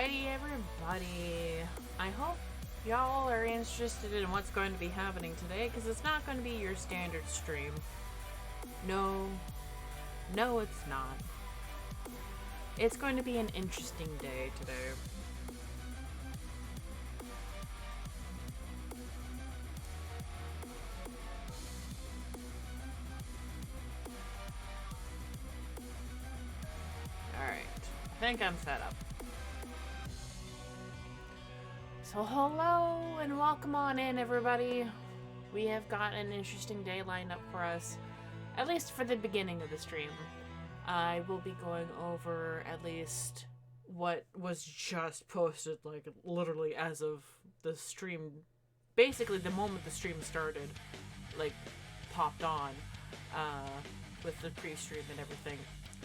Alrighty, everybody. I hope y'all are interested in what's going to be happening today, because it's not going to be your standard stream. No, it's not. It's going to be an interesting day today. Alright, I think I'm set up. So hello and welcome on in, everybody. We have got an interesting day lined up for us, at least for the beginning of the stream. I will be going over at least what was just posted, like literally as of the stream, basically the moment the stream started, like popped on with the pre-stream and everything.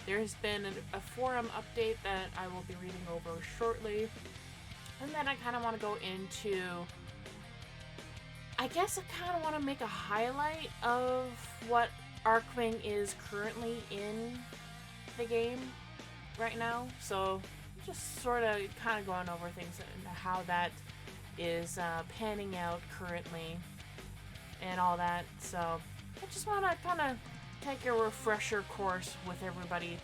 There's been a forum update that I will be reading over shortly. And then I kind of want to go into, I guess I kind of want to make a highlight of what Archwing is currently in the game right now. So just sort of kind of going over things and how that is panning out currently and all that. So I just want to kind of take a refresher course with everybody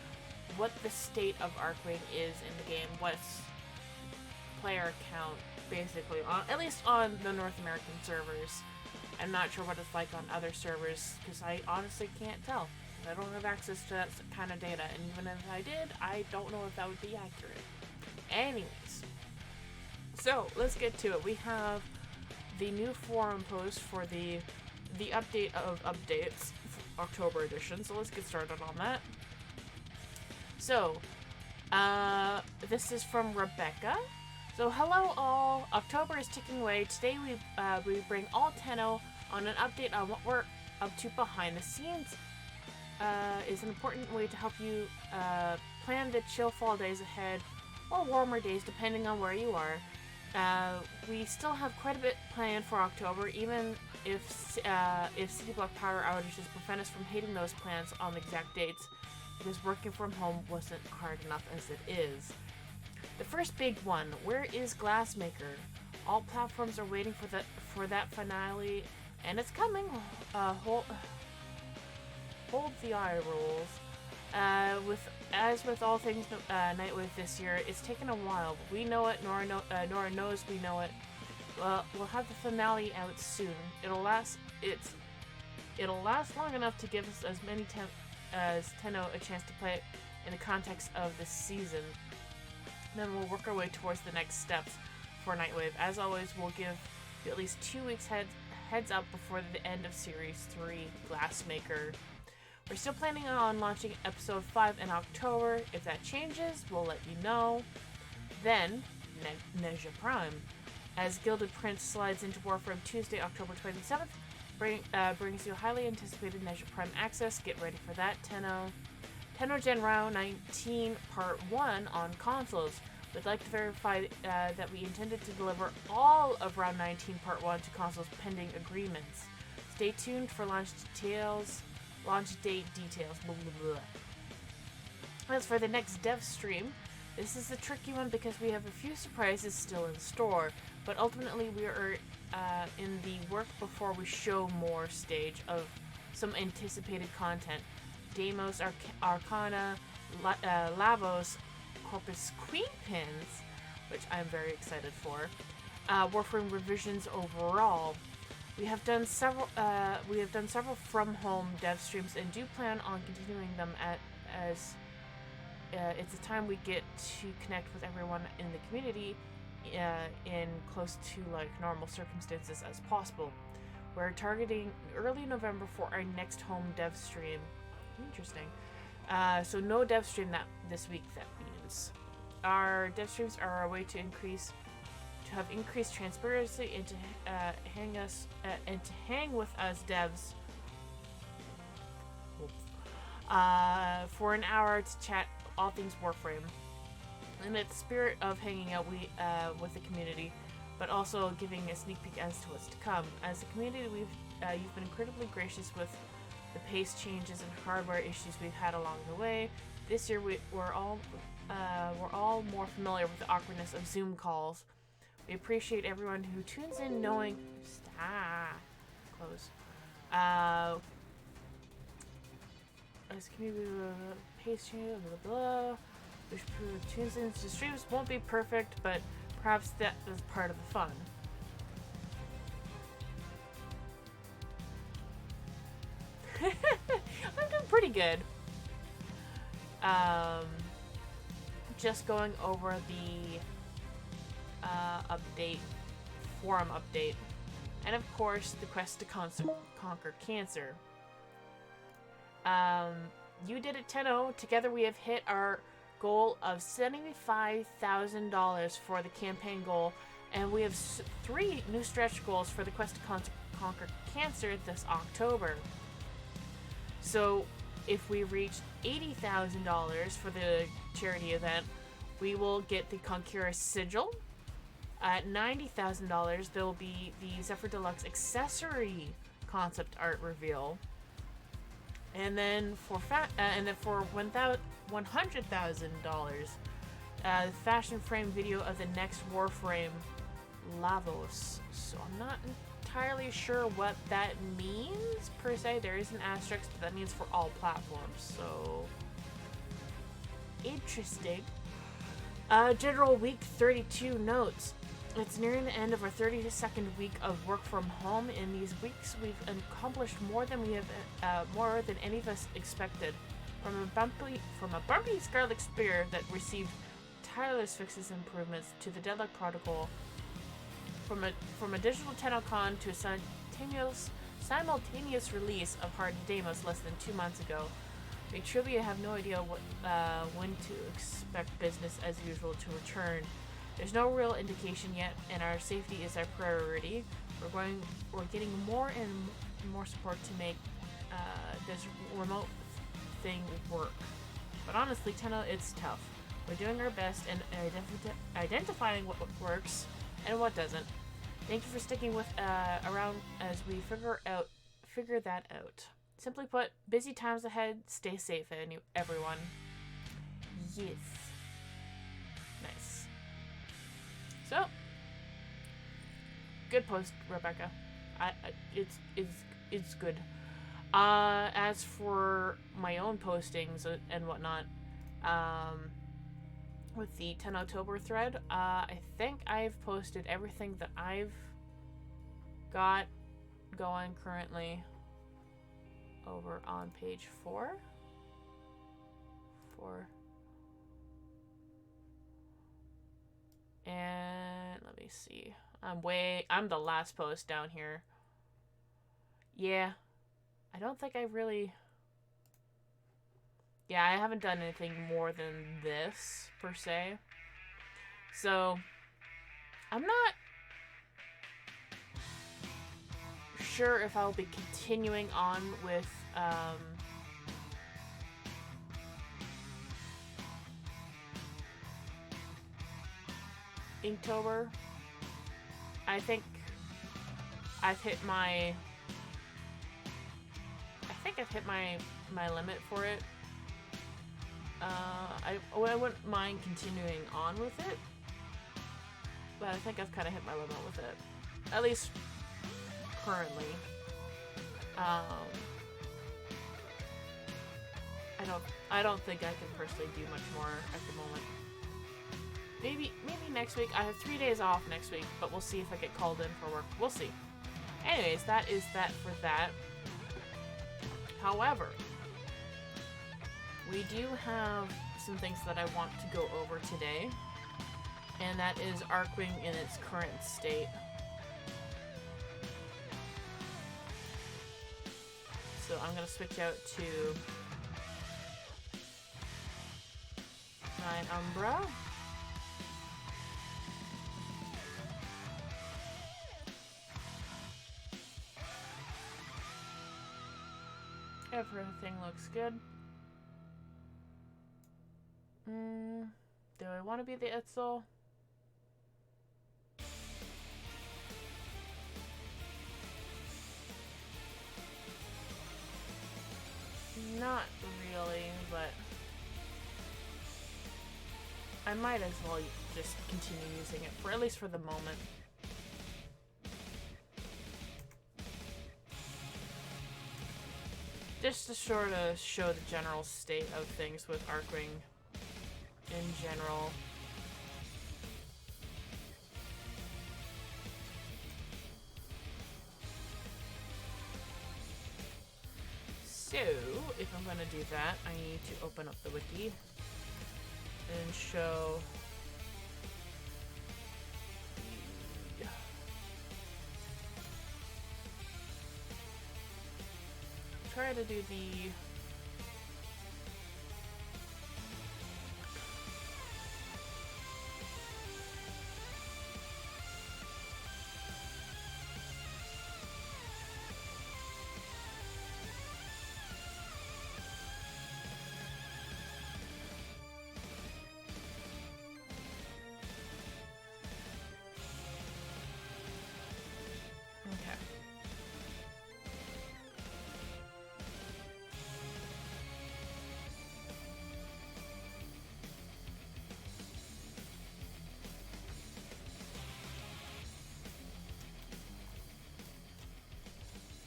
what the state of Archwing is in the game, what's player count, basically, at least on the North American servers. I'm not sure what it's like on other servers, because I honestly can't tell. I don't have access to that kind of data, and even if I did, I don't know if that would be accurate. Anyways, so let's get to it. We have the new forum post for the update of updates, October edition, so let's get started on that. So, this is from Rebecca. So hello all, October is ticking away. Today we bring all Tenno on an update on what we're up to behind the scenes. Is an important way to help you plan the chill fall days ahead, or warmer days depending on where you are. We still have quite a bit planned for October, even if city block power outages prevent us from hitting those plans on the exact dates, because working from home wasn't hard enough as it is. The first big one, where is Glassmaker? All platforms are waiting for that finale, and it's coming. Hold the eye rolls. With all things Nightwave this year, it's taken a while. We know it. Nora knows we know it. We'll have the finale out soon. It'll last long enough to give us as many as Tenno a chance to play it in the context of this season. Then we'll work our way towards the next steps for Nightwave. As always, we'll give you at least 2 weeks heads up before the end of Series 3, Glassmaker. We're still planning on launching Episode 5 in October. If that changes, we'll let you know. Then, Neja Prime. As Gilded Prince slides into Warframe Tuesday, October 27th, brings you highly anticipated Neja Prime access. Get ready for that, Tenno. Tenno Gen Round 19 Part 1 on consoles. We'd like to verify that we intended to deliver all of Round 19 Part 1 to consoles pending agreements. Stay tuned for launch date details. Blah, blah, blah. As for the next dev stream, this is a tricky one because we have a few surprises still in store, but ultimately we are in the work before we show more stage of some anticipated content. Deimos, Arcana, Lavos, Corpus Queen pins, which I'm very excited for. Warframe revisions overall. We have done several from home dev streams and do plan on continuing them as it's a time we get to connect with everyone in the community in close to like normal circumstances as possible. We're targeting early November for our next home dev stream. Interesting. So no dev stream this week, that means. Our dev streams are a way to have increased transparency and to hang with us devs for an hour to chat all things Warframe. In the spirit of hanging out with the community, but also giving a sneak peek as to what's to come. As a community, you've been incredibly gracious with the pace changes and hardware issues we've had along the way. This year we're all we're all more familiar with the awkwardness of Zoom calls. We appreciate everyone who tunes in knowing... Close. As community pace change, blah, blah, blah. Which tunes in to streams won't be perfect, but perhaps that is part of the fun. I'm doing pretty good. Just going over the update, forum update, and of course the quest to conquer cancer. You did it 10-0. Together we have hit our goal of $75,000 for the campaign goal, and we have 3 new stretch goals for the quest to conquer cancer this October. So if we reach $80,000 for the charity event, we will get the Conqueror Sigil. At $90,000, there will be the Zephyr Deluxe accessory concept art reveal. And then for $100,000, fashion frame video of the next Warframe, Lavos. So I'm not entirely sure what that means per se. There is an asterisk, but that means for all platforms. So interesting. General week 32 notes. It's nearing the end of our 32nd week of work from home. In these weeks, we've accomplished more than any of us expected. From a bumpy Scarlet Spear that received tireless fixes and improvements to the Deadlock Protocol, from a digital TennoCon to a simultaneous release of Hard Demos less than 2 months ago. We truly have no idea when to expect business as usual to return. There's no real indication yet, and our safety is our priority. We're getting more and more support to make this remote thing work. But honestly, Tenno, it's tough. We're doing our best and identifying what works and what doesn't. Thank you for sticking with around as we figure that out. Simply put, busy times ahead. Stay safe, everyone. Yes. Nice. So, good post, Rebecca. It's good. As for my own postings and whatnot, with the 10 October thread, I think I've posted everything that I've got going currently over on page 4. And let me see. I'm the last post down here. Yeah. I don't think I really... Yeah, I haven't done anything more than this, per se. So, I'm not sure if I'll be continuing on with, Inktober. I think I've hit my limit for it. I wouldn't mind continuing on with it, but I think I've kind of hit my limit with it, at least currently. I don't think I can personally do much more at the moment. Maybe next week. I have 3 days off next week, but we'll see if I get called in for work. We'll see. Anyways, that is that for that. However, we do have some things that I want to go over today, and that is Archwing in its current state. So I'm going to switch out to my Umbra. Everything looks good. Do I want to be the Itzel? Not really, but I might as well just continue using it, for at least for the moment. Just to sort of show the general state of things with Archwing in general. So, if I'm going to do that, I need to open up the wiki and show try to do the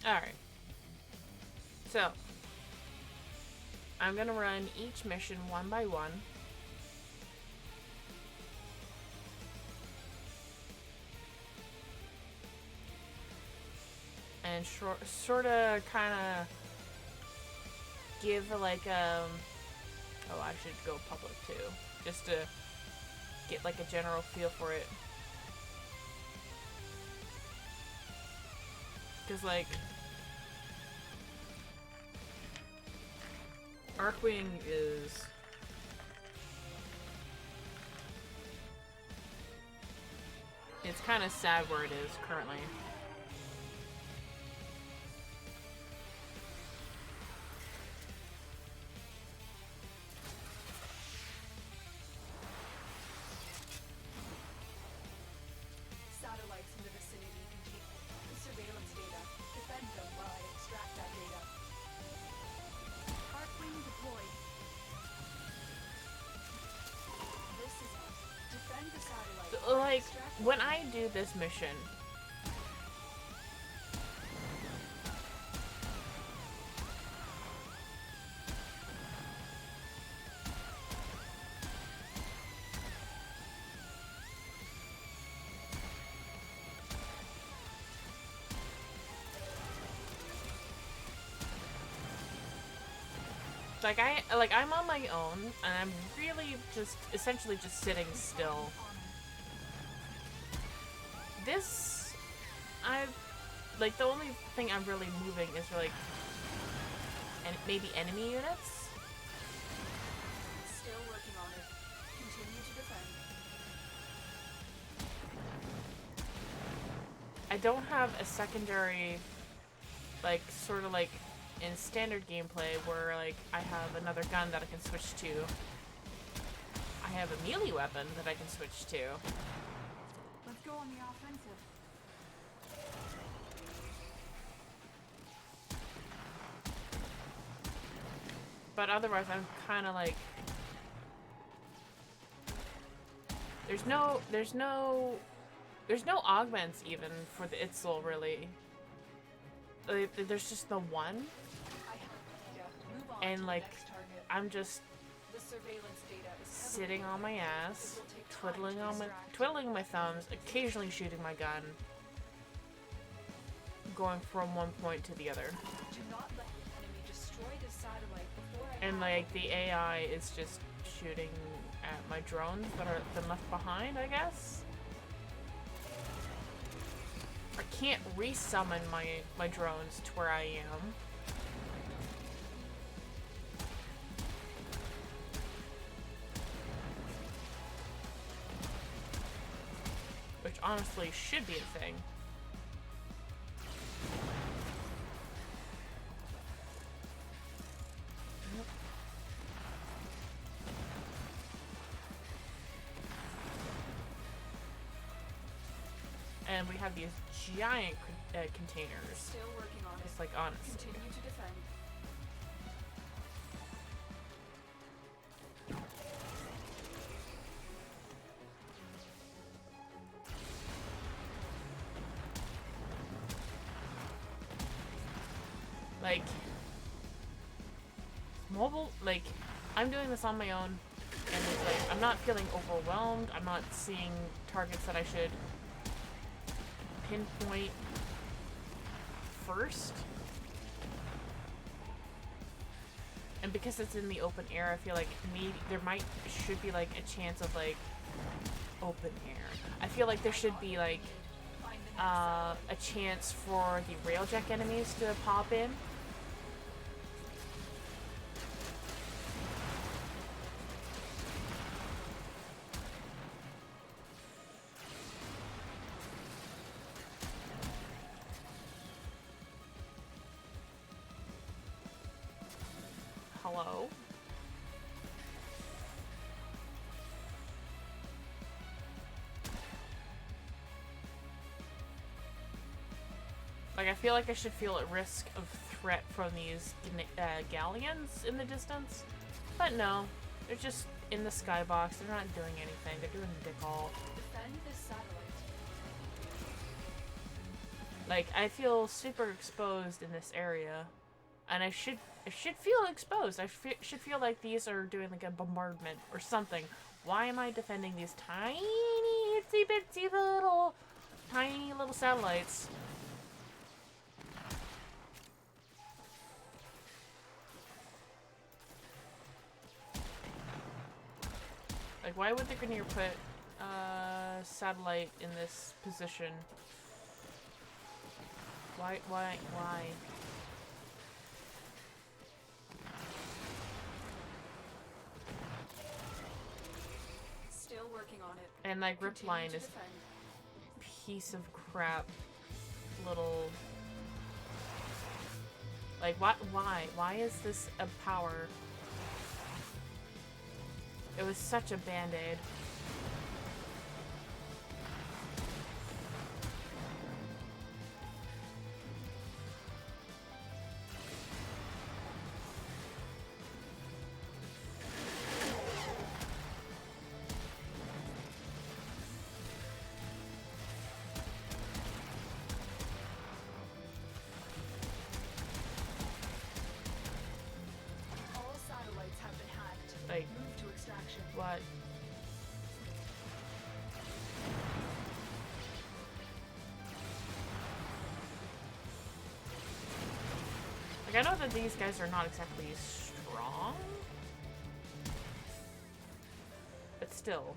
Alright, so I'm gonna run each mission one by one. And sort of kind of give like oh, I should go public too, just to get like a general feel for it. Because like Archwing is it's kind of sad where it is currently. Satellites in the vicinity contain surveillance data. Defend them while I extract that data. Archwing deployed. This is it. Defend the satellite. So, like, when I do this mission, I'm on my own, and I'm really just essentially just sitting still. This, the only thing I'm really moving is like, maybe enemy units. Still working on it. Continue to defend. I don't have a secondary, like, sort of like in standard gameplay where like I have another gun that I can switch to. I have a melee weapon that I can switch to. Let's go on the offensive. But otherwise I'm kind of like there's no augments even for the Itzel really. There's just the one. And like I'm just sitting on my ass, twiddling my thumbs, occasionally shooting my gun, going from one point to the other. Do not let the enemy destroy the satellite before I And like the AI is just shooting at my drones that are been left behind, I guess. I can't resummon my drones to where I am. Which honestly should be a thing. And we have these giant containers. Still working on Just it. like honest. Continue to defend. Like, mobile, like, I'm doing this on my own, and it's like, I'm not feeling overwhelmed, I'm not seeing targets that I should pinpoint first. And because it's in the open air, I feel like maybe there should be like a chance of like open air. I feel like there should be like a chance for the railjack enemies to pop in. Hello? Like, I feel like I should feel at risk of threat from these galleons in the distance. But no, they're just in the skybox. They're not doing anything. They're doing dick all. Defend this satellite. Like, I feel super exposed in this area. And I should feel exposed. I should feel like these are doing like a bombardment or something. Why am I defending these tiny, itsy bitsy little, tiny little satellites? Like, why would the Grenier put a satellite in this position? Why? Still working on it. And like Continue Ripline to is defend. piece of crap little. Like, what? Why is this a power? It was such a band-aid. All satellites have been hacked. Like, Move to extraction. what? Like, I know that these guys are not exactly strong, but still.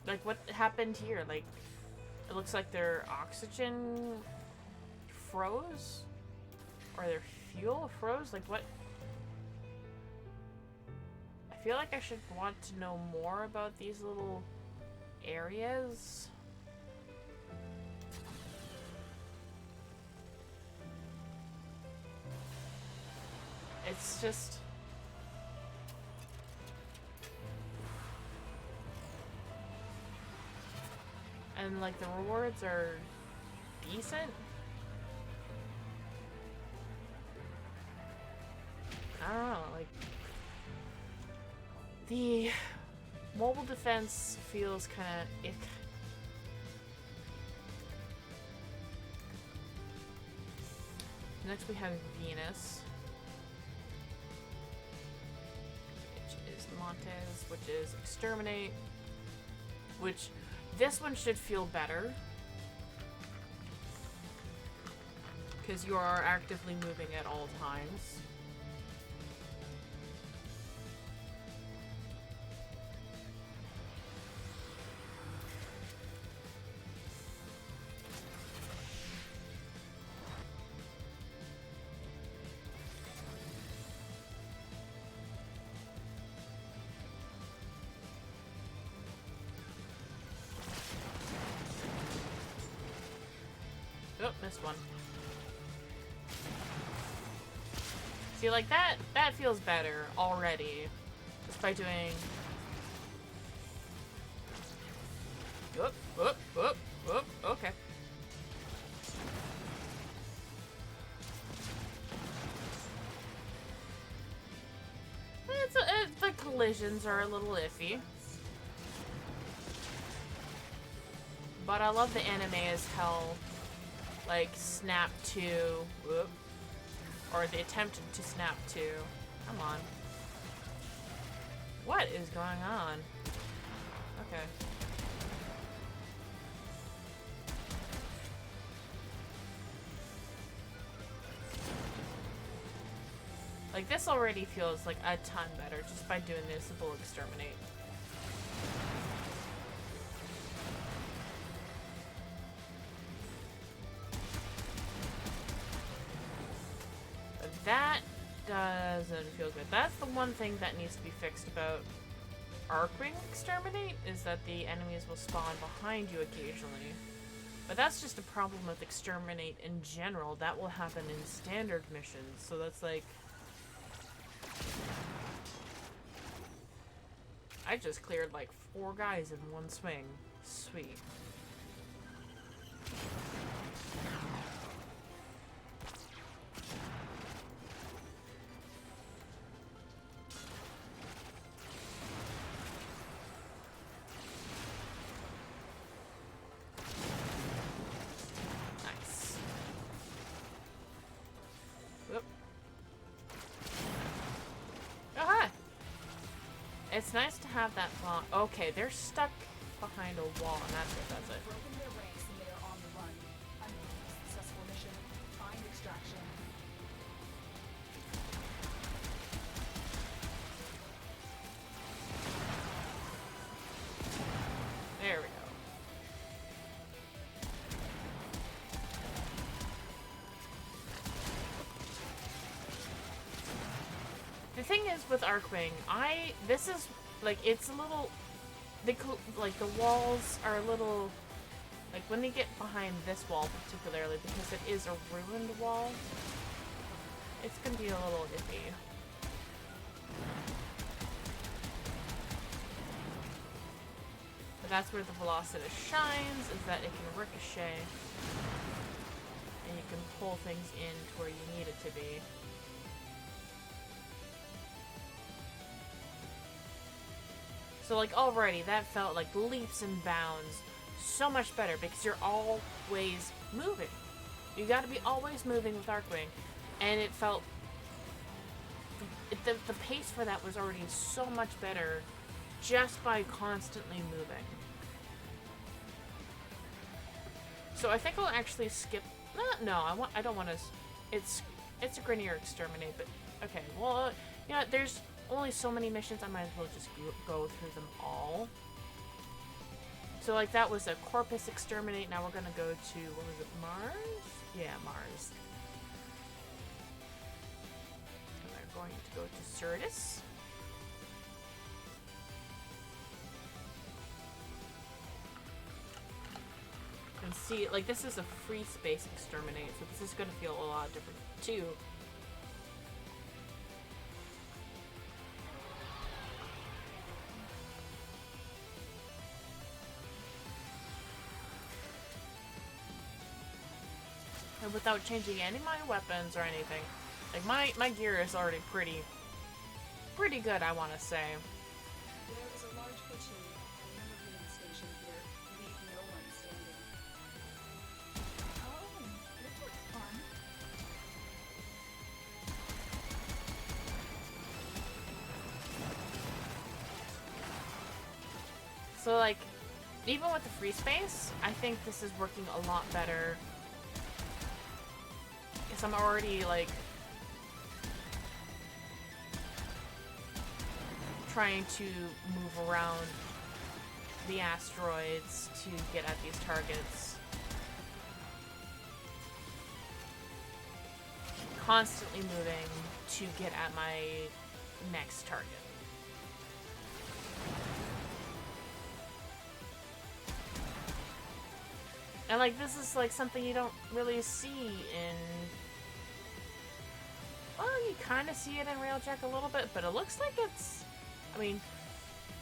Like, what happened here? Like, it looks like their oxygen froze? Or their fuel froze? Like, what? I feel like I should want to know more about these little areas. It's just... And, like, the rewards are decent. I don't know, like... The mobile defense feels kind of ick. Next we have Venus, which is Montez, which is Exterminate, which this one should feel better because you are actively moving at all times. Oh, missed one. See, like that feels better already. Just by doing... Whoop, whoop, whoop, whoop, okay. The collisions are a little iffy. But I love the anime as hell. Like, snap to... Whoop. Or they attempted to snap to... Come on. What is going on? Okay. Like, this already feels like a ton better just by doing this simple exterminate. But that doesn't feel good. That's the one thing that needs to be fixed about Archwing exterminate, is that the enemies will spawn behind you occasionally. But that's just a problem with exterminate in general. That will happen in standard missions, so that's like... I just cleared like 4 guys in one swing. Sweet. Nice. Whoop. Oh, hi! It's nice to have that bomb. Okay, they're stuck behind a wall, and that's it. That's it. Broken their ranks and they are on the run. Unsuccessful mission. Find extraction. There we go. The thing is with Archwing, this is like, it's a little, like the walls are a little, like when they get behind this wall particularly, because it is a ruined wall, it's gonna be a little iffy. But that's where the Velocity shines, is that it can ricochet, and you can pull things in to where you need it to be. So like already that felt like leaps and bounds so much better because you're always moving. You gotta be always moving with Archwing. And it felt... The pace for that was already so much better just by constantly moving. So I think I'll actually skip... No, I don't want to... It's a Grenier Exterminate, but... Okay, well, you know, there's only so many missions, I might as well just go through them all. So, like, that was a Corpus Exterminate, now we're gonna go to, what was it, Mars? Yeah, Mars. And we're going to go to Syrtis. And see, like, this is a free space exterminate, so this is gonna feel a lot different, too. And without changing any of my weapons or anything. Like, my gear is already pretty good, I want to say. There is a large platoon at a European station here. Leave no one standing. Oh, this looks fun. So, like, even with the free space, I think this is working a lot better. Because I'm already, like, trying to move around the asteroids to get at these targets. Constantly moving to get at my next target. And, like, this is, like, something you don't really see in... Well, you kind of see it in Railjack a little bit, but it looks like it's... I mean,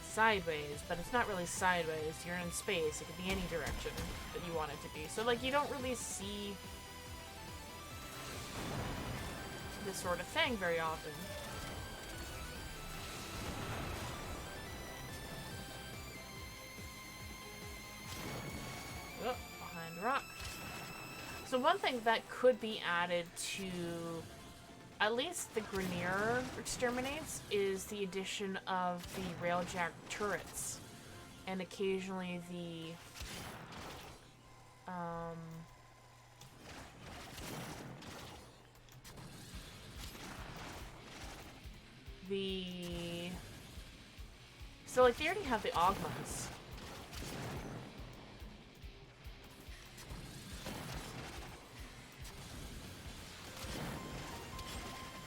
sideways, but it's not really sideways. You're in space. It could be any direction that you want it to be. So, like, you don't really see this sort of thing very often. the one thing that could be added to at least the Grenier exterminates is the addition of the railjack turrets. And occasionally so like they already have the Augmas.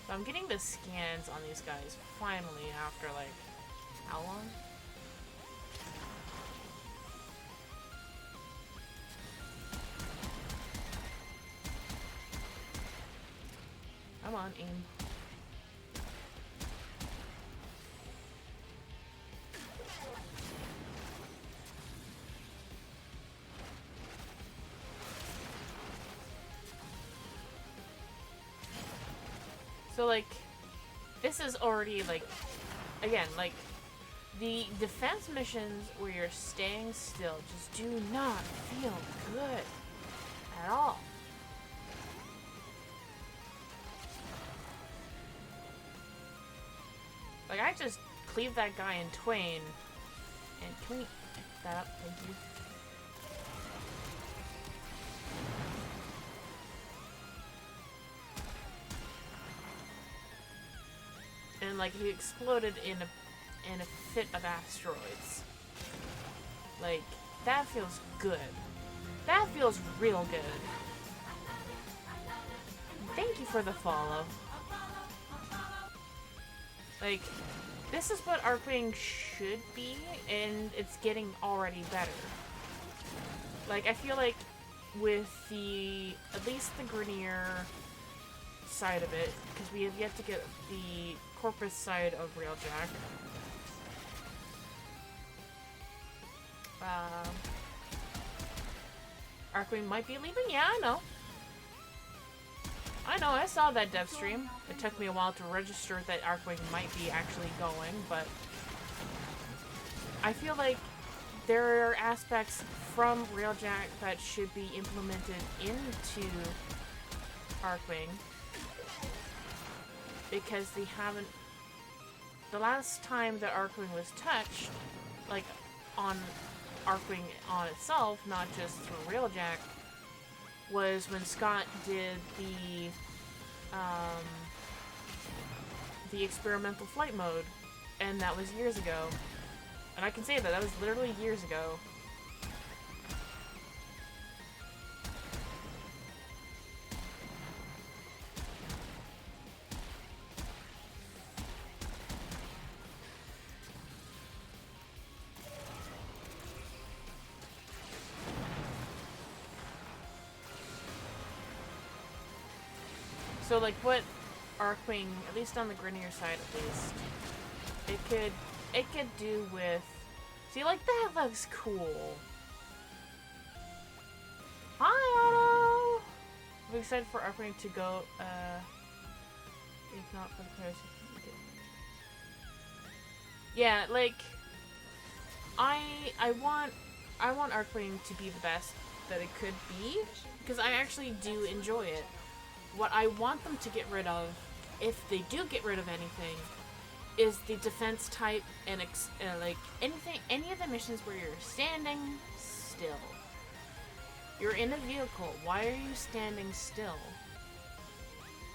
So I'm getting the scans on these guys finally after like how long? Come on, aim. So like, this is already like, again, like, the defense missions where you're staying still just do not feel good at all. Like, I just cleaved that guy in twain. And can we pick that up? Thank you. And like he exploded in a fit of asteroids. Like, that feels good. That feels real good. Thank you for the follow. Like, this is what Archwing should be, and it's getting already better. Like, I feel like with the, at least the Grenier side of it, because we have yet to get the Corpus side of Railjack. Archwing might be leaving? Yeah, I know. I saw that dev stream. It took me a while to register that Archwing might be actually going, but I feel like there are aspects from Railjack that should be implemented into Archwing because they haven't. The last time that Archwing was touched, like on Archwing on itself, not just through Railjack, was when Scott did the experimental flight mode, and that was years ago. And I can say that was literally years ago. So like what Archwing, at least on the Grenier side at least, it could do with, see, like that looks cool. Hi Otto! I'm excited for Archwing to go, if not for the players. Yeah, like I want Archwing to be the best that it could be, because I actually do enjoy it. What I want them to get rid of, if they do get rid of anything, is the defense type and like anything, any of the missions where you're standing still. You're in a vehicle. Why are you standing still?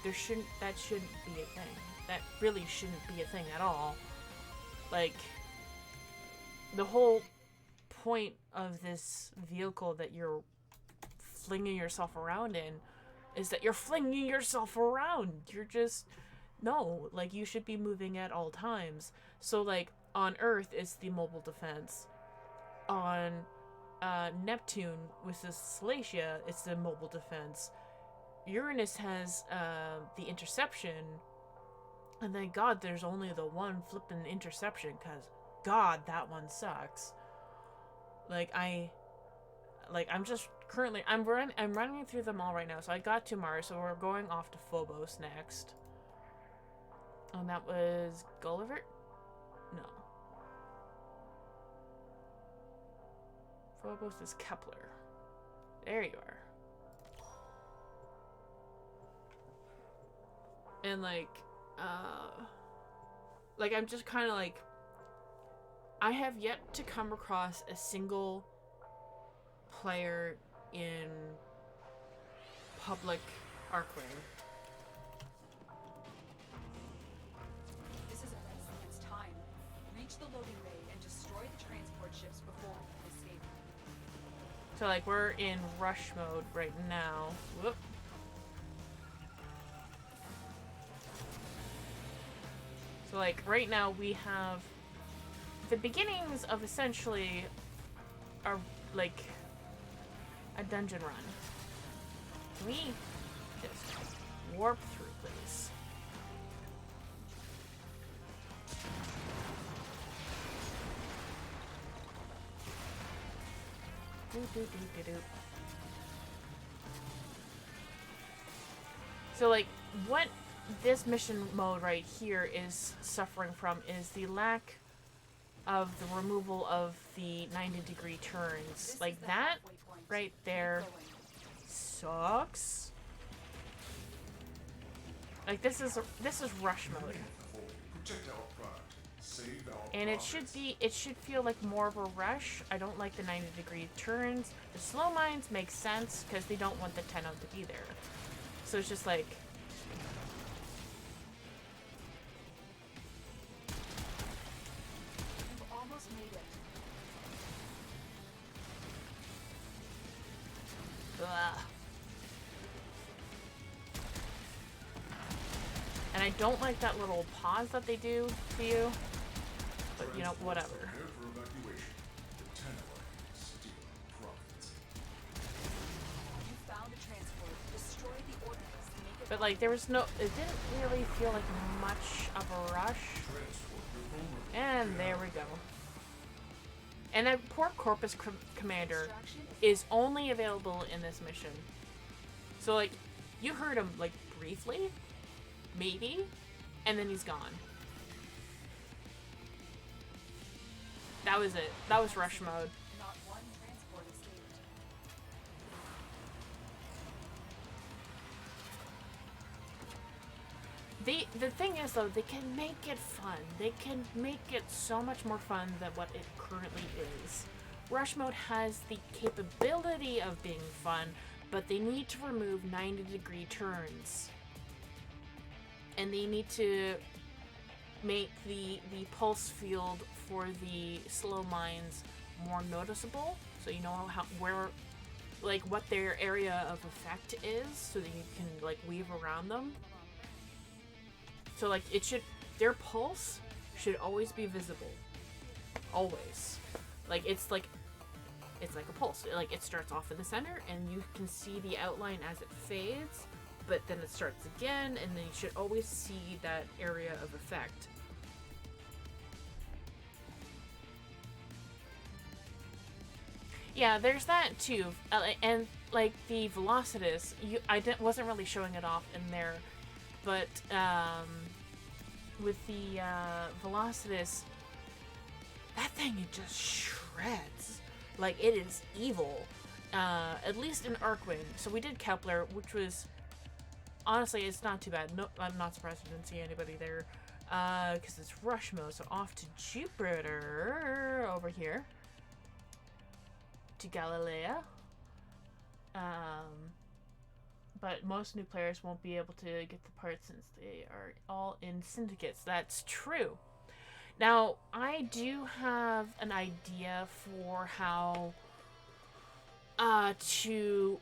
That shouldn't be a thing. That really shouldn't be a thing at all. Like, the whole point of this vehicle that you're flinging yourself around in is that you're flinging yourself around. You're just, no, like, you should be moving at all times. So, like, on Earth, it's the mobile defense. On Neptune, with the Salacia, it's the mobile defense. Uranus has the interception. And thank God there's only the one flippin' interception, because, God, that one sucks. I'm just currently, I'm running through them all right now. So I got to Mars, so we're going off to Phobos next. And that was Gulliver? No. Phobos is Kepler. There you are. And like I'm just kind of like, I have yet to come across a single player in public Archwing. This is a race against time. Reach the loading bay and destroy the transport ships before we can escape. So like we're in rush mode right now. Whoop. So like right now we have the beginnings of essentially a dungeon run. Can we just warp through, please? So like what this mission mode right here is suffering from is the lack of the removal of the 90-degree turns. Like that right there sucks. Like this is rush mode. And it should feel like more of a rush. I don't like the 90-degree turns. The slow mines make sense because they don't want the 10 to be there. So it's just like You've almost made it. ugh. And I don't like that little pause that they do to you. But you know, whatever. You found a transport. Destroy the ordnance and make it. But like there was no, it didn't really feel like much of a rush. And there we go. And that poor Corpus Commander is only available in this mission. So like, you heard him like briefly, maybe, and then he's gone. That was it. That was rush mode. Not one transport escaped. The thing is though, they can make it fun. They can make it so much more fun than what it currently is. Rush mode has the capability of being fun, but they need to remove 90-degree turns. And they need to make the pulse field for the slow mines more noticeable, so you know where like what their area of effect is, so that you can like weave around them. So like their pulse should always be visible. Always. Like it's like a pulse. Like it starts off in the center and you can see the outline as it fades, but then it starts again, and then you should always see that area of effect. Yeah, there's that too, and like the Velocitus, wasn't really showing it off in there, but with the Velocitus, that thing it just shreds, like it is evil. At least in Archwing. So we did Kepler, which was honestly it's not too bad. No, I'm not surprised I didn't see anybody there, because it's rush mode. So off to Jupiter over here. To Galilea. But most new players won't be able to get the parts since they are all in syndicates. That's true. Now, I do have an idea for how to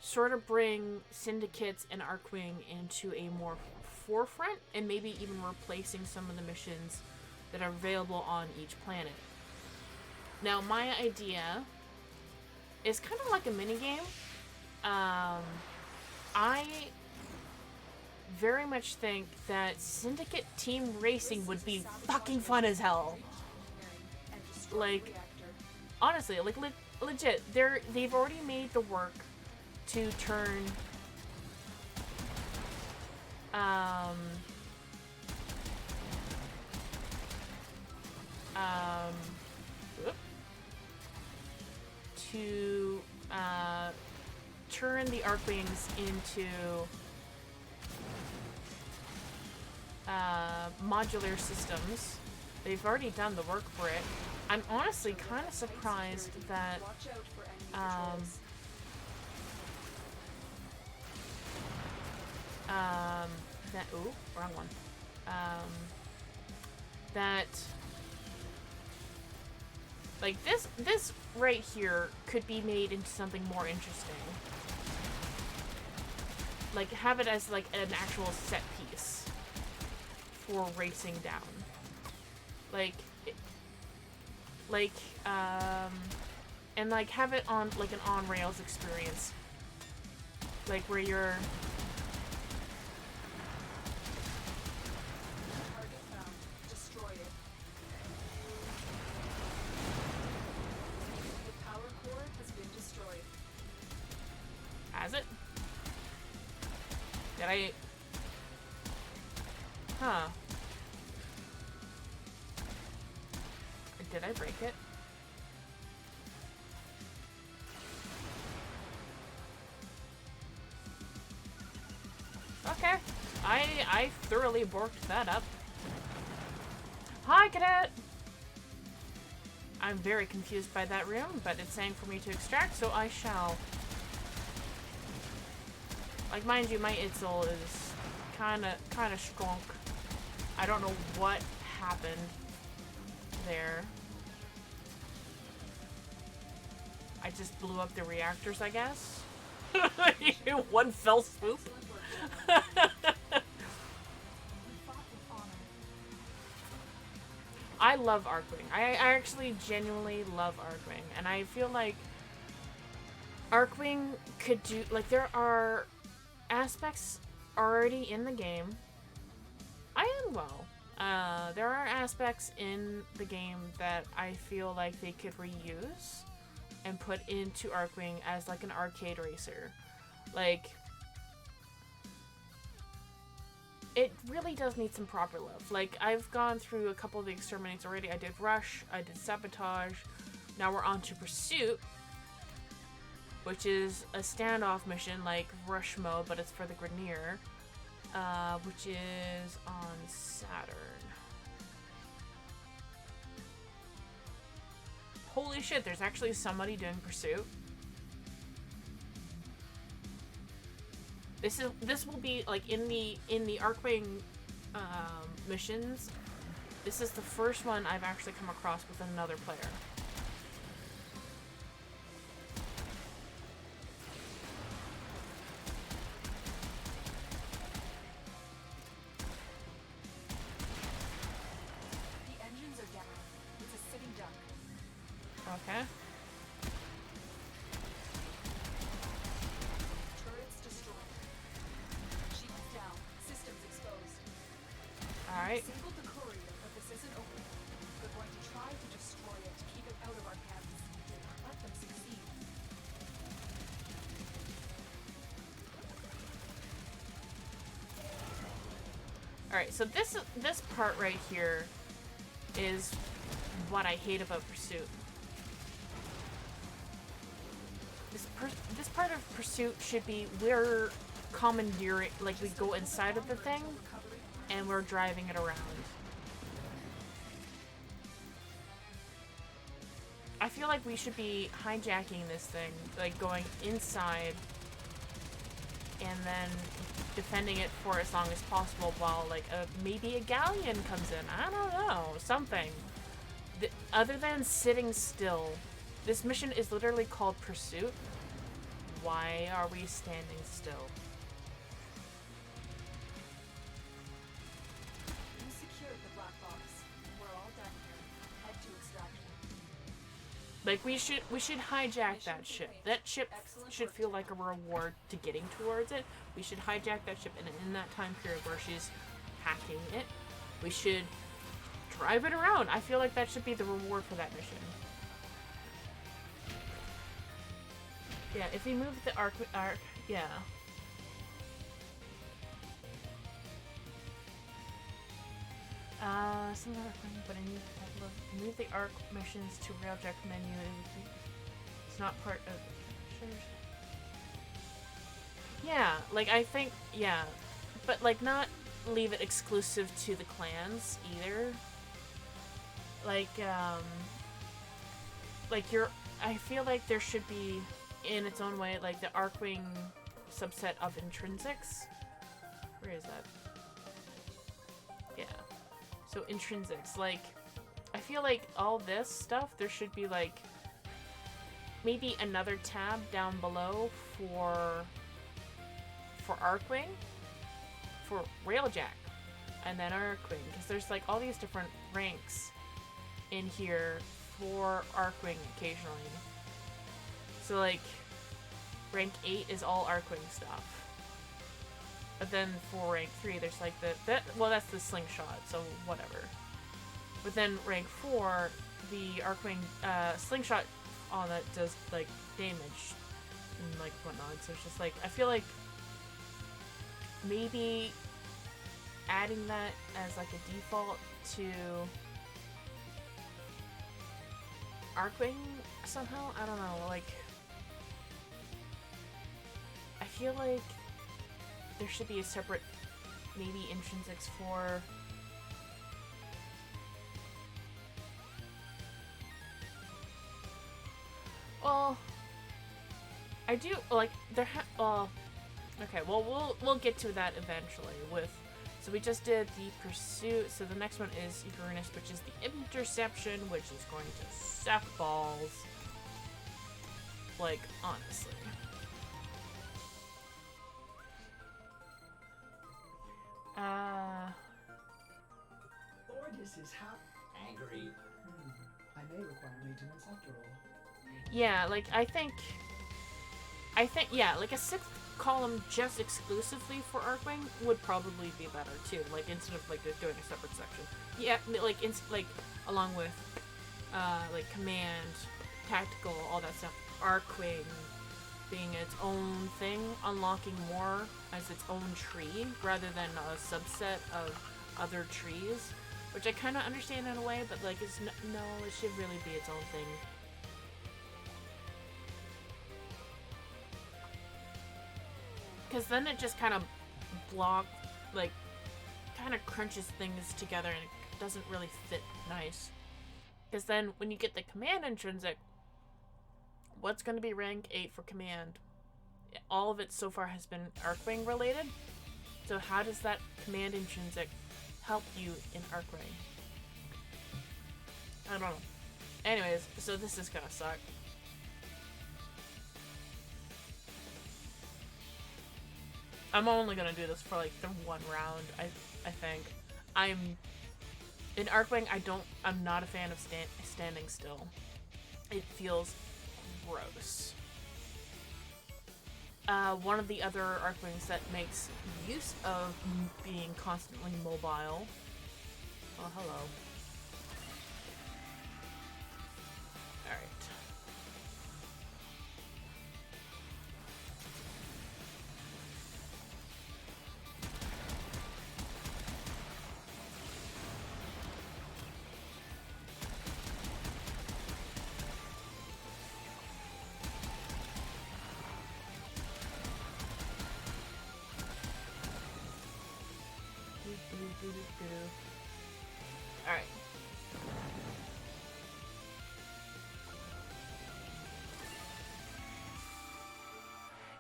sort of bring syndicates and Archwing into a more forefront, and maybe even replacing some of the missions that are available on each planet. Now, my idea is kind of like a minigame. I very much think that Syndicate Team Racing would be fucking fun as hell. Like, honestly, like legit, they've already made the work to turn to turn the Archwings into modular systems. They've already done the work for it. I'm honestly kind of surprised that Watch out for enemy patrols. Ooh, wrong one. That like this right here could be made into something more interesting. Like have it as like an actual set piece for racing down. And like have it on like an on rails experience. Like where you're Target found. Destroy it. The power core has been destroyed. has it? Did I? Huh. Did I break it? Okay. I thoroughly borked that up. Hi, cadet! I'm very confused by that room, but it's saying for me to extract, so I shall. Like, mind you, my Itzel is kinda strong. I don't know what happened there. I just blew up the reactors, I guess. In one fell swoop. I love Archwing. I actually genuinely love Archwing, and I feel like Archwing could do, like, there are aspects already in the game. There are aspects in the game that I feel like they could reuse and put into Archwing as like an arcade racer. Like, it really does need some proper love. Like, I've gone through a couple of the exterminates already. I did Rush, I did Sabotage, now we're on to Pursuit, which is a standoff mission like Rush mode, but it's for the Grenier, which is on Saturn. Holy shit, there's actually somebody doing Pursuit. This will be like in the Archwing missions. This is the first one I've actually come across with another player. The engines are down. It's a sitting duck. Okay. Turrets destroyed. Shields down. Systems exposed. Alright. Disabled the courier, but this isn't over. We're going to try to destroy it to keep it out of our hands. Let them succeed. Alright, so this part right here is what I hate about Pursuit. This part of Pursuit should be we're commandeering, like we go inside of the thing and we're driving it around. I feel like we should be hijacking this thing, like going inside and then defending it for as long as possible while like maybe a galleon comes in. I don't know, something. Other than sitting still, this mission is literally called Pursuit. Why are we standing still? We secured the black box. We're all done here. Head to extraction. Like we should hijack that ship. That ship should feel like a reward to getting towards it. We should hijack that ship, and in that time period where she's hacking it, we should drive it around. I feel like that should be the reward for that mission. Yeah, if we move the arc, yeah. Some other thing, but I need to move the arc missions to Railjack menu. It's not part of the missions. Yeah, like I think, yeah, but like not leave it exclusive to the clans either. Like I feel like there should be, in its own way, like the Archwing subset of intrinsics. Where is that? Yeah. So intrinsics, like, I feel like all this stuff, there should be like maybe another tab down below for Archwing, for Railjack, and then Archwing, because there's like all these different ranks in here for Archwing occasionally. So like rank 8 is all Archwing stuff. But then for rank 3 there's like well, that's the slingshot, so whatever. But then rank 4, the Archwing slingshot on that does like damage and like whatnot. So it's just like, I feel like maybe adding that as like a default to Archwing somehow? I don't know, like, I feel like there should be a separate, maybe intrinsics for well, I do like okay, well we'll get to that eventually with, so we just did the pursuit, so the next one is Uranus, which is the interception, which is going to suck balls. Like, honestly. Ordis is angry. I may require maintenance after all. Yeah, like, I think, yeah, like a 6th column just exclusively for Archwing would probably be better too. Like, instead of like doing a separate section. Yeah, like along with like command, tactical, all that stuff. Archwing being its own thing, unlocking more as its own tree rather than a subset of other trees, which I kind of understand in a way, but like it's no, it should really be its own thing. Because then it just kind of kind of crunches things together and it doesn't really fit nice. Because then when you get the command intrinsic, what's going to be rank 8 for command? All of it so far has been Archwing related. So how does that command intrinsic help you in Archwing? I don't know. Anyways, so this is gonna suck. I'm only gonna do this for like the one round, I think. In Archwing, I'm not a fan of standing still. It feels gross. One of the other Archwings that makes use of being constantly mobile. Oh, hello. Alright. Alright.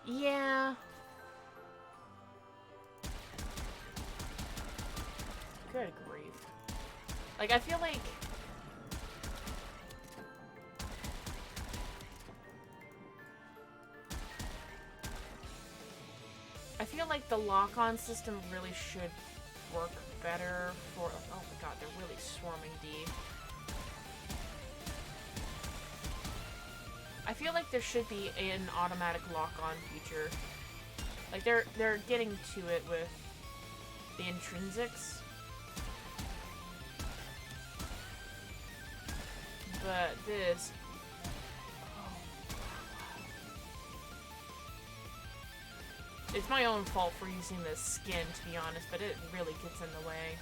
Yeah. Good grief. Like, I feel like the lock-on system really should work better for... Oh my god, they're really swarming D. I feel like there should be an automatic lock-on feature. Like, they're getting to it with the intrinsics. But this... It's my own fault for using this skin, to be honest, but it really gets in the way.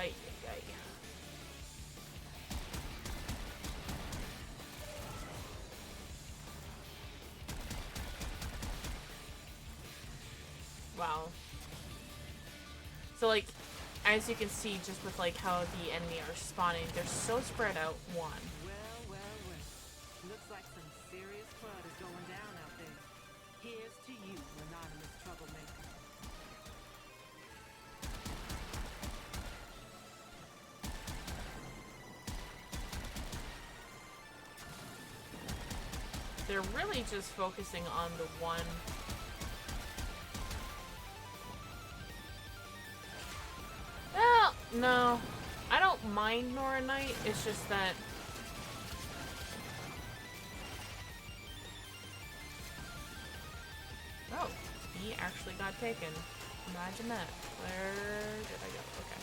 Ay, ay, ay. Wow. So like, as you can see, just with like how the enemy are spawning, they're so spread out. One. Well. Looks like some serious crud is going down out there. Here's to you, anonymous troublemaker. They're really just focusing on the one. Well, no. I don't mind Nora Knight, it's just that oh, he actually got taken. Imagine that. Where did I go? Okay.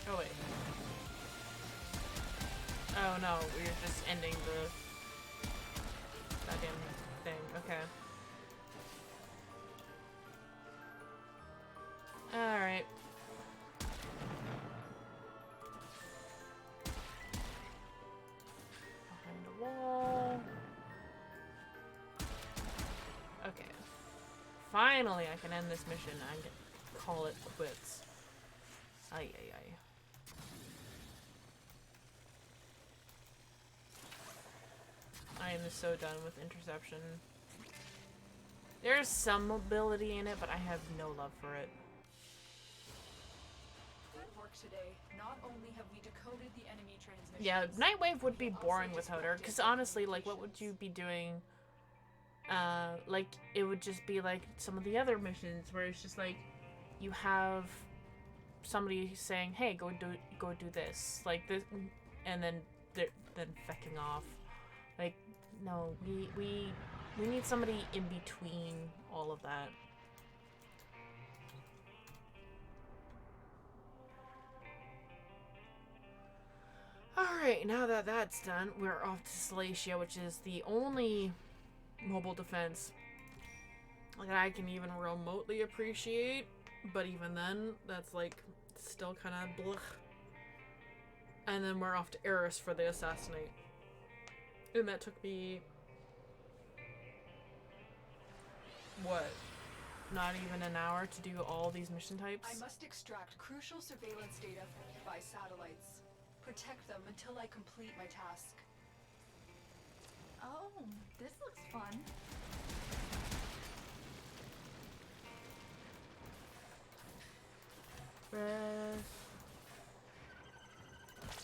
Oh wait. Oh no, we're just ending the goddamn thing. Okay. Alright. Behind a wall. Okay. Finally, I can end this mission and call it quits. Ay, ay, ay. I am so done with interception. There's some mobility in it, but I have no love for it. Good work today. Not only have we decoded the enemy transmissions. Yeah, Nightwave would be boring without her, because honestly, like, what would you be doing? Like, it would just be like some of the other missions where it's just like, you have somebody saying, hey, go do this, like this, and then fecking off. Like, no, we need somebody in between all of that. Alright, now that that's done, we're off to Salacia, which is the only mobile defense that I can even remotely appreciate. But even then, that's like still kind of blech. And then we're off to Eris for the assassinate. And that took me... what? Not even an hour to do all these mission types? I must extract crucial surveillance data by satellites. Protect them until I complete my task. Oh, this looks fun.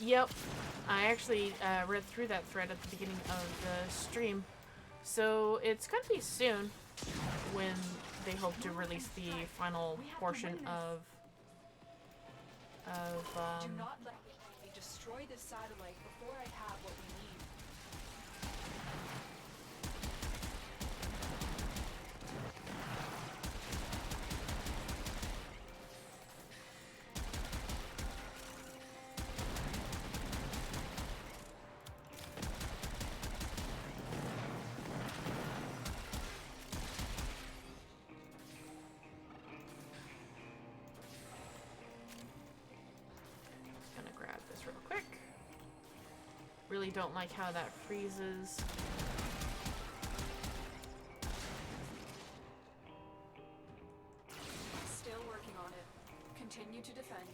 Yep, I actually read through that thread at the beginning of the stream. So it's gonna be soon when they hope to release the final portion of Do not let me destroy this satellite before I have what we need. Really don't like how that freezes. Still working on it. Continue to defend.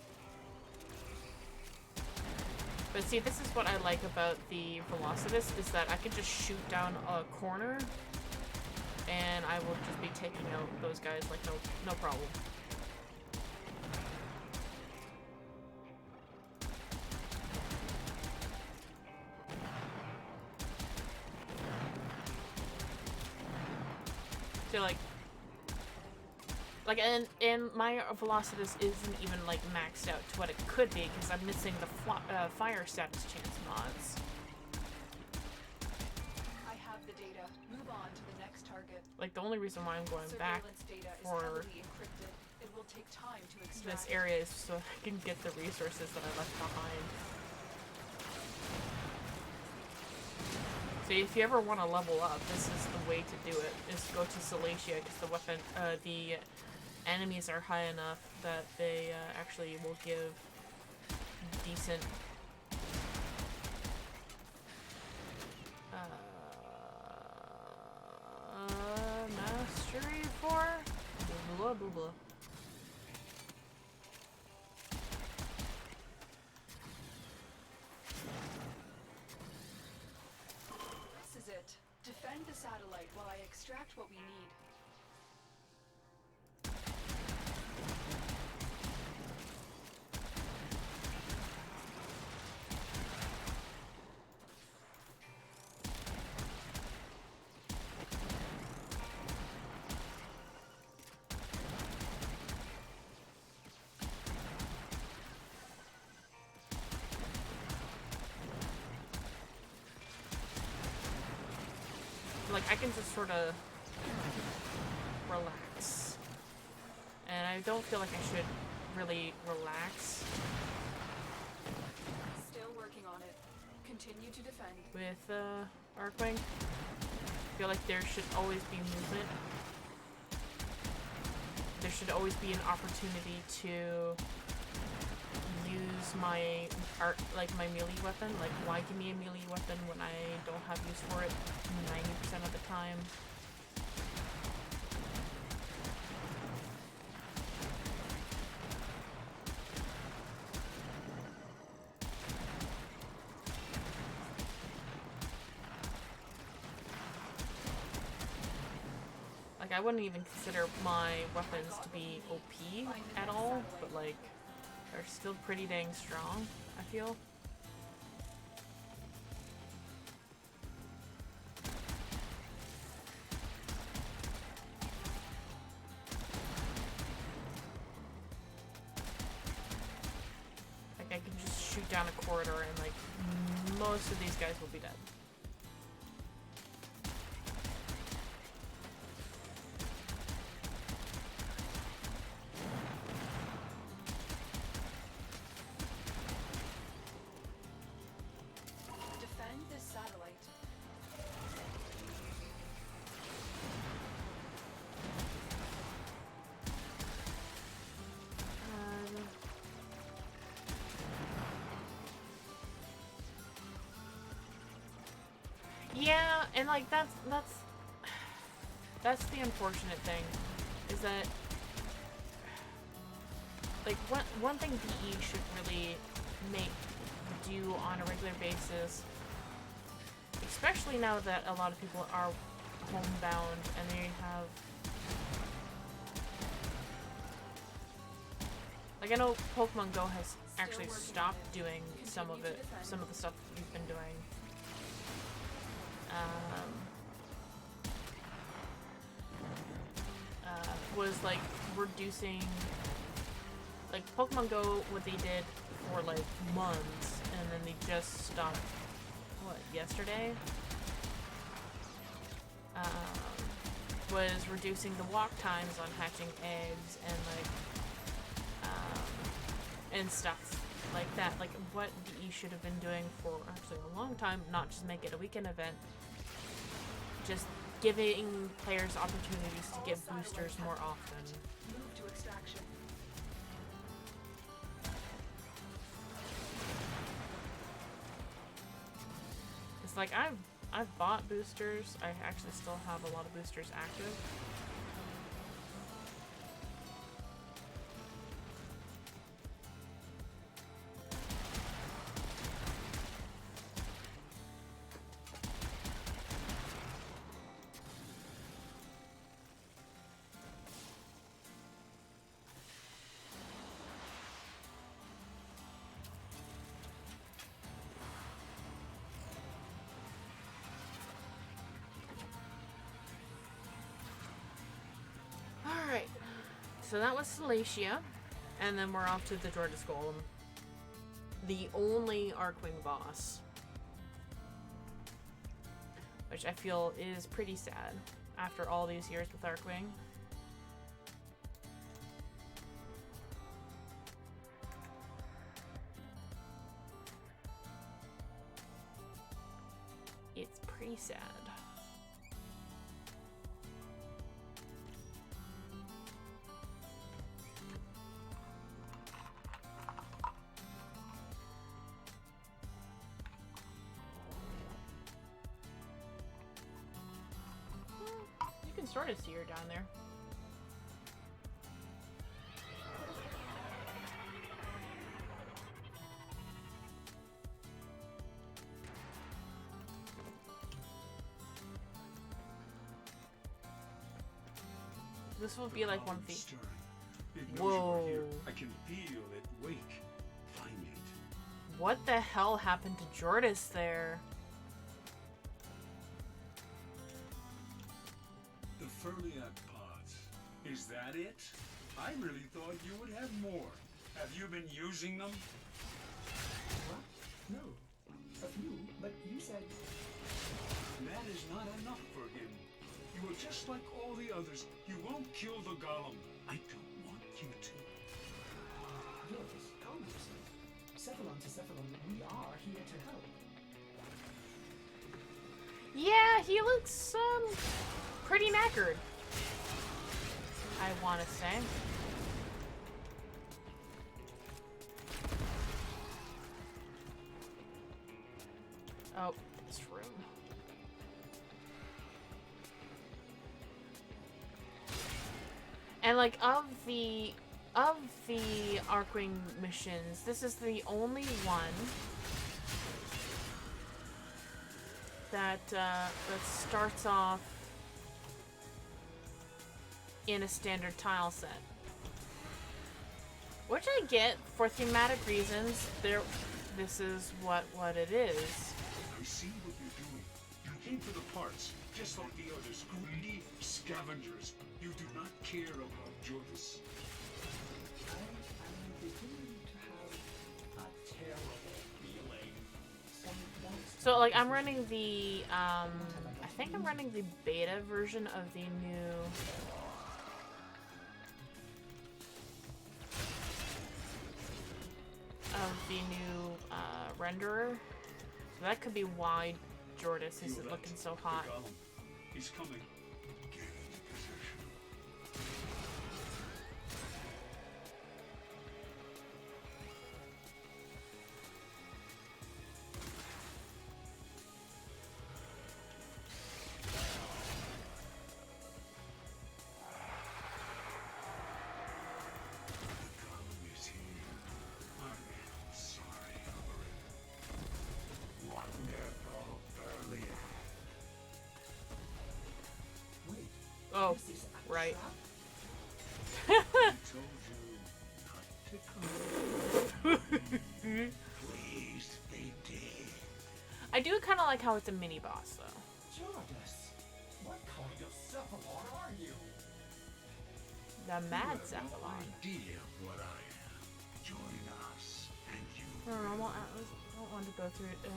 But see, this is what I like about the Velocitus, is that I can just shoot down a corner and I will just be taking out those guys like no problem. So like and my Velocitus isn't even like maxed out to what it could be because I'm missing the fire status chance mods. I have the data. Move on to the next target. Like the only reason why I'm going back Surveillance data is for heavily encrypted. It will take time to extract. this area is so I can get the resources that I left behind. So if you ever want to level up, this is the way to do it, is go to Salacia, because the weapon, the enemies are high enough that they actually will give decent mastery for blah blah blah. This is it. Defend the satellite while I extract what we need. Like, I can just sort of relax. And I don't feel like I should really relax Still working on it. Continue to defend. with Archwing. I feel like there should always be movement. There should always be an opportunity to use my my melee weapon. Like, why give me a melee weapon when I don't have use for it 90% of the time? Like, I wouldn't even consider my weapons to be OP at all, but like, they're still pretty dang strong, I feel. Like, I can just shoot down a corridor and like, most of these guys will be dead. Defend this satellite. Yeah, and like that's the unfortunate thing, is that like one thing BE should really make do on a regular basis, especially now that a lot of people are homebound and they have, like, I know Pokemon Go has actually stopped doing some of the stuff we've been doing. Was like reducing, like, Pokemon Go, what they did for like months, and then they just stopped, what, yesterday? Was reducing the walk times on hatching eggs and like, and stuff like that. Like, what DE should have been doing for actually a long time, not just make it a weekend event, just giving players opportunities to get boosters more often. Move to extraction. It's like, I've bought boosters. I actually still have a lot of boosters active. Alright, so that was Salacia, and then we're off to the Jordas Golem, the only Archwing boss, which I feel is pretty sad after all these years with Archwing. It's pretty me sad. You can sort of see her down there. This will be like one feet. Whoa. I can feel it wake. Find it. What the hell happened to Jordis there? The Furliak pods. Is that it? I really thought you would have more. Have you been using them? What? No. A few, but you said... That is not enough for him. You are just like all the others. You won't kill the golem. I don't want you to. Yours, calm yourself. Cephalon to Cephalon, we are here to help. Yeah, he looks, pretty knackered. I want to say. Oh, this room. And like of the Archwing missions, this is the only one that that starts off in a standard tile set. Which I get for thematic reasons. This is what it is. I see what you're doing. You came for the parts, just like the others. Greedy scavengers. You do not care about Jorvis. I am beginning to have a terrible feeling. So like I'm running the I think I'm running the beta version of the new renderer. So that could be why Jordis isn't looking so hot. He's coming. Get into position. Oh, right. I told you not to come. Please, they did. I do kind of like how it's a mini boss, though. Jordis, what kind of Cephalon are you? The Mad You have Cephalon. no idea what I am. Join us, and you. I don't want to go through it.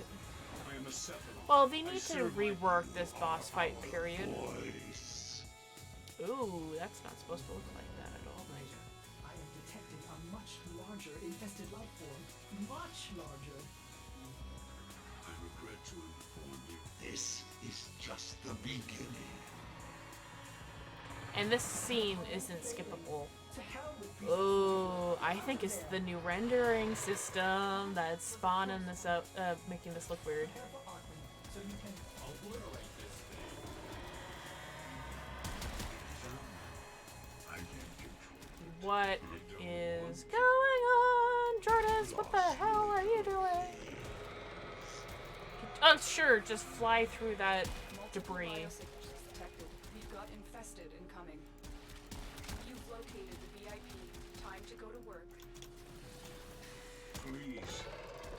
I am a Cephalon. Well, they I need to serve my rework people this with boss fight our period. voice. Ooh, that's not supposed to look like that at all. Operator, I am detecting a much larger infested life form. Much larger. I regret to inform you, this is just the beginning. And this scene isn't skippable. To hell with these. Oh, I think it's the new rendering system that's spawning this up, making this look weird. Prepare for Archwing, so you can obliterate this thing. I can control. What is going on, Jordis? What the hell are you doing? Oh, sure, just fly through that debris. Biosignatures detected. We've got infested incoming. You've located the VIP. Time to go to work. Please,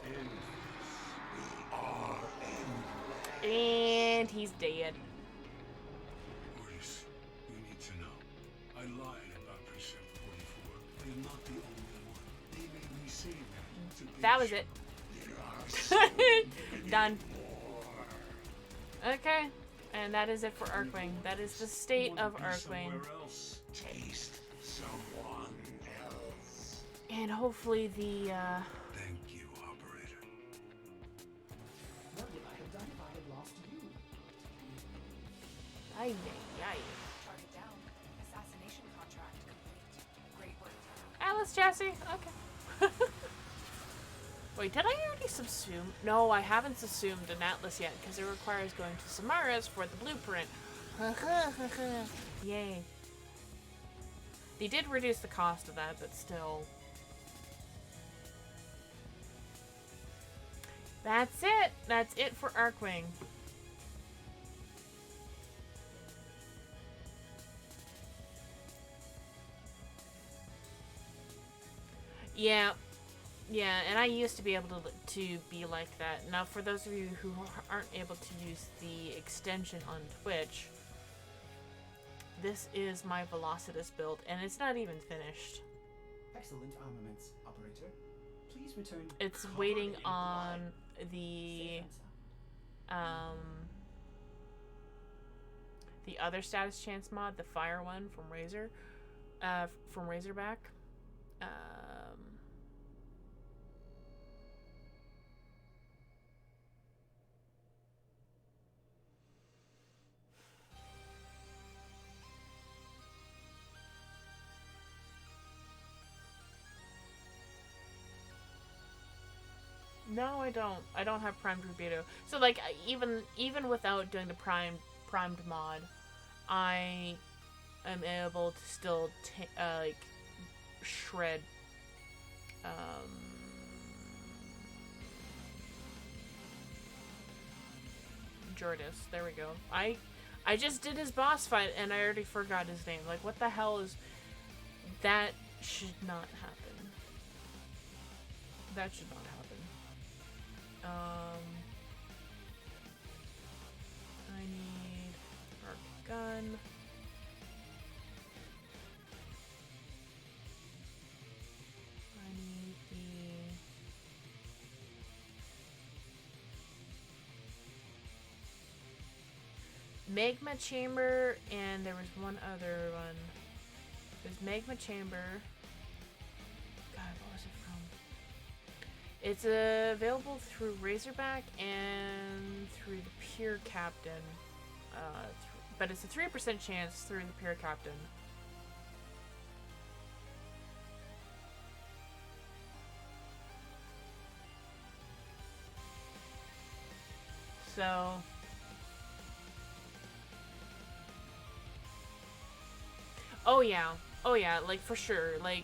end this. We are endless. And he's dead. Orders, you need to know. I lied about Precept 44. I am not the only one. They made me say that. to be That was sure. it. There are so Done. more. Okay, and that is it for Archwing. That is the state of Wanna be Archwing. somewhere else. Taste someone else. And hopefully the, Thank you, operator. What would I have done if I had lost you? Ay, ay, ay. Target down. Assassination contract complete. Great work. Atlas chassis? Okay. Wait, did I already subsume? No, I haven't subsumed an Atlas yet, because it requires going to Samara's for the blueprint. Yay. They did reduce the cost of that, but still. That's it! That's it for Archwing. Yeah. Yeah, and I used to be able to be like that. Now, for those of you who aren't able to use the extension on Twitch, this is my Velocitus build, and it's not even finished. Excellent armaments, operator. Please return. It's Covered waiting in on Safe the answer. the other status chance mod, the fire one from from Razorback. No, I don't. I don't have primed Rubido. So like even without doing the primed mod, I am able to still like shred Jordis. There we go. I just did his boss fight and I already forgot his name. Like what the hell is that? Should not happen. That should not happen. I need arc gun. I need the magma chamber, and there was one other one. There's magma chamber. God, what was it from? It's available through Razorback and through the Pure Captain. But it's a 3% chance through the Pure Captain. So... Oh yeah, like for sure, like...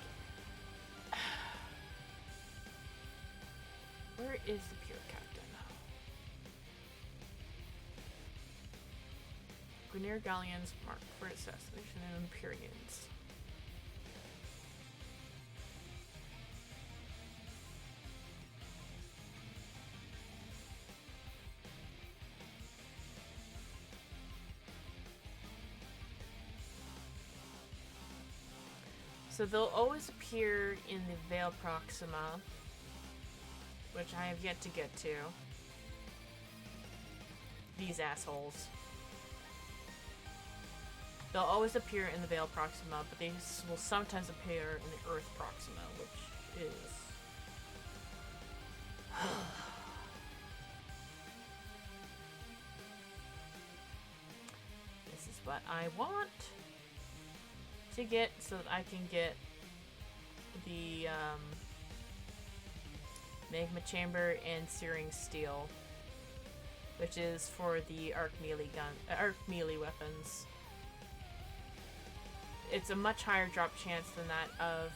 Where is the Pure Captain? Grenier Galleons marked for assassination and Empyreans. So they'll always appear in the Veil Proxima, which I have yet to get to. These assholes. They'll always appear in the Veil Proxima, but they will sometimes appear in the Earth Proxima, which is... This is what I want to get so that I can get the magma chamber and searing steel, which is for the arc melee weapons. It's a much higher drop chance than that of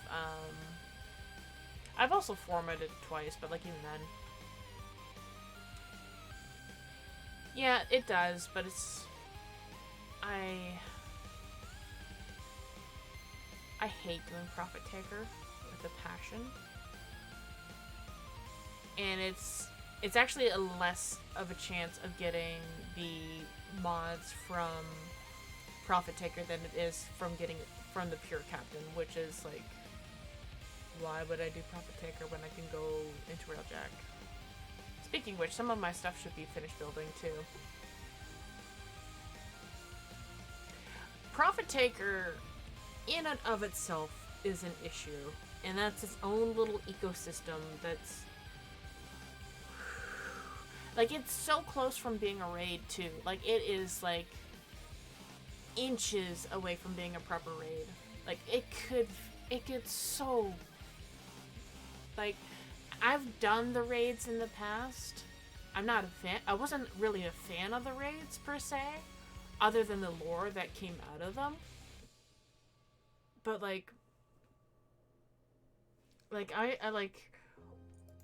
I've also formatted it twice, but like even then, yeah, it does, but it's I hate doing Profit Taker with a passion. And it's actually a less of a chance of getting the mods from Profit Taker than it is from getting it from the Pure Captain, which is like, why would I do Profit Taker when I can go into Railjack? Speaking of which, some of my stuff should be finished building too. Profit Taker in and of itself is an issue, and that's its own little ecosystem that's like, it's so close from being a raid too. Like, it is like inches away from being a proper raid. Like, it gets so, like, I've done the raids in the past. I'm not a fan. I wasn't really a fan of the raids per se, other than the lore that came out of them. But like I like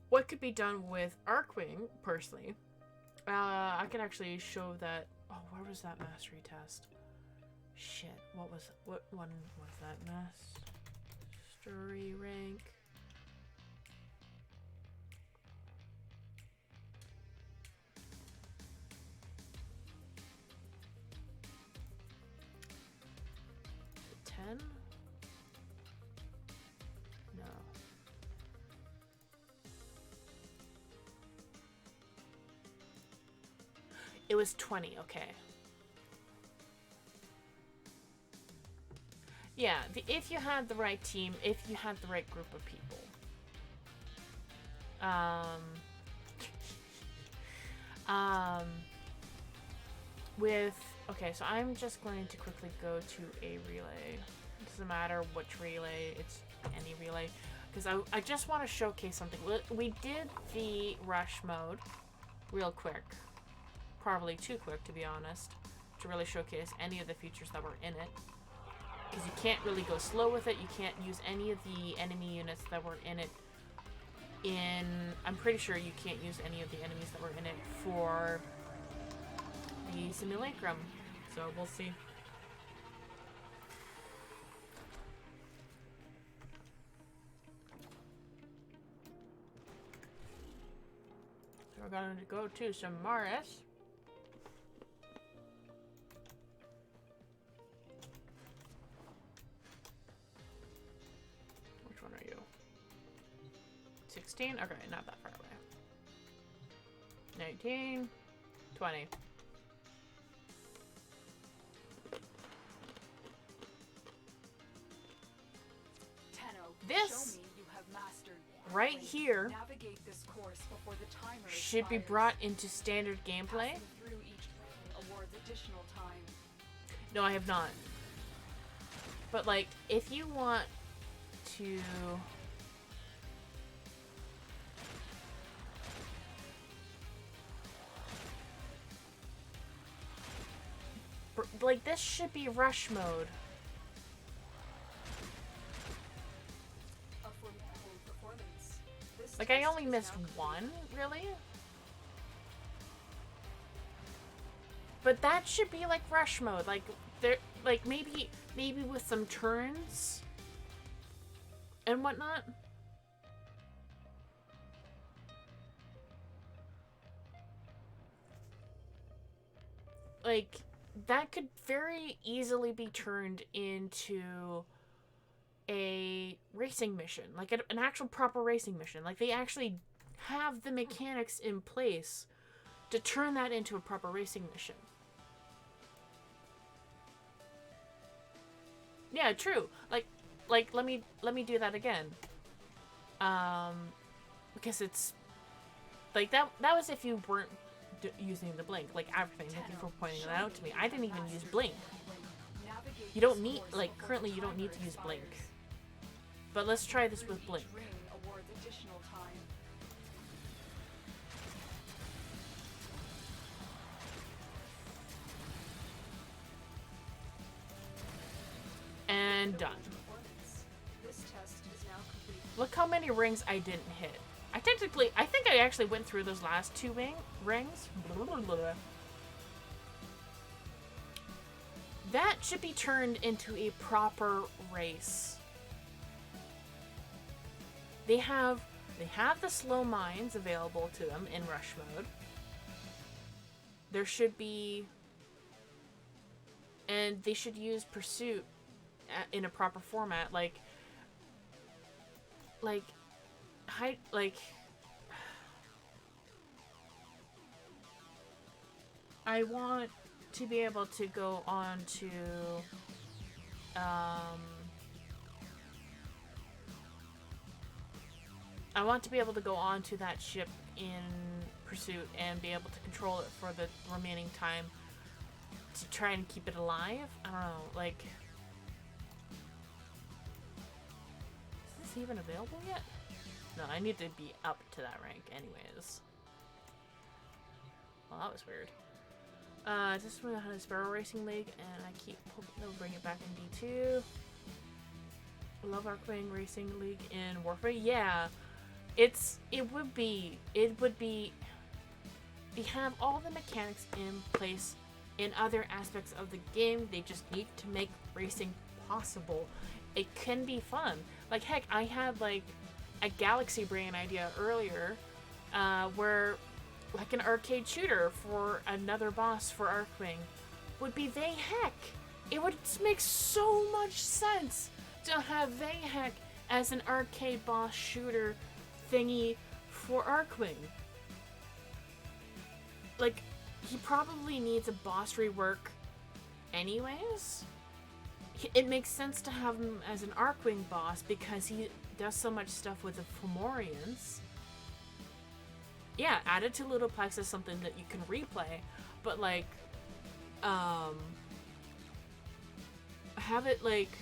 what could be done with Archwing personally. I can actually show that. Oh, where was that mastery test? Shit, what one was that? Mastery rank. No. It was 20, okay. Yeah, if you had the right team, if you had the right group of people. Okay, so I'm just going to quickly go to a relay. It doesn't matter which relay, it's any relay. Because I just want to showcase something. We did the rush mode real quick. Probably too quick, to be honest, to really showcase any of the features that were in it. Because you can't really go slow with it. You can't use any of the enemy units that were in it. I'm pretty sure you can't use any of the enemies that were in it for the simulacrum. So we'll see. So we're going to go to Samaris. Which one are you? 16? Okay, not that far away. 19, 20. This right here should be brought into standard gameplay. No, I have not. But like, if you want to like, this should be rush mode. Like, I only missed one, really? But that should be like rush mode. Like, there, like, maybe with some turns and whatnot. Like, that could very easily be turned into a racing mission, like an actual proper racing mission. Like, they actually have the mechanics in place to turn that into a proper racing mission. Yeah, true. Like let me do that again. Because it's like that was if you weren't using the blink. Like, everything, thank you for pointing that out to me. I didn't even use blink. You don't need, like, currently you don't need to use blink. But let's try this with blink. And done. Look how many rings I didn't hit. I think I actually went through those last two rings. That should be turned into a proper race. They have the slow mines available to them in rush mode. There should be, and they should use pursuit in a proper format, like I want to be able to go on to I want to be able to go on to that ship in pursuit and be able to control it for the remaining time to try and keep it alive. I don't know, like, is this even available yet? No, I need to be up to that rank anyways. Well, that was weird. This one had a Sparrow Racing League, and I keep hoping they'll bring it back in D2. I love Archwing Racing League in Warframe. Yeah, it would be, they have all the mechanics in place in other aspects of the game. They just need to make racing possible. It can be fun. Like, heck, I had like a Galaxy Brain idea earlier, where like an arcade shooter for another boss for Archwing would be Vayhek. It would make so much sense to have Vayhek as an arcade boss shooter thingy for Archwing. Like, he probably needs a boss rework anyways. It makes sense to have him as an Archwing boss because he does so much stuff with the Fomorians. Yeah, add it to Ludoplex as something that you can replay, but like, have it like,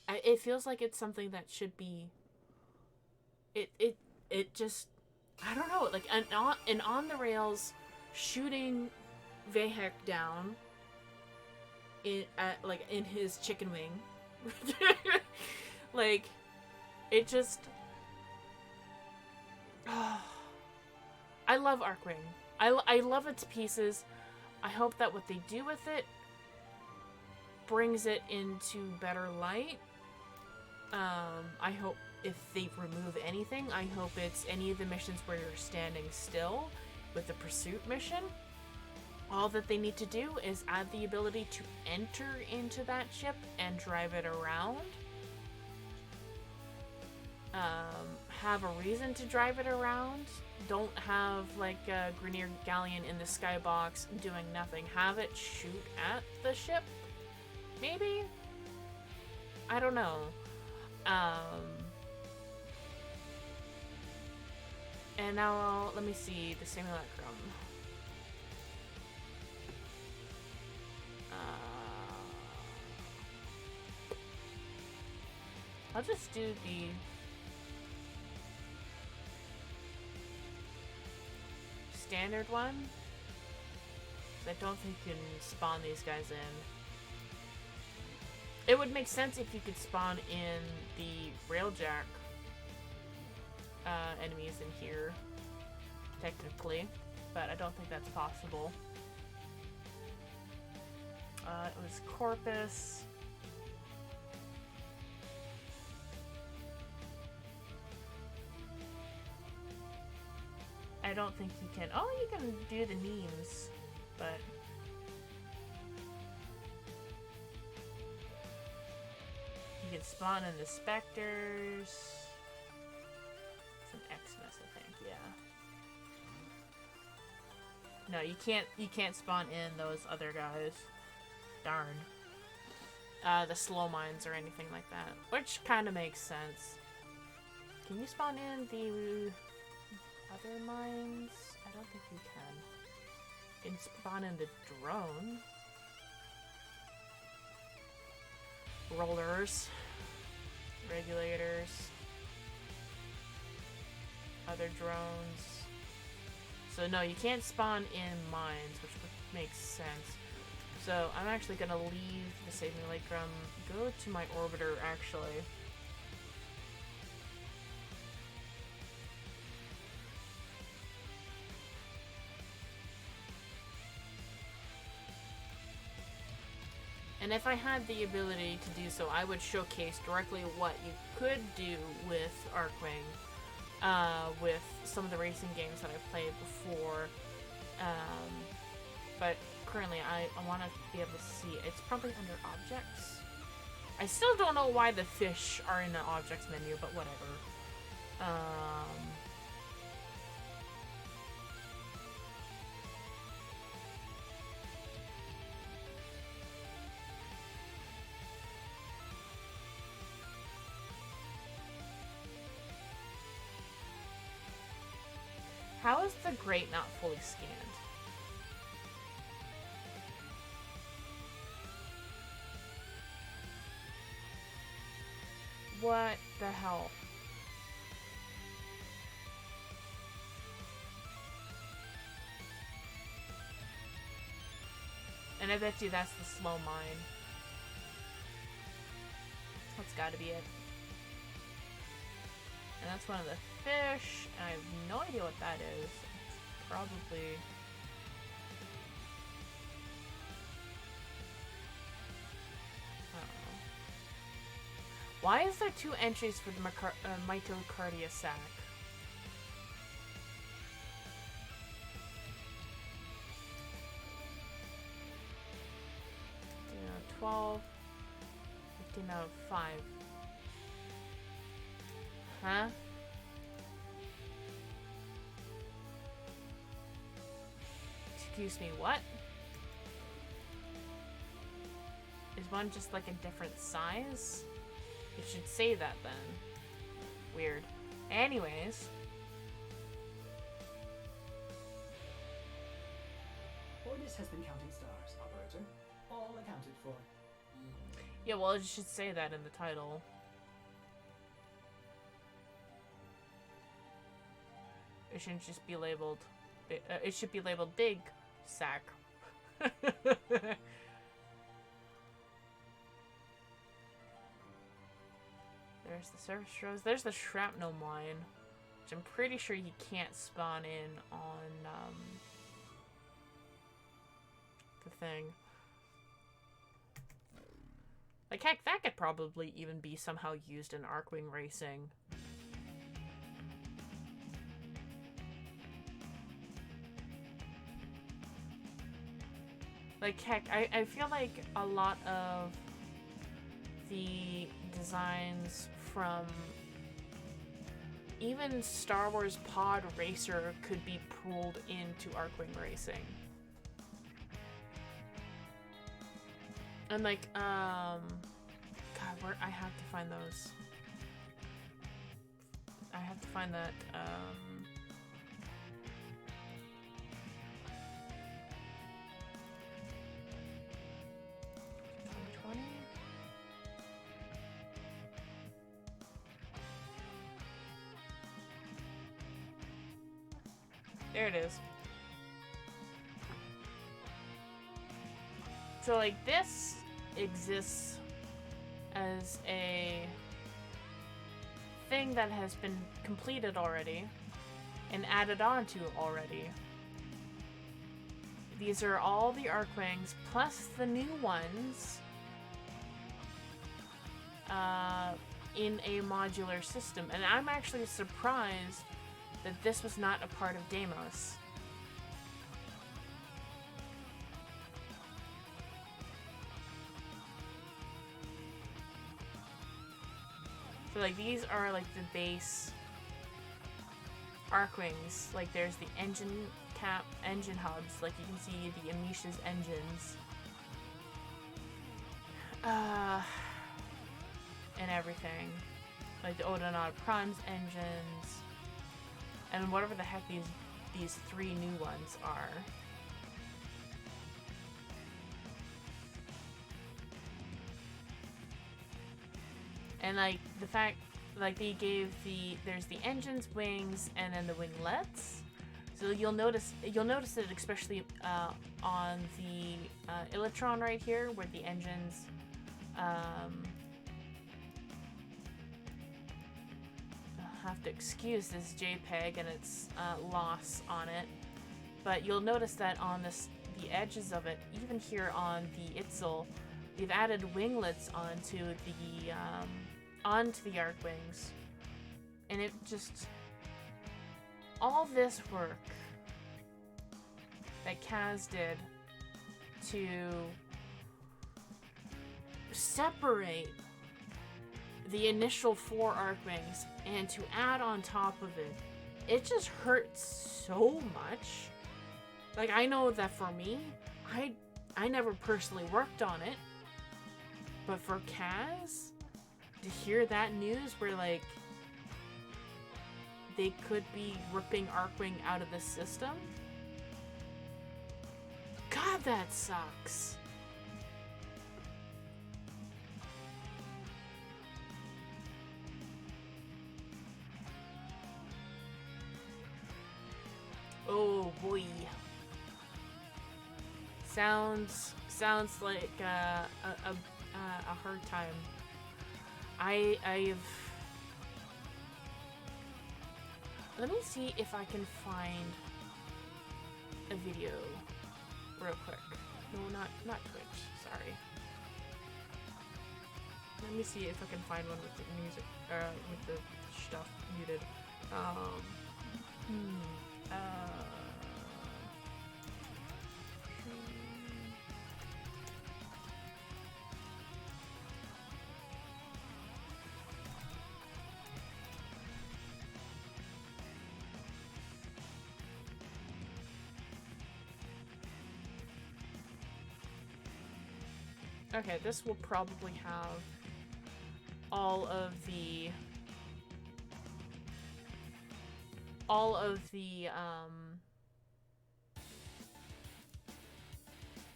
it feels like it's something that should be, it just, I don't know, like an on the rails shooting Vayhek down in his chicken wing. Like, it just, I love Archwing. I love it to pieces. I hope that what they do with it brings it into better light. I hope if they remove anything, I hope it's any of the missions where you're standing still with the pursuit mission. All that they need to do is add the ability to enter into that ship and drive it around. Have a reason to drive it around. Don't have like a Grineer Galleon in the skybox doing nothing. Have it shoot at the ship. Maybe? I don't know. And now, let me see, the simulacrum. I'll just do the standard one. I don't think you can spawn these guys in. It would make sense if you could spawn in the railjack enemies in here, technically, but I don't think that's possible. It was Corpus. I don't think you can. Oh, you can do the memes, but you can spawn in the specters. It's an Xmas, I think. Yeah. No, you can't spawn in those other guys. Darn. The slow mines or anything like that, which kind of makes sense. Can you spawn in the other mines? I don't think you can. You can spawn in the drone. Rollers. Regulators. Other drones. So no, you can't spawn in mines, which makes sense. So I'm actually gonna leave the simulacrum, go to my orbiter actually. And if I had the ability to do so, I would showcase directly what you could do with Archwing, with some of the racing games that I've played before. But currently, I want to be able to see. It's probably under objects. I still don't know why the fish are in the objects menu, but whatever. How is the grate not fully scanned? What the hell? And I bet you that's the slow mine. That's gotta be it. And that's one of the fish. And I have no idea what that is. It's probably... I don't know. Why is there 2 entries for the mitocardia sac? 12, 15 out of 5. Huh? Excuse me, what? Is one just like a different size? It should say that then. Weird. Anyways. Ordis has been counting stars, operator. All accounted for. Yeah, well, it should say that in the title. It shouldn't just be labeled... it should be labeled Big Sack. There's the surface rose. There's the shrapnel mine, which I'm pretty sure you can't spawn in on the thing. Like, heck, that could probably even be somehow used in Archwing racing. Like, heck, I feel like a lot of the designs from even Star Wars Pod Racer could be pulled into Archwing racing. And like, God, where I have to find those. I have to find that, 2020? There it is. So like this exists as a thing that has been completed already and added on to already. These are all the Archwings plus the new ones in a modular system. And I'm actually surprised that this was not a part of Deimos. So like these are like the base Archwings. Like there's the engine hubs, like you can see the Amisha's engines. And everything. Like the Odonaut Prime's engines. And whatever the heck these 3 new ones are. And like the fact, like they gave there's the engines, wings, and then the winglets. So you'll notice it especially on the Electron right here, where the engines have to excuse this JPEG and its loss on it, but you'll notice that on the edges of it, even here on the Itzel, they've added winglets onto the Archwings, and it just all this work that Kaz did to separate the initial 4 Archwings and to add on top of it, it just hurts so much. Like, I know that for me, I never personally worked on it, but for Kaz to hear that news where like they could be ripping Archwing out of the system, God, that sucks. boy. Sounds like a hard time. I've. Let me see if I can find a video real quick. No, not Twitch. Sorry. Let me see if I can find one with the music, with the stuff muted. Okay, this will probably have all of the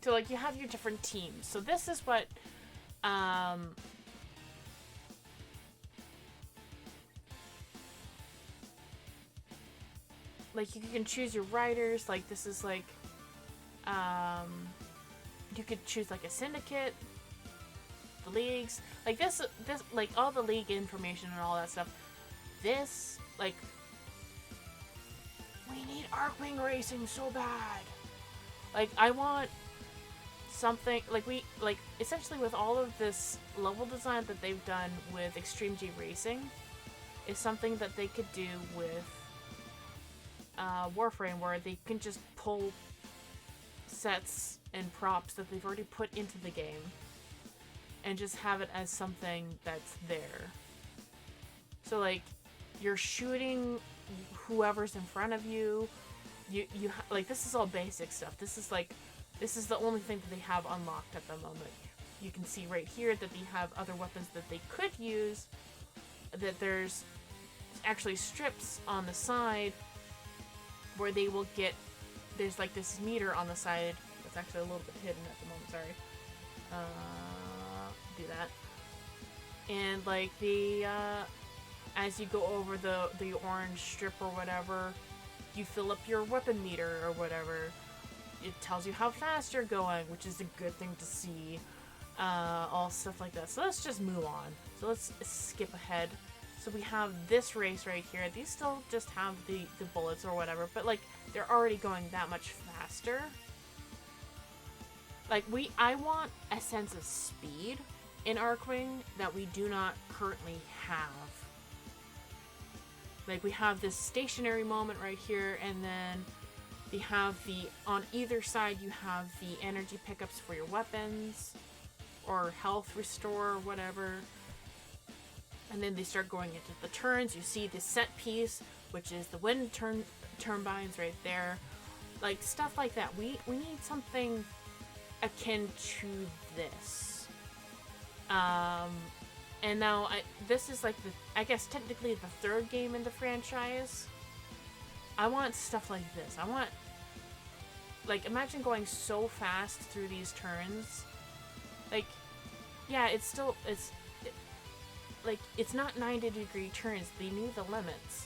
so like you have your different teams. So this is what like you can choose your riders. Like this is like you could choose like a syndicate, the leagues, like this like all the league information and all that stuff. This, like, we need Archwing racing so bad. Like I want something like essentially with all of this level design that they've done with Extreme G Racing is something that they could do with Warframe, where they can just pull sets and props that they've already put into the game and just have it as something that's there. So like you're shooting whoever's in front of you. Like this is all basic stuff. This is the only thing that they have unlocked at the moment. You can see right here that they have other weapons that they could use, that there's actually strips on the side where they will get, there's like this meter on the side that's actually a little bit hidden at the moment, sorry. Do that. And like the, as you go over the orange strip or whatever, you fill up your weapon meter or whatever. It tells you how fast you're going, which is a good thing to see. All stuff like that. So let's just move on. So let's skip ahead. So we have this race right here. These still just have the bullets or whatever, but like they're already going that much faster. Like I want a sense of speed in Archwing that we do not currently have. Like we have this stationary moment right here, and then you have on either side you have the energy pickups for your weapons or health restore or whatever. And then they start going into the turns. You see the set piece, which is the wind turbines right there. Like stuff like that. We need something akin to this. And now this is like I guess technically the third game in the franchise. I want stuff like this. I want, like, imagine going so fast through these turns. Like, yeah, it's not 90-degree turns. They knew the limits.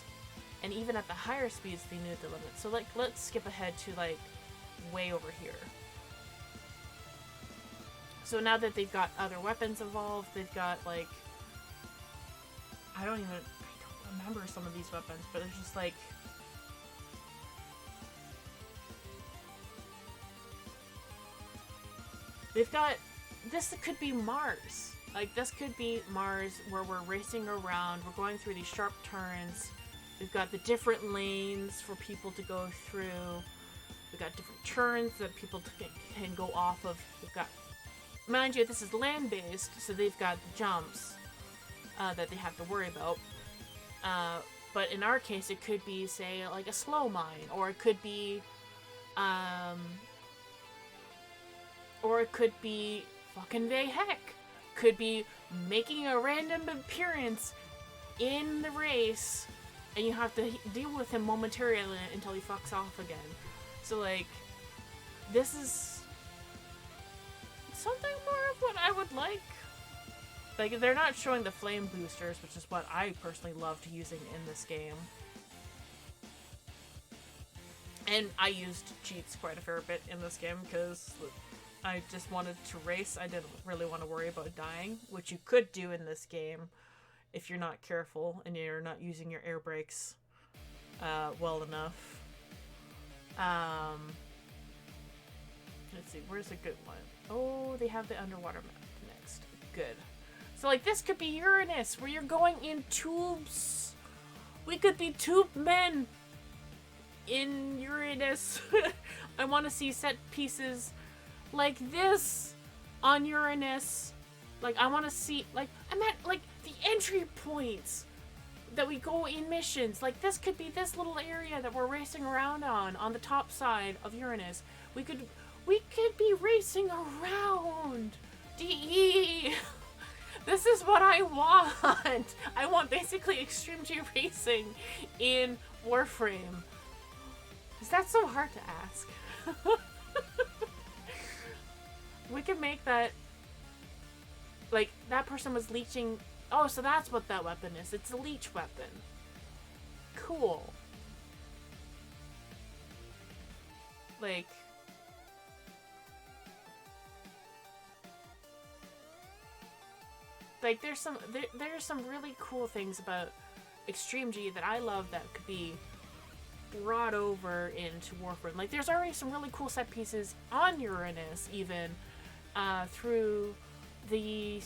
And even at the higher speeds, they knew the limits. So, like, let's skip ahead to, like, way over here. So now that they've got other weapons involved, they've got, like, I don't remember some of these weapons, but it's just, like, they've got, this could be Mars. Like, this could be Mars where we're racing around, we're going through these sharp turns. We've got the different lanes for people to go through. We've got different turns that people can go off of. We've got, mind you, this is land-based, so they've got the jumps that they have to worry about. But in our case, it could be, say, like a slow mine, or it could be, fucking heck. Could be making a random appearance in the race, and you have to deal with him momentarily until he fucks off again. So, like, this is something more of what I would like. Like, they're not showing the flame boosters, which is what I personally loved using in this game. And I used cheats quite a fair bit in this game because I just wanted to race. I didn't really want to worry about dying, which you could do in this game if you're not careful and you're not using your air brakes well enough. Let's see, where's a good one? Oh, they have the underwater map next. Good. So, like, this could be Uranus, where you're going in tubes. We could be tube men in Uranus. I want to see set pieces like this on Uranus. Like, I want to see, like, I meant, like, the entry points that we go in missions. Like, this could be this little area that we're racing around on the top side of Uranus. We could be racing around. DE. This is what I want. I want basically Extreme G racing in Warframe. Is that so hard to ask? We could make that, like, that person was leeching. Oh, so that's what that weapon is. It's a leech weapon. Cool. Like, there's some really cool things about Extreme G that I love that could be brought over into Warframe. Like, there's already some really cool set pieces on Uranus, even through the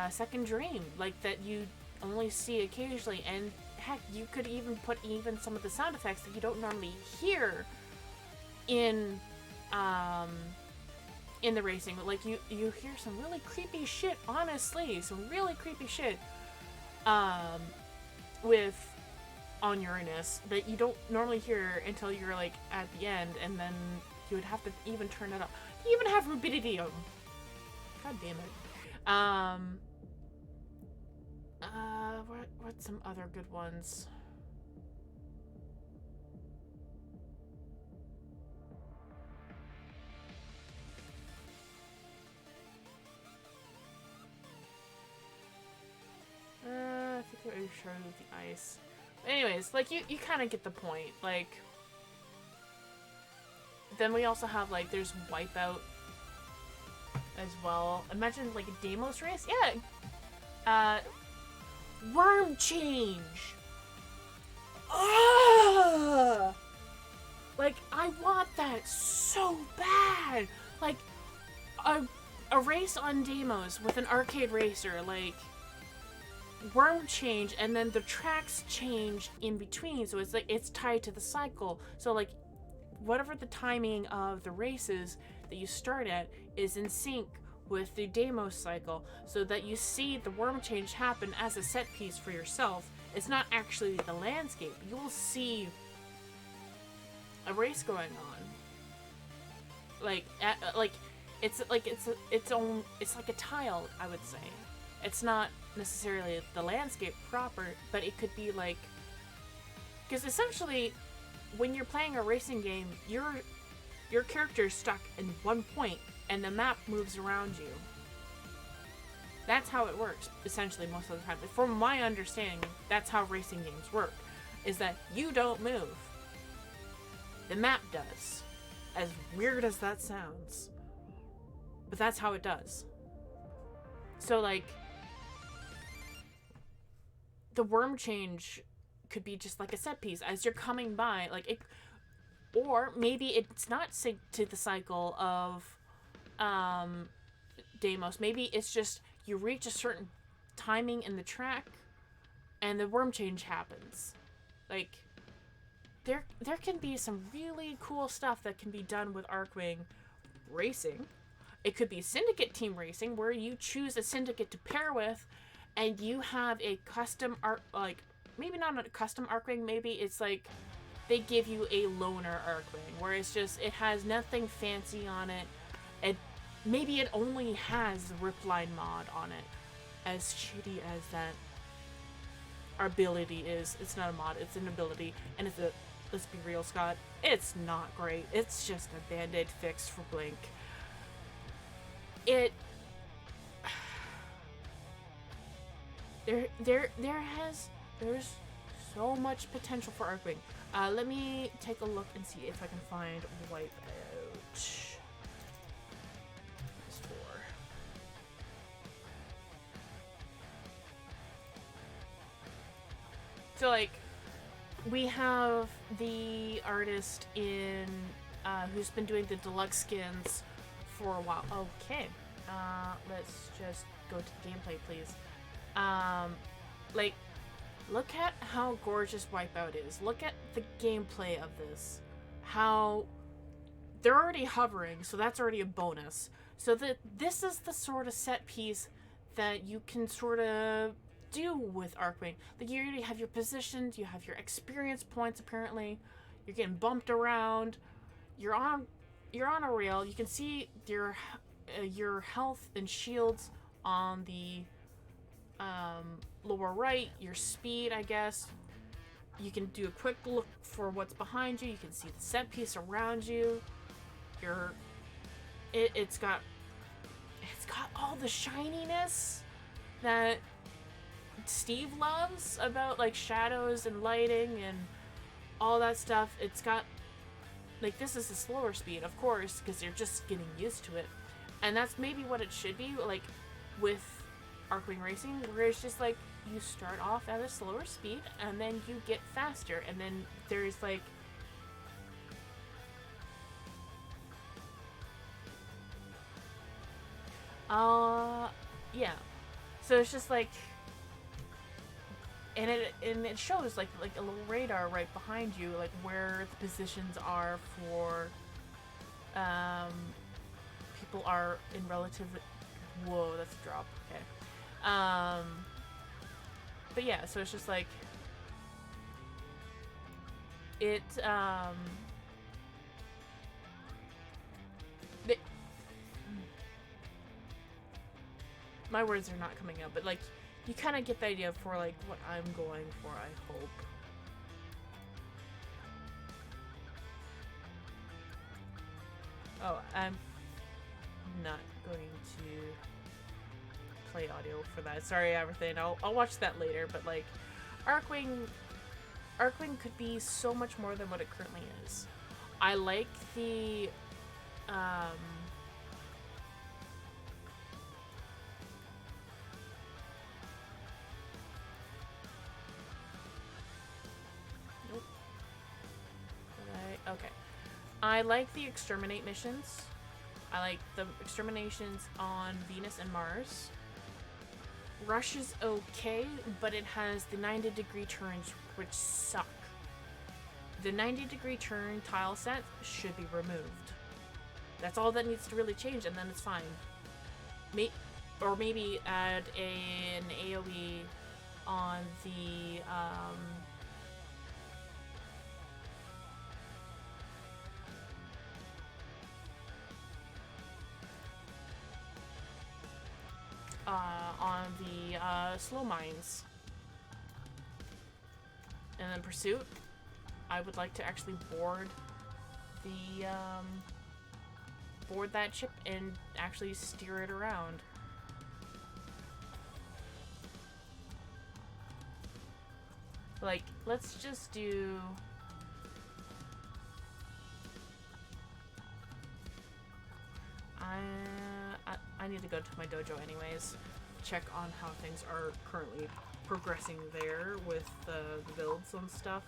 Second Dream, like, that you only see occasionally, and heck, you could even put some of the sound effects that you don't normally hear in the racing. Like, you hear some really creepy shit, honestly, some really creepy shit on Uranus that you don't normally hear until you're, like, at the end, and then you would have to even turn it up. You even have rubidium. God damn it. What's some other good ones? I think I showed the ice. Anyways, like, you kind of get the point. Like, then we also have, like, there's Wipeout as well. Imagine, like, a Deimos race? Yeah! Worm change! Ugh! Like, I want that so bad! Like, a race on Deimos with an arcade racer, like, worm change, and then the tracks change in between, so it's like it's tied to the cycle. So, like, whatever the timing of the races that you start at is in sync with the Deimos cycle, so that you see the worm change happen as a set piece for yourself. It's not actually the landscape. You'll see a race going on. Like, it's like a tile, I would say. It's not necessarily the landscape proper, but it could be like, because essentially when you're playing a racing game, your character's stuck in one point and the map moves around you. That's how it works, essentially, most of the time. From my understanding, that's how racing games work, is that you don't move. The map does. As weird as that sounds. But that's how it does. So, like, the worm change could be just like a set piece as you're coming by, like, it, or maybe it's not synced to the cycle of Deimos. Maybe it's just you reach a certain timing in the track and the worm change happens. Like, there can be some really cool stuff that can be done with Archwing racing. It could be syndicate team racing, where you choose a syndicate to pair with, and you have a custom like, maybe not a custom Archwing, maybe it's like they give you a loner Archwing, where it's just, it has nothing fancy on it, and maybe it only has the Ripline mod on it. As shitty as that ability is, it's not a mod, it's an ability, and it's a, let's be real, Scott, it's not great. It's just a band-aid fix for Blink. There's so much potential for Archwing. Let me take a look and see if I can find Wipeout. This 4. So, like, we have the artist in, who's been doing the deluxe skins for a while. Okay. Let's just go to the gameplay, please. Like, look at how gorgeous Wipeout is. Look at the gameplay of this. How they're already hovering, so that's already a bonus. So that this is the sort of set piece that you can sort of do with Archwing. Like, you already have your positions, you have your experience points. Apparently, you're getting bumped around. You're on a rail. You can see your health and shields on the lower right. Your speed, I guess. You can do a quick look for what's behind you. You can see the set piece around you. It's got all the shininess that Steve loves about, like, shadows and lighting and all that stuff. It's got, like, this is a slower speed, of course, because you're just getting used to it. And that's maybe what it should be, like, with Archwing Racing, where it's just, like, you start off at a slower speed, and then you get faster, and then there's, like, yeah. So it's just, like, and it shows, like a little radar right behind you, like, where the positions are for, people are in relative, whoa, that's a drop, okay. But yeah, so it's just, like, my words are not coming out, but, like, you kind of get the idea for, like, what I'm going for, I hope. Oh, I'm not going to play audio for that. Sorry, everything. I'll watch that later, but, like, Archwing could be so much more than what it currently is. I like the, okay. I like the exterminate missions. I like the exterminations on Venus and Mars. Rush is okay, but it has the 90-degree turns, which suck. The 90-degree turn tile set should be removed. That's all that needs to really change, and then it's fine. Or maybe add an AoE on the, slow mines. And then pursuit, I would like to actually board that ship and actually steer it around. Like, let's just do, I need to go to my dojo anyways, check on how things are currently progressing there with the builds and stuff.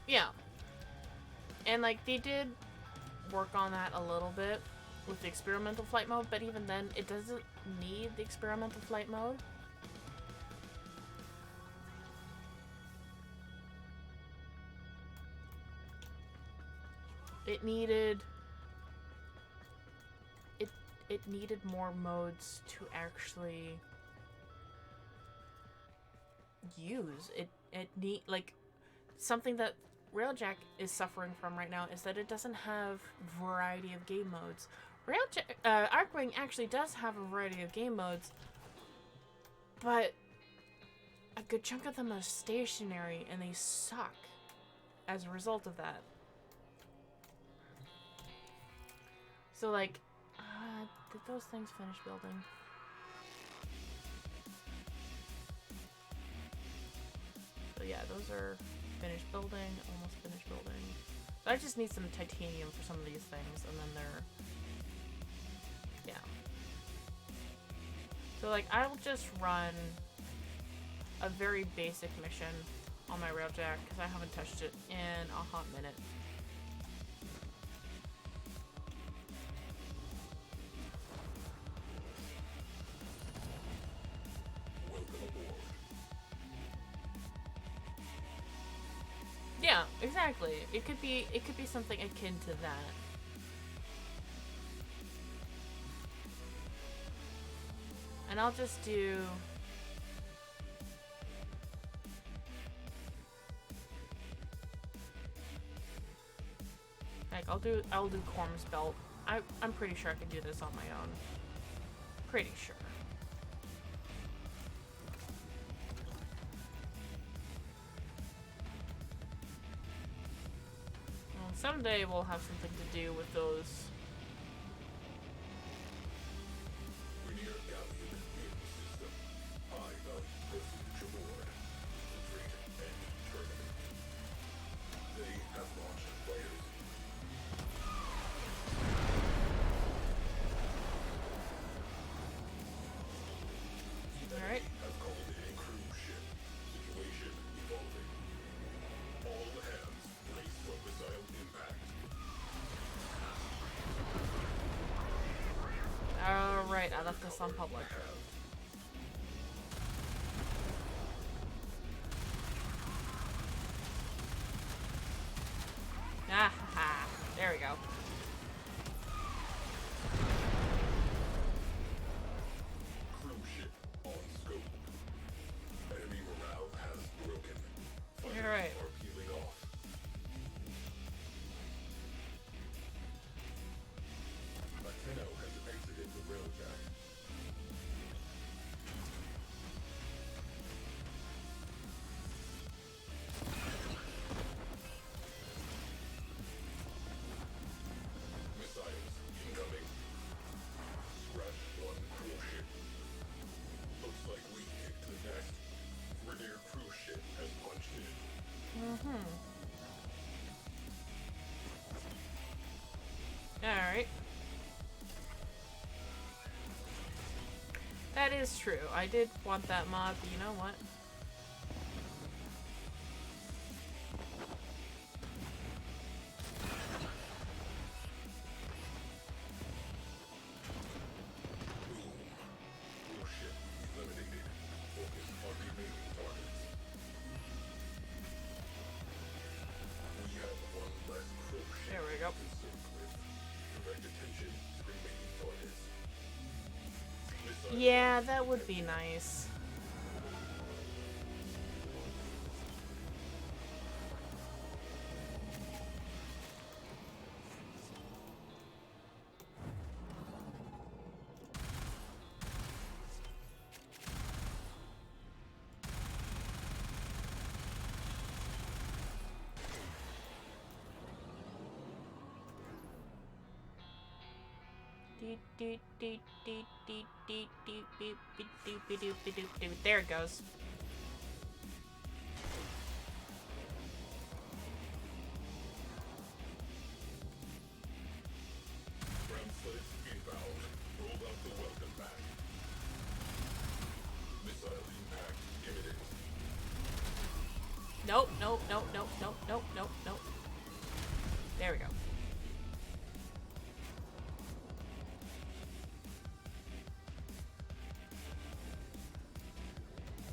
Yeah. And, like, they did work on that a little bit with the experimental flight mode, but even then, it doesn't need the experimental flight mode. It needed more modes to actually use. It need, like, something that Railjack is suffering from right now is that it doesn't have variety of game modes. Archwing actually does have a variety of game modes, but a good chunk of them are stationary and they suck as a result of that. So, like, did those things finish building? So yeah, those are finished building, almost finished building. So I just need some titanium for some of these things, and then they're... Yeah. So, like, I'll just run a very basic mission on my railjack, because I haven't touched it in a hot minute. Yeah, exactly. It could be something akin to that. And I'll just do... Like, I'll do Corm's Belt. I'm pretty sure I can do this on my own. Pretty sure. Well, someday we'll have something to do with those. Alright. Alright, I left this on public. Ah, ha, ha. There we go. You're right. Alright. That is true. I did want that mod, but you know what? There we go. Yeah, that would be nice. There it goes. Nope, nope, nope, nope, nope, nope, nope, nope. There we go.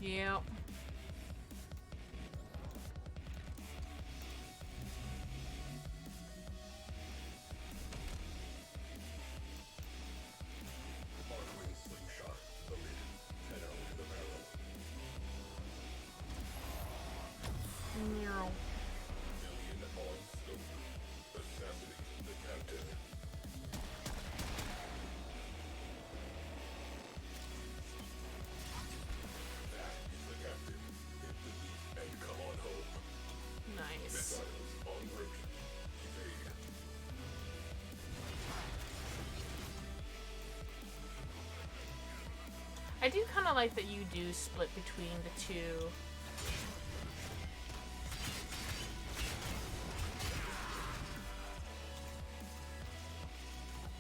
Yep. Archwing slingshot loaded. 10 in the barrel. No. Alien on scope. Assassinate the captain. That is the captain. do kind of like that you do split between the two.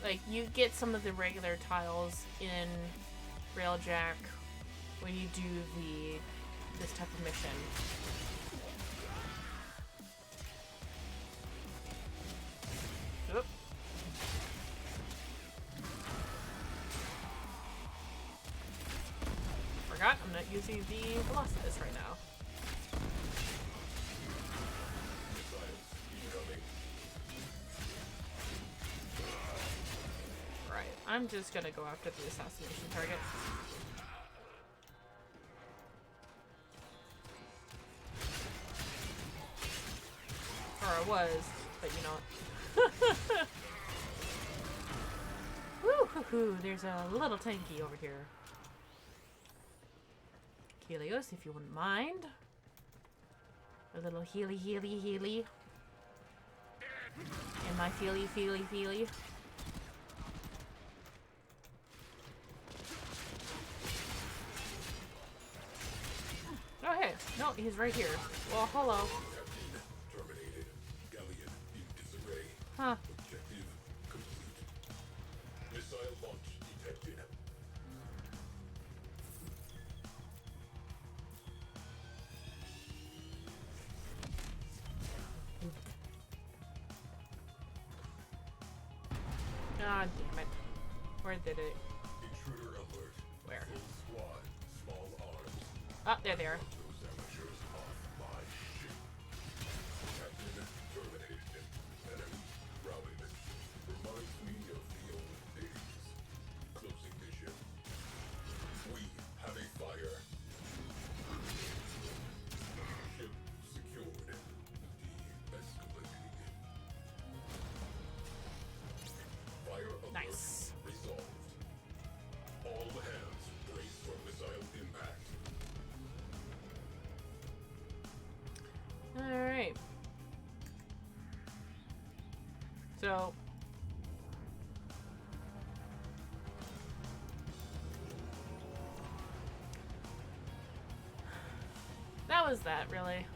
Like, you get some of the regular tiles in Railjack when you do this type of mission. Oop. Forgot, I'm not using the Velocitus right now. Right, I'm just gonna go after the assassination target. Or I was, but you know what. Woo hoo hoo, there's a little tanky over here. Helios, if you wouldn't mind. A little healy. And my feely. Oh hey, no, he's right here. Well, hello. Terminated. Galleon in disarray. Huh. Objective complete. Missile launch detected. Ah, damn it. Where did it? Intruder alert. Where? Full squad. Small arms. Ah, there they are. Those amateurs off my ship. Captain terminated. Enemy routed. Reminds me of the old days. Closing mission. We have a fire. Ship secured. De-escalating. Fire alert Nice. resolved. All hands brace for missile impact. Alright. So. That was that, really.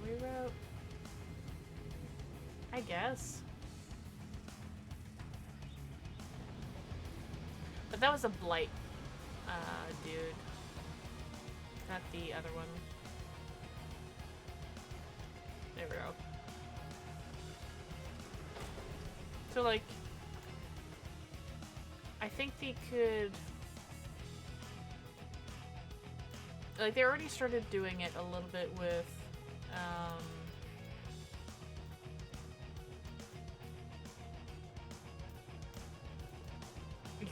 Reroute. I guess. But that was a blight, dude. Not the other one. There we go. So, like, I think they could... Like, they already started doing it a little bit with,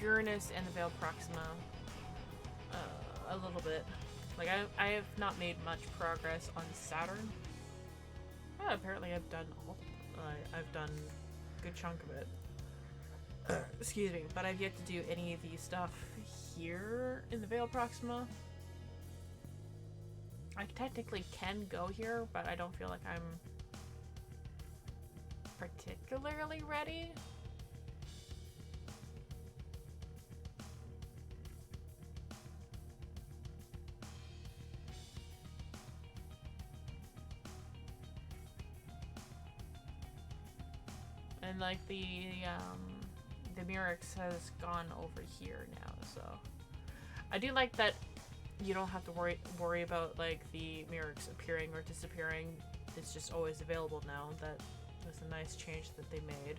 Uranus and the Veil Proxima, a little bit. Like, I have not made much progress on Saturn. Oh, apparently I've done I've done a good chunk of it. Excuse me, but I've yet to do any of the stuff here in the Veil Proxima. I technically can go here, but I don't feel like I'm particularly ready. And like the Murex has gone over here now, so I do like that you don't have to worry about like the Murex appearing or disappearing. It's just always available now. That was a nice change that they made.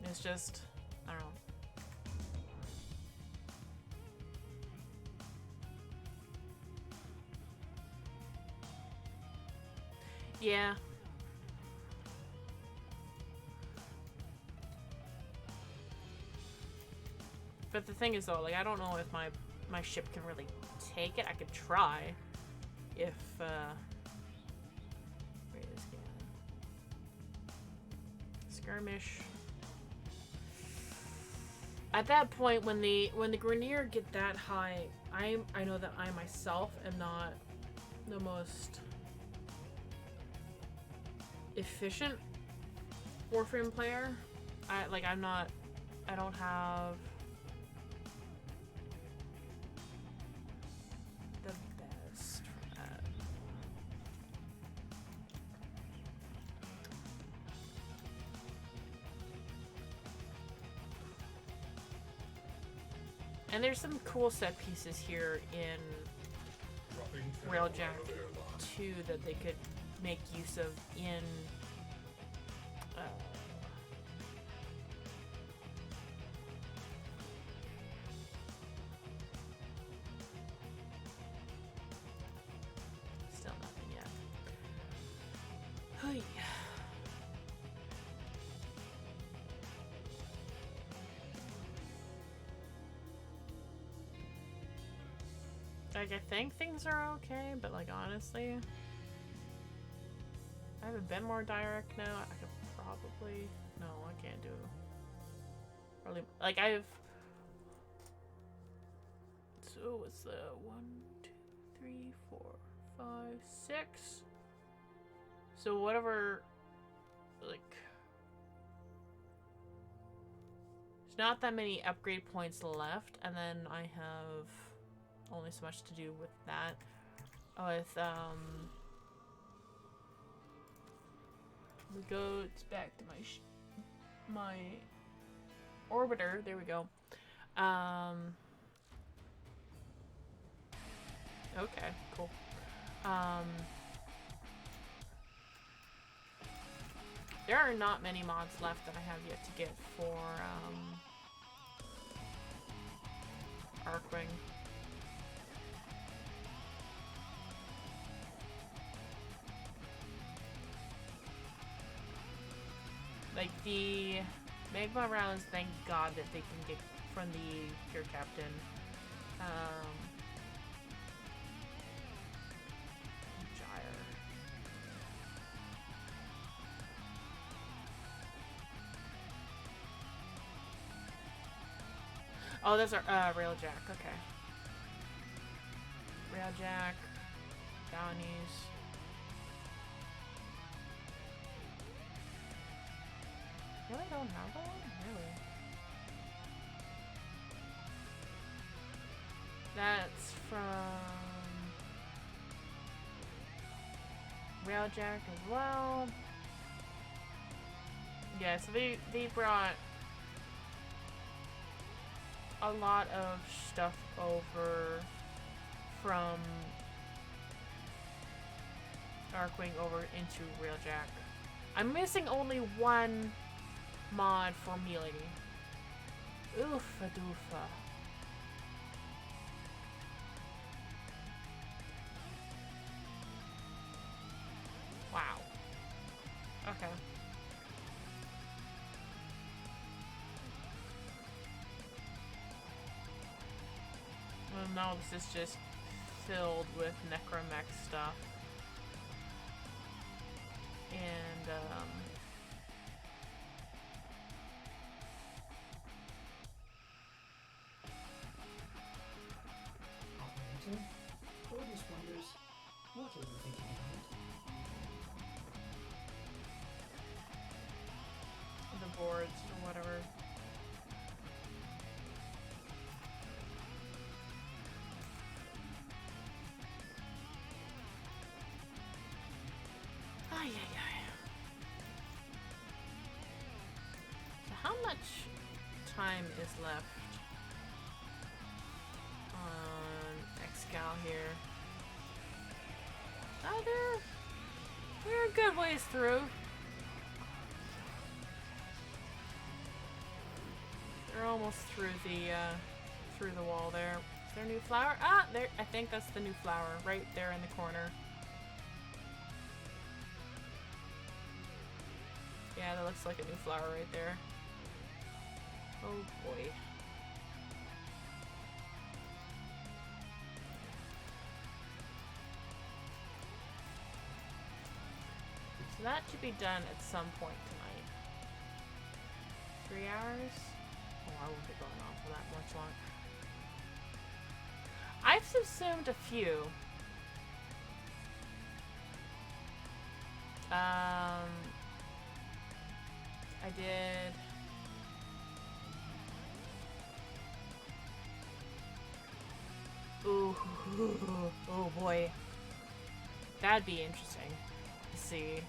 It's just, I don't know. Yeah. But the thing is though, like, I don't know if my ship can really take it. I could try. If, wait, this game. Skirmish. At that point, when the Grenier get that high, I know that I myself am not the most efficient Warframe player. I don't have the best for that. And there's some cool set pieces here in Railjack 2 that they could make use of in still nothing yet. Hey. Like, I think things are okay, but like honestly, I have a bit more direct now. I could probably no, I can't do. Probably like I've. So it's the 1, 2, 3, 4, 5, 6. So whatever, like, there's not that many upgrade points left, and then I have only so much to do with that. With we go back to my orbiter. There we go. Okay, cool. There are not many mods left that I have yet to get for Archwing. Like the Magma rounds, thank God that they can get from the Pure Captain. Gyre. Oh, those are Railjack. Okay. Railjack, bounties. Really don't have that one? Really? That's from Railjack as well. Yeah, so they brought a lot of stuff over from Archwing over into Railjack. I'm missing only one mod for melee. Oofa doofa. Wow. Okay. Well, no, this is just filled with necromech stuff. And, Operator, Ordis wonders, what are you thinking about? the boards or whatever. Ay, ay, ay. So how much time is left on Excal here? We're a good ways through. They're almost through the wall there. Is there a new flower? Ah, there. I think that's the new flower right there in the corner. Yeah, that looks like a new flower right there. Oh boy. So that should be done at some point tonight. 3 hours? Oh, I won't be going on for that much long. I've subsumed a few. I did. Ooh, oh boy. That'd be interesting to see.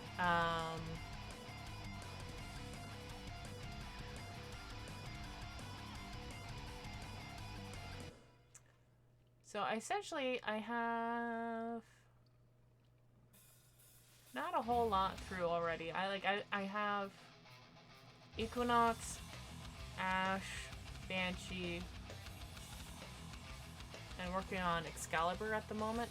So essentially, I have not a whole lot through already. I have Equinox, Ash, Banshee, and working on Excalibur at the moment.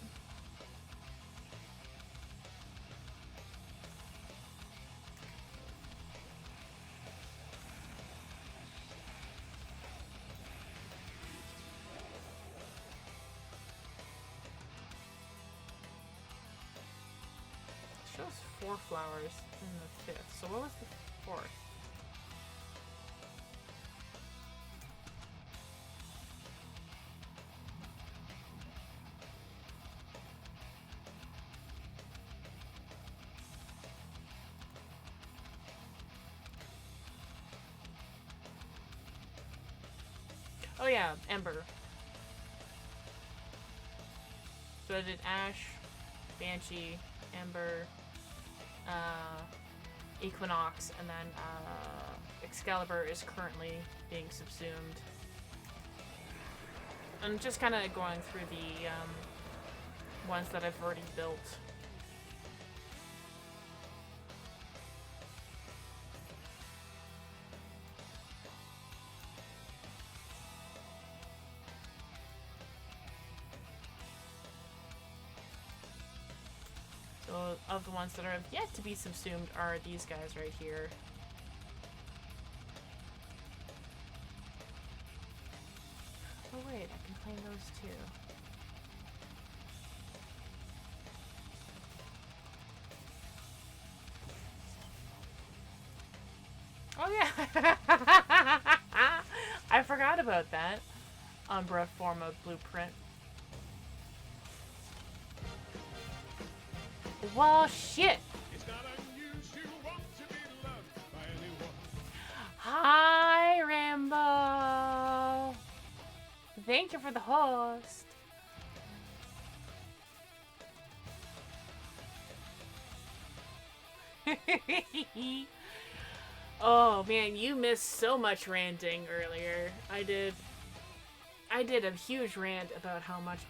It shows 4 flowers in the 5th. So what was the 4th? Oh yeah, Ember. So I did Ash, Banshee, Ember, Equinox, and then Excalibur is currently being subsumed. I'm just kind of going through the ones that I've already built. So of the ones that are yet to be subsumed are these guys right here. Oh wait, I can claim those too. Oh yeah! I forgot about that. Umbra form of blueprint. Well, shit! It's not unusual to be loved by anyone. Hi, Rambo! Thank you for the host. Oh man, you missed so much ranting earlier. I did a huge rant about how much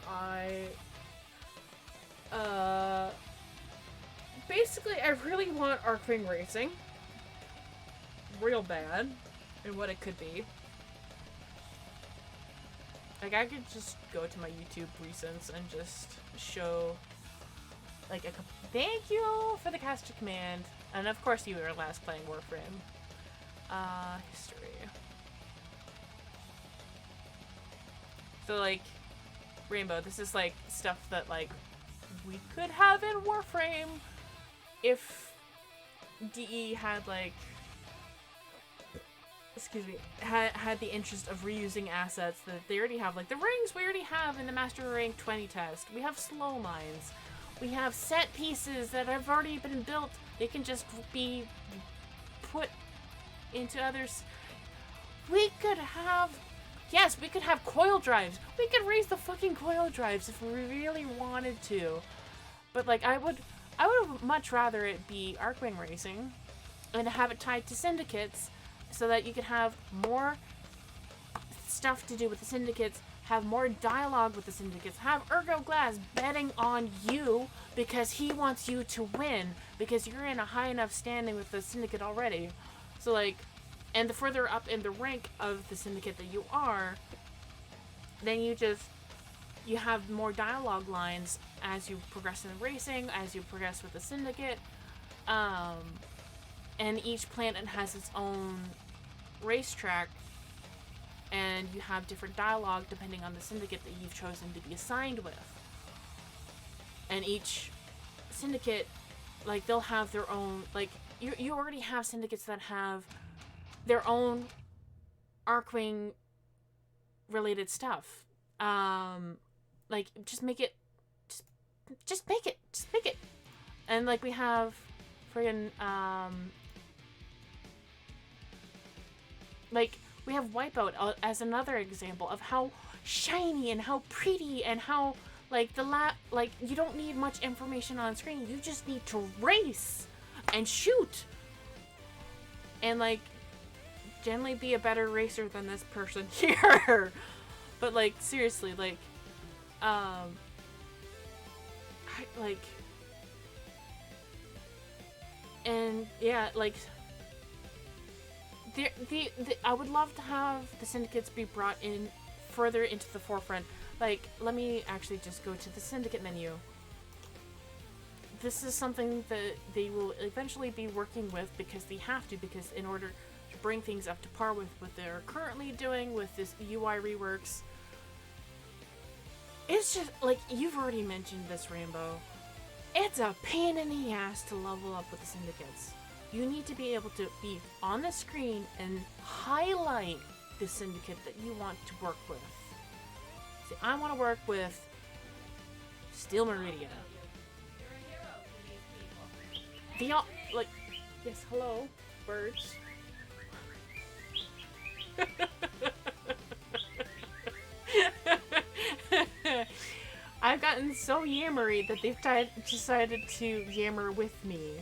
basically I really want Archwing Racing. Real bad. And what it could be. Like, I could just go to my YouTube recents and just show, like, thank you for the caster command. And of course you were last playing Warframe. History. So, like, Rainbow, this is, like, stuff that, like, we could have in Warframe if DE had, like, excuse me, had the interest of reusing assets that they already have. Like, the rings we already have in the Master Rank 20 test. We have slow mines. We have set pieces that have already been built. They can just be put into others. We could have... Yes, we could have coil drives. We could raise the fucking coil drives if we really wanted to. But, like, I would much rather it be Archwing Racing and have it tied to syndicates so that you could have more stuff to do with the syndicates, have more dialogue with the syndicates, have Ergo Glass betting on you because he wants you to win because you're in a high enough standing with the syndicate already. So, like, and the further up in the rank of the syndicate that you are, then you have more dialogue lines as you progress in the racing, as you progress with the syndicate, and each planet has its own racetrack, and you have different dialogue depending on the syndicate that you've chosen to be assigned with. And each syndicate, like, they'll have their own, like, you already have syndicates that have their own Archwing related stuff. Like, just make it. And, like, we have friggin', like, we have Wipeout as another example of how shiny and how pretty and how, like, like, you don't need much information on screen. You just need to race and shoot. And, like, generally be a better racer than this person here. But, like, seriously, like, and yeah, like, I would love to have the syndicates be brought in further into the forefront. Like, let me actually just go to the syndicate menu. This is something that they will eventually be working with because they have to, because in order to bring things up to par with what they're currently doing with this UI reworks. It's just, like, you've already mentioned this, Rainbow. It's a pain in the ass to level up with the syndicates. You need to be able to be on the screen and highlight the syndicate that you want to work with. See, I want to work with Steel Meridian. Like, yes, hello, birds. I've gotten so yammery that they've decided to yammer with me.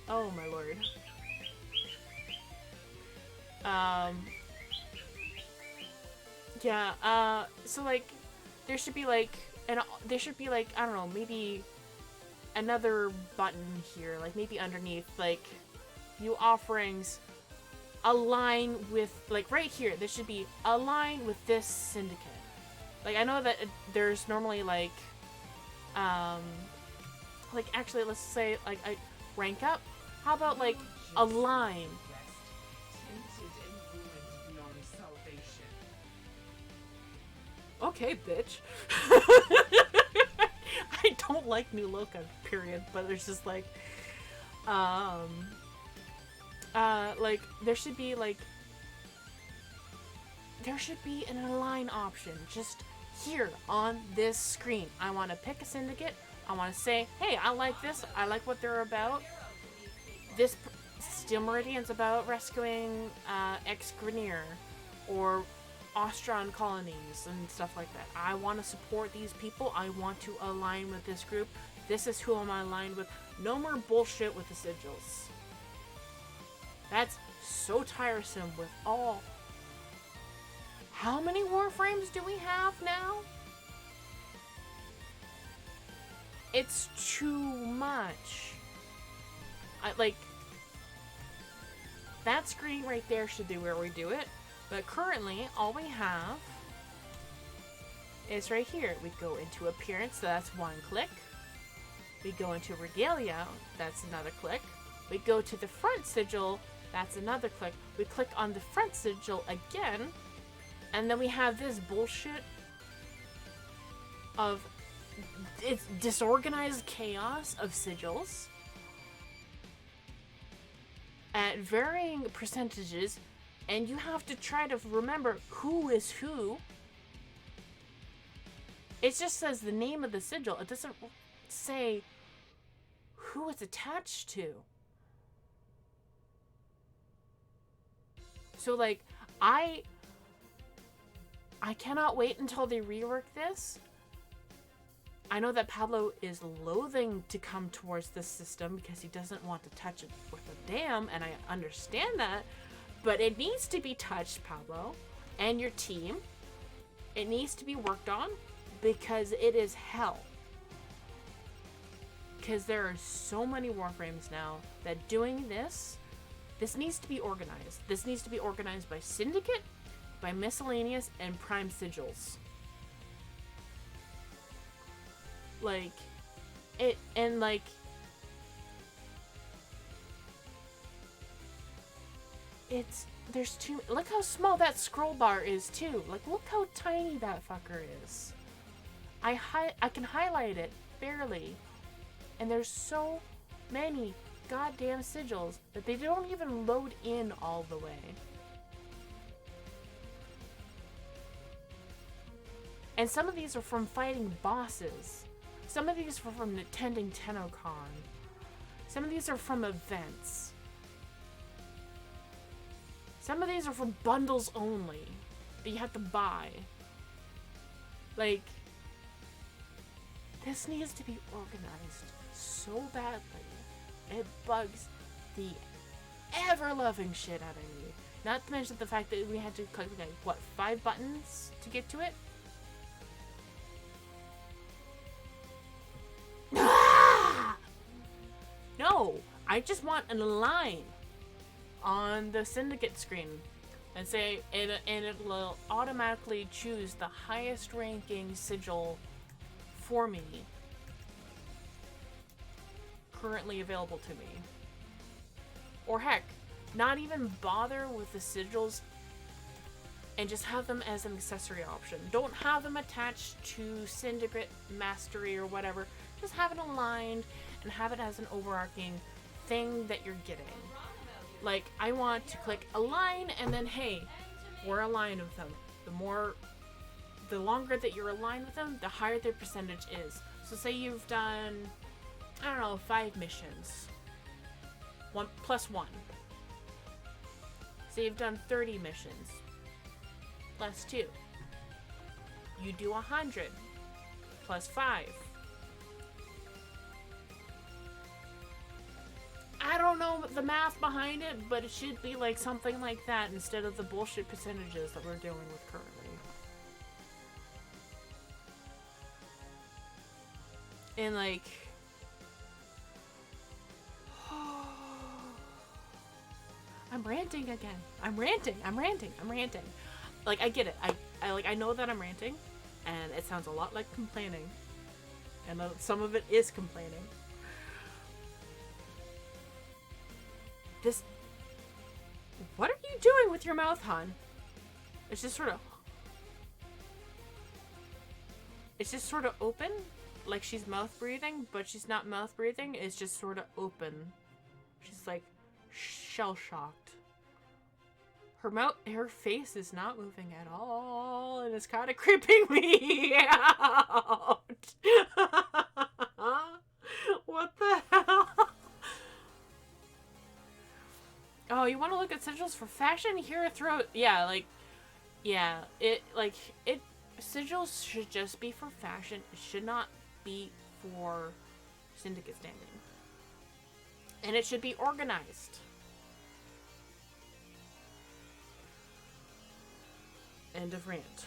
Oh my lord. Yeah, so like, there should be like, I don't know, maybe another button here, like maybe underneath, like, new offerings, align with, like right here, there should be align with this syndicate. Like, I know that there's normally like actually, let's say, like, I rank up. How about, like, align? Okay, bitch. I don't like New Loka, period, but there's just like, there should be, like, there should be an align option just here on this screen. I want to pick a syndicate. I want to say, hey, I like this. I like what they're about. This Steel Meridian's about rescuing ex-Grenier or Ostron colonies and stuff like that. I want to support these people. I want to align with this group. This is who I'm aligned with. No more bullshit with the sigils. That's so tiresome with all... How many Warframes do we have now? It's too much. That screen right there should be where we do it. But currently, all we have is right here. We go into Appearance, so that's one click. We go into Regalia, that's another click. We go to the front sigil, that's another click. We click on the front sigil again, and then we have this bullshit of, it's disorganized chaos of sigils at varying percentages, and you have to try to remember who is who. It just says the name of the sigil. It doesn't say who it's attached to. So, like, I cannot wait until they rework this. I know that Pablo is loathing to come towards this system because he doesn't want to touch it with a damn, and I understand that. But it needs to be touched, Pablo, and your team. It needs to be worked on because it is hell. Because there are so many Warframes now that doing this needs to be organized. This needs to be organized by Syndicate, by Miscellaneous, and Prime Sigils. Like, it, and like, there's too, look how small that scroll bar is too. Like, look how tiny that fucker is. I can highlight it barely, and there's so many goddamn sigils that they don't even load in all the way. And some of these are from fighting bosses. Some of these were from attending TennoCon. Some of these are from events. Some of these are from bundles only that you have to buy. Like, this needs to be organized so badly. It bugs the ever-loving shit out of me. Not to mention the fact that we had to click, like, what, 5 buttons to get to it? No! I just want a line on the syndicate screen and say, and it will automatically choose the highest ranking sigil for me currently available to me. Or heck, not even bother with the sigils and just have them as an accessory option. Don't have them attached to Syndicate Mastery or whatever. Just have it aligned and have it as an overarching thing that you're getting. Like, I want to click align and then, hey, we're aligned with them. The longer that you're aligned with them, the higher their percentage is. So say you've done, I don't know, 5 missions. 1 plus 1. Say you've done 30 missions. Plus 2. You do 100. Plus 5. I don't know the math behind it, but it should be like something like that instead of the bullshit percentages that we're dealing with currently. And like, I'm ranting again. I'm ranting. Like, I get it. I know that I'm ranting, and it sounds a lot like complaining, and some of it is complaining. What are you doing with your mouth, hon? It's just sort of open, like she's mouth breathing, but she's not mouth breathing. It's just sort of open. She's like shell shocked. Her face is not moving at all, and it's kind of creeping me out. What the hell? Oh, you want to look at sigils for fashion? Here, sigils should just be for fashion. It should not be for syndicate standing. And it should be organized. End of rant.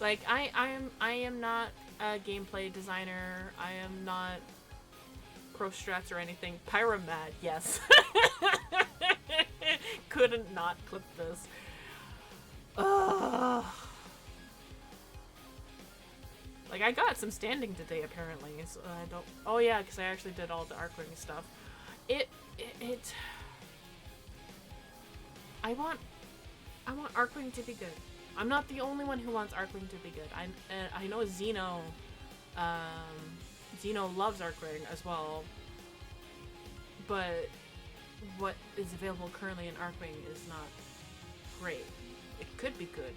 Like, I am not a gameplay designer. I am not pro strats or anything. Pyromad, yes. Couldn't not clip this. Ugh. Like, I got some standing today apparently, so I don't. Oh yeah, because I actually did all the Archwing stuff. I want Archwing to be good. I'm not the only one who wants Archwing to be good. I know Xeno loves Archwing as well, but what is available currently in Archwing is not great. It could be good.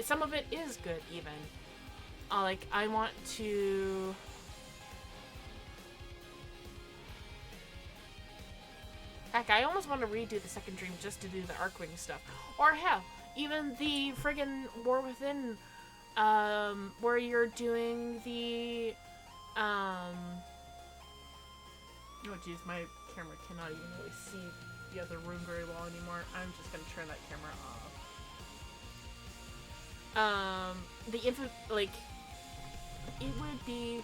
Some of it is good even. Like, I want to. Heck, I almost want to redo the second dream just to do the Archwing stuff. Or hell, even the friggin' War Within, where you're doing the, oh jeez, my camera cannot even really see the other room very well anymore. I'm just gonna turn that camera off. It would be,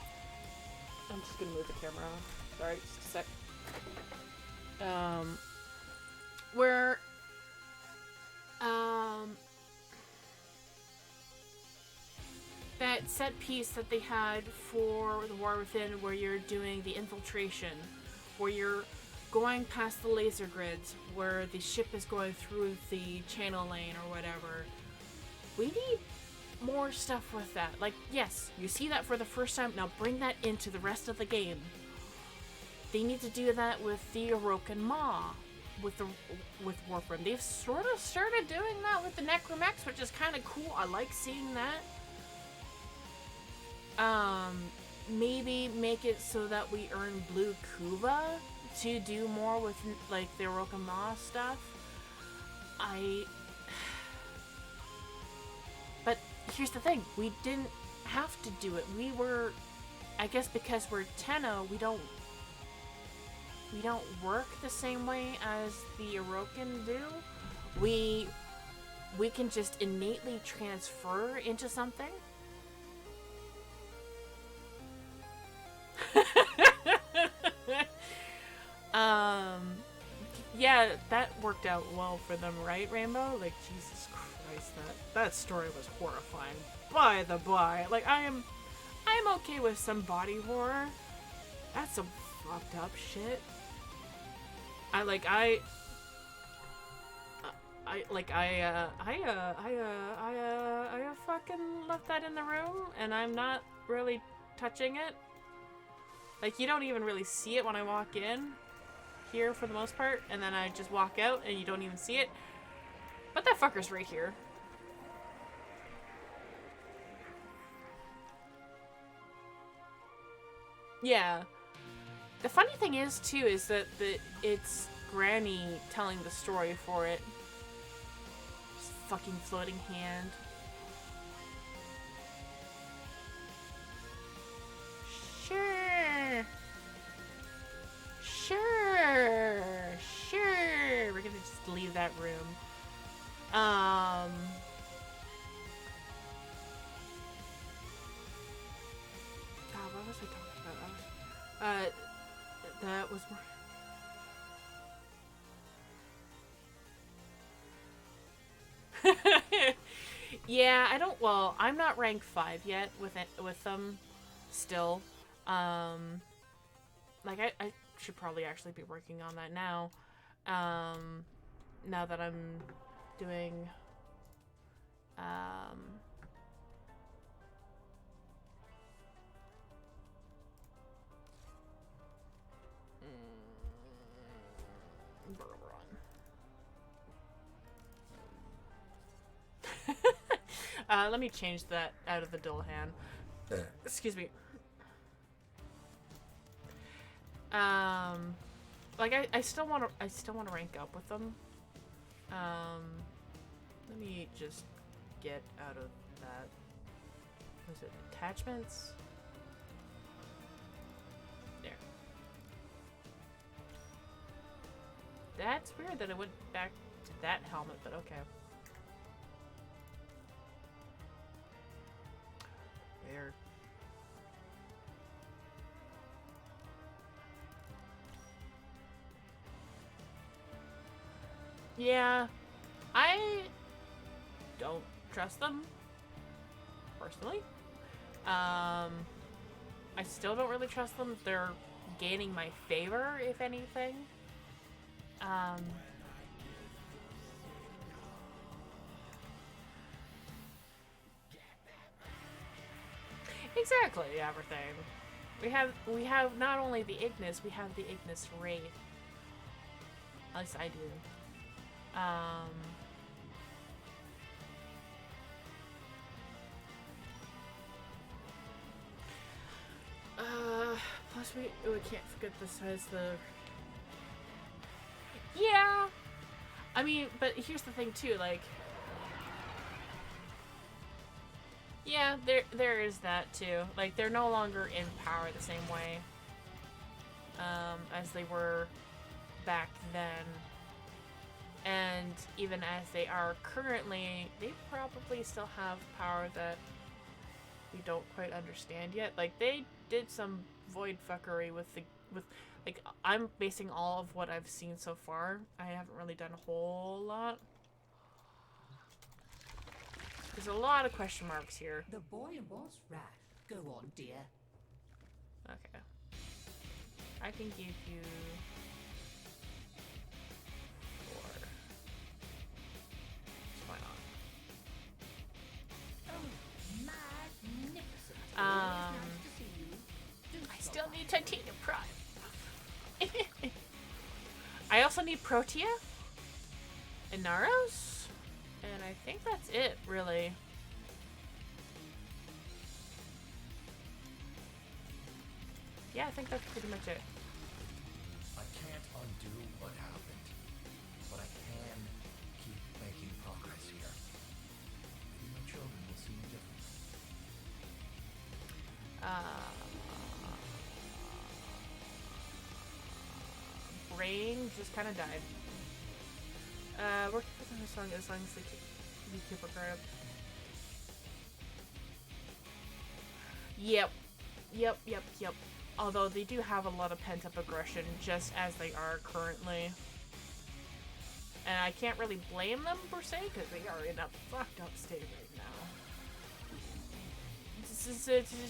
I'm just gonna move the camera off. Sorry, just a sec. Where, that set piece that they had for the War Within, where you're doing the infiltration, where you're going past the laser grids, where the ship is going through the channel lane or whatever. We need more stuff with that. Like, yes, you see that for the first time, now bring that into the rest of the game. They need to do that with the Orokin Maw, with Warframe. They've sort of started doing that with the Necromex, which is kind of cool. I like seeing that. maybe make it so that we earn blue kuva to do more with like the Orochimaru stuff. But here's the thing, we didn't have to do it. We were, I guess because we're Tenno, we don't work the same way as the Orokin do. We can just innately transfer into something. Yeah, that worked out well for them, right, Rainbow? Like, Jesus Christ, that story was horrifying. By the by, like, I'm okay with some body horror. That's some fucked up shit. I fucking left that in the room, and I'm not really touching it. Like, you don't even really see it when I walk in here for the most part, and then I just walk out and you don't even see it. But that fucker's right here. Yeah. The funny thing is, too, is that it's Granny telling the story for it. Just fucking floating hand. Sure. Sure. Sure. We're gonna just leave that room. God, what was I talking about? That was more... Yeah, I don't... Well, I'm not rank 5 yet with them still. Like, I should probably actually be working on that now. Now that I'm doing... let me change that out of the dual hand. Excuse me. Like I still want to rank up with them. Let me just get out of that. Was it attachments? There. That's weird that it went back to that helmet, but okay. Weird. Yeah, I don't trust them, personally. I still don't really trust them. They're gaining my favor, if anything. Exactly, everything. We have not only the Ignis, we have the Ignis Wraith. At least I do. Plus we can't forget the size the... Yeah! I mean, but here's the thing too, like... Yeah, there is that too. Like, they're no longer in power the same way as they were back then. And even as they are currently, they probably still have power that we don't quite understand yet. Like, they did some void fuckery with like, I'm basing all of what I've seen so far. I haven't really done a whole lot. There's a lot of question marks here. The boy was right. Go on, dear. Okay. I can give you 4. Why not? Oh, magnificent. Um, Nice to see you. Do I stop still by. need Titanium Prime. I also need Protea and Naros, and I think that's it, really. Yeah, I think that's pretty much it. I can't undo what happened, but I can keep making progress here. Maybe my children will see me differently. Brain just kind of died. Working for the song as long as they keep her card up. Yep. Although they do have a lot of pent-up aggression just as they are currently. And I can't really blame them per se because they are in a fucked up state right now. It's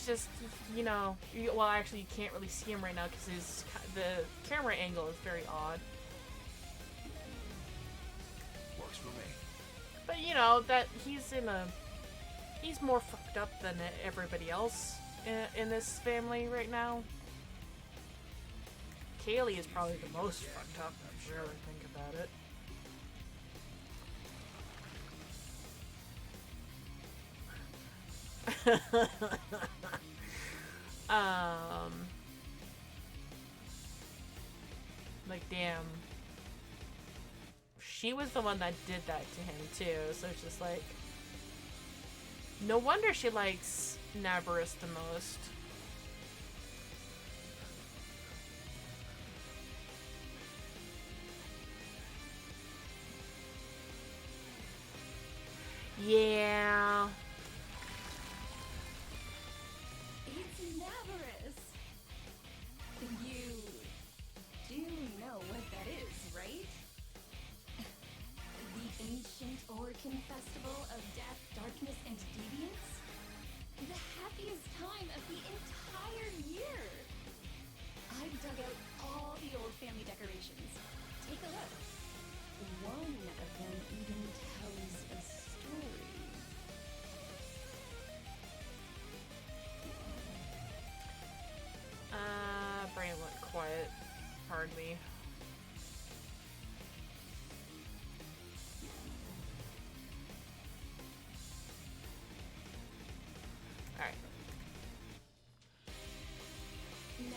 just, you know, well actually you can't really see him right now because the camera angle is very odd. Works for me. But you know, that he's more fucked up than everybody else in this family right now. Kaylee is probably the most fucked up, if you really think about it. Like damn. She was the one that did that to him too, so it's just like no wonder she likes Navarus the most. Yeah. It's Navarus. You do know what that is, right? The ancient Orcan festival of death, darkness, and deviance? The happiest time of the entire year. I've dug out all the old family decorations. Take a look. One of them even tells a story. Brain went quiet. Pardon me. Alright. Now,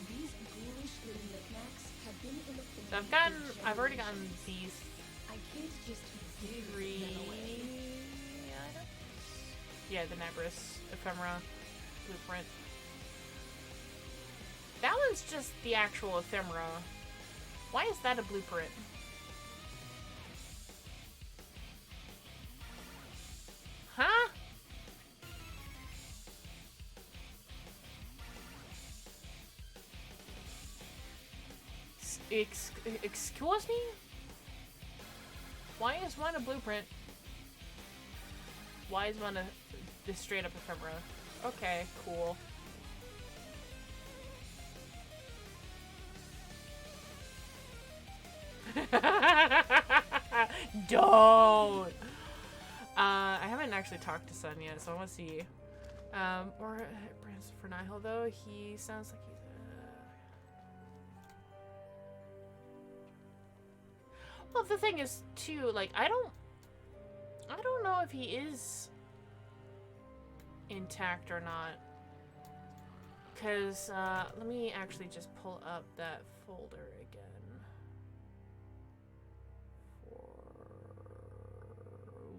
these ghoulish little knickknacks have been in the So family for I've already gotten generations. these I can't just give three them away. items. Yeah, the Navarus ephemera blueprint. That one's just the actual ephemera. Why is that a blueprint? Huh? Excuse me? Why is one a blueprint? Why is one a straight up ephemera? Okay, cool. Don't! I haven't actually talked to Sun yet, so I want to see. Or Branson for Nihil, though, he sounds like he's Well, the thing is, too, like, I don't know if he is intact or not. Because, let me actually just pull up that folder again.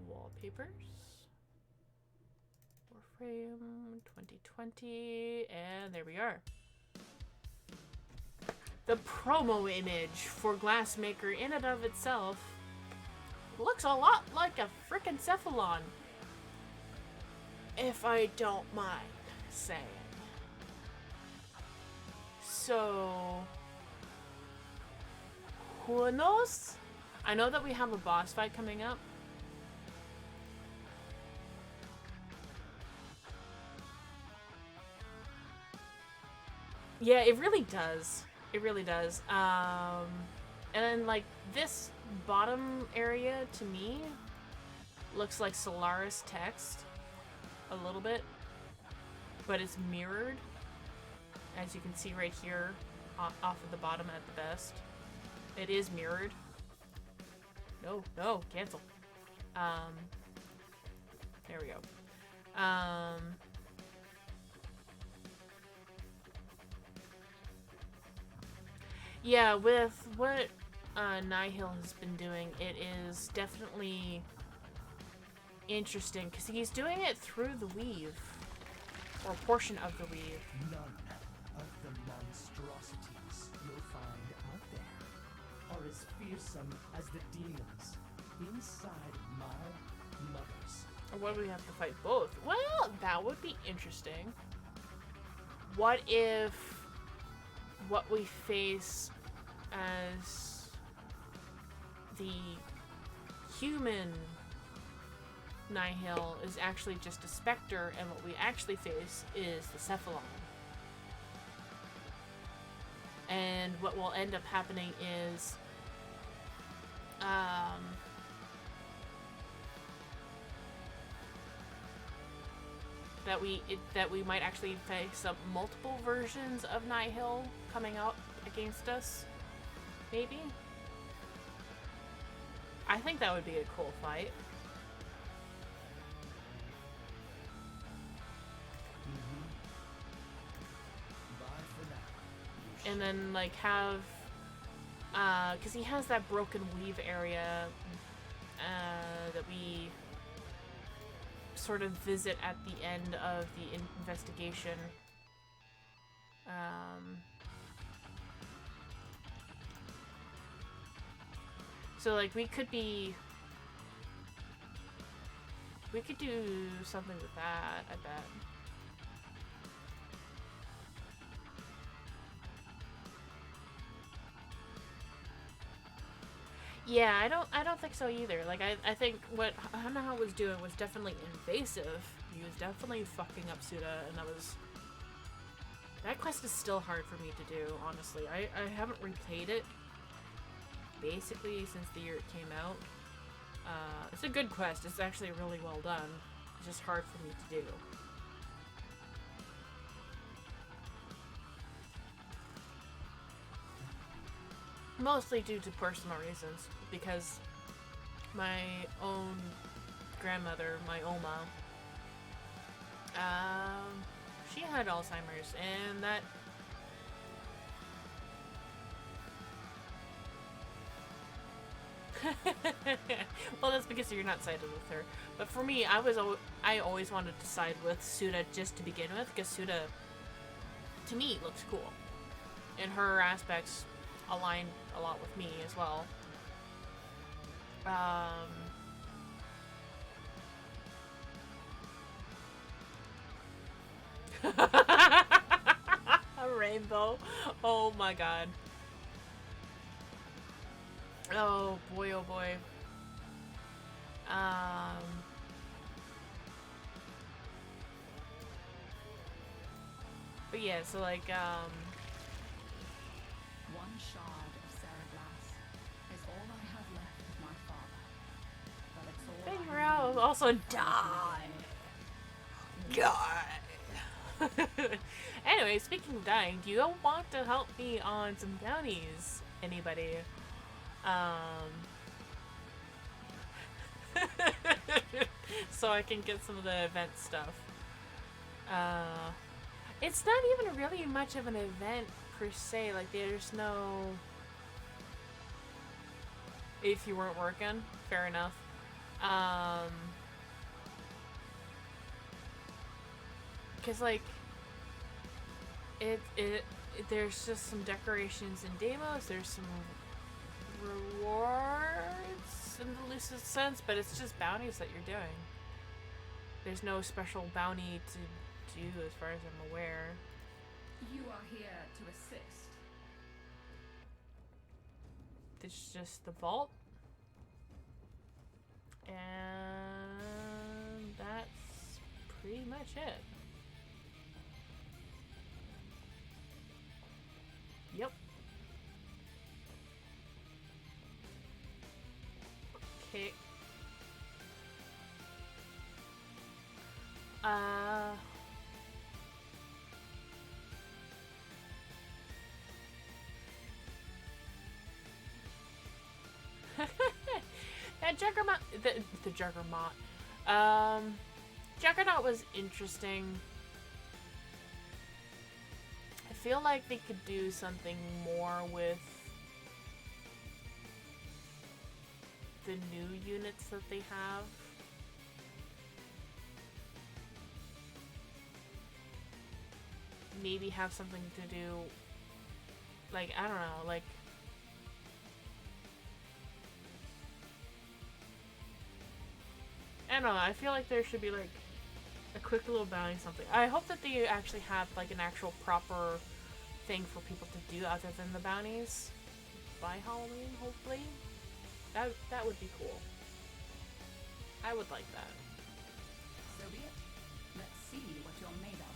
Wallpapers, Warframe 2020, and there we are. The promo image for Glassmaker in and of itself looks a lot like a frickin' Cephalon, if I don't mind saying. So, who knows? I know that we have a boss fight coming up. Yeah, it really does. It really does. And then, like, this bottom area, to me, looks like Solaris text. A little bit. But it's mirrored. As you can see right here, off of the bottom at the best. It is mirrored. No, cancel. There we go. Yeah, with what Nihil has been doing, it is definitely interesting because he's doing it through the weave, or a portion of the weave. None of the monstrosities you'll find out there are as fearsome as the demons inside my mother's. Or what do we have to fight both? Well, that would be interesting. What if what we face as the human Nihil is actually just a specter, and what we actually face is the Cephalon? And what will end up happening is that we might actually face up multiple versions of Nihil coming out against us. Maybe? I think that would be a cool fight. Bye for now. And then, like, have... because he has that broken weave area that we sort of visit at the end of the investigation. So, like, we could do something with that, I bet. Yeah, I don't think so either. Like, I think what Hana was doing was definitely invasive. He was definitely fucking up Suda, and that quest is still hard for me to do, honestly. I haven't replayed it basically since the year it came out. It's a good quest. It's actually really well done. It's just hard for me to do. Mostly due to personal reasons, because my own grandmother, my Oma, she had Alzheimer's, and that well, that's because you're not sided with her. But for me, I always wanted to side with Suda just to begin with, because Suda, to me, looks cool, and her aspects align a lot with me as well. A rainbow. Oh my god. Oh boy, oh boy. But yeah, so like, One shard of Cereblas is all I have left of my father. But it's all Big I Rao need also to died. Anyway, speaking of dying, do you want to help me on some bounties? Anybody? So I can get some of the event stuff. It's not even really much of an event per se. Like, there's no... If you weren't working, fair enough. Because, like, there's just some decorations and demos. There's some rewards in the loosest sense, but it's just bounties that you're doing. There's no special bounty to do as far as I'm aware. You are here to assist. It's just the vault. And that's pretty much it. Yep. Okay. That Juggernaut, the Juggernaut, Juggernaut was interesting. I feel like they could do something more with the new units that they have. Maybe have something to do, like, I don't know, like, I don't know, I feel like there should be like a quick little bounty something. I hope that they actually have like an actual proper thing for people to do other than the bounties by Halloween, hopefully. That would be cool. I would like that. So be it. Let's see what you're made of.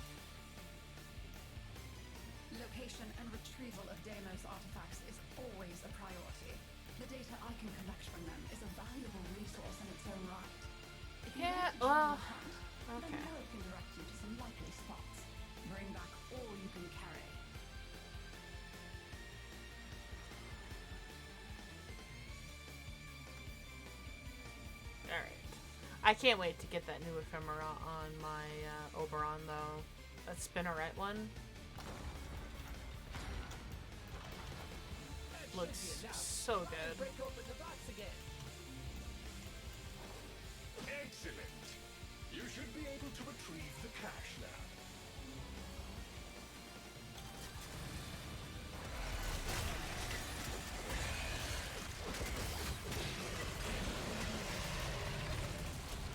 Location and retrieval of Deimos artifacts is always a priority. The data I can collect from them is a valuable resource in its own right. If you Yeah, want to join well, the hunt, okay. then Eric can direct you to some likely spots. Bring back all you can carry. Alright. I can't wait to get that new ephemera on my Oberon, though. That spinneret one. Looks so good. Break open the box again. Excellent. You should be able to retrieve the cache now.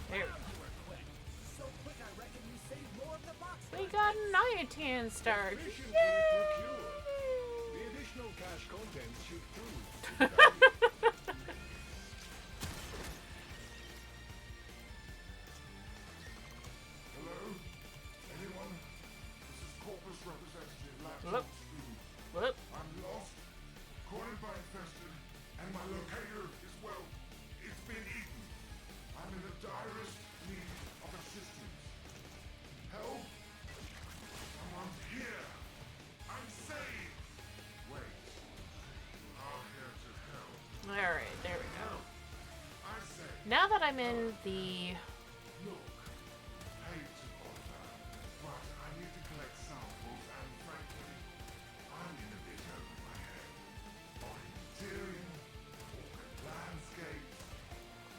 There. So quick, I reckon you saved more of the box. We got an Iatan start. Efficiently Yay! procured. The additional cache contents should prove to be Hello? Anyone? This is Corpus Representative Whoop. Laptop Student. Whoop. I'm lost, cornered by infested, and my locator is, well, it's been eaten. I'm in the direst need of assistance. Help? Someone's here. I'm saved. Wait. I'm here to help. Alright, there we go. I say, Now that I'm in the... look, hate to bother, but I need to collect samples, and frankly, I'm in a bit over my head. Orienteering, landscapes,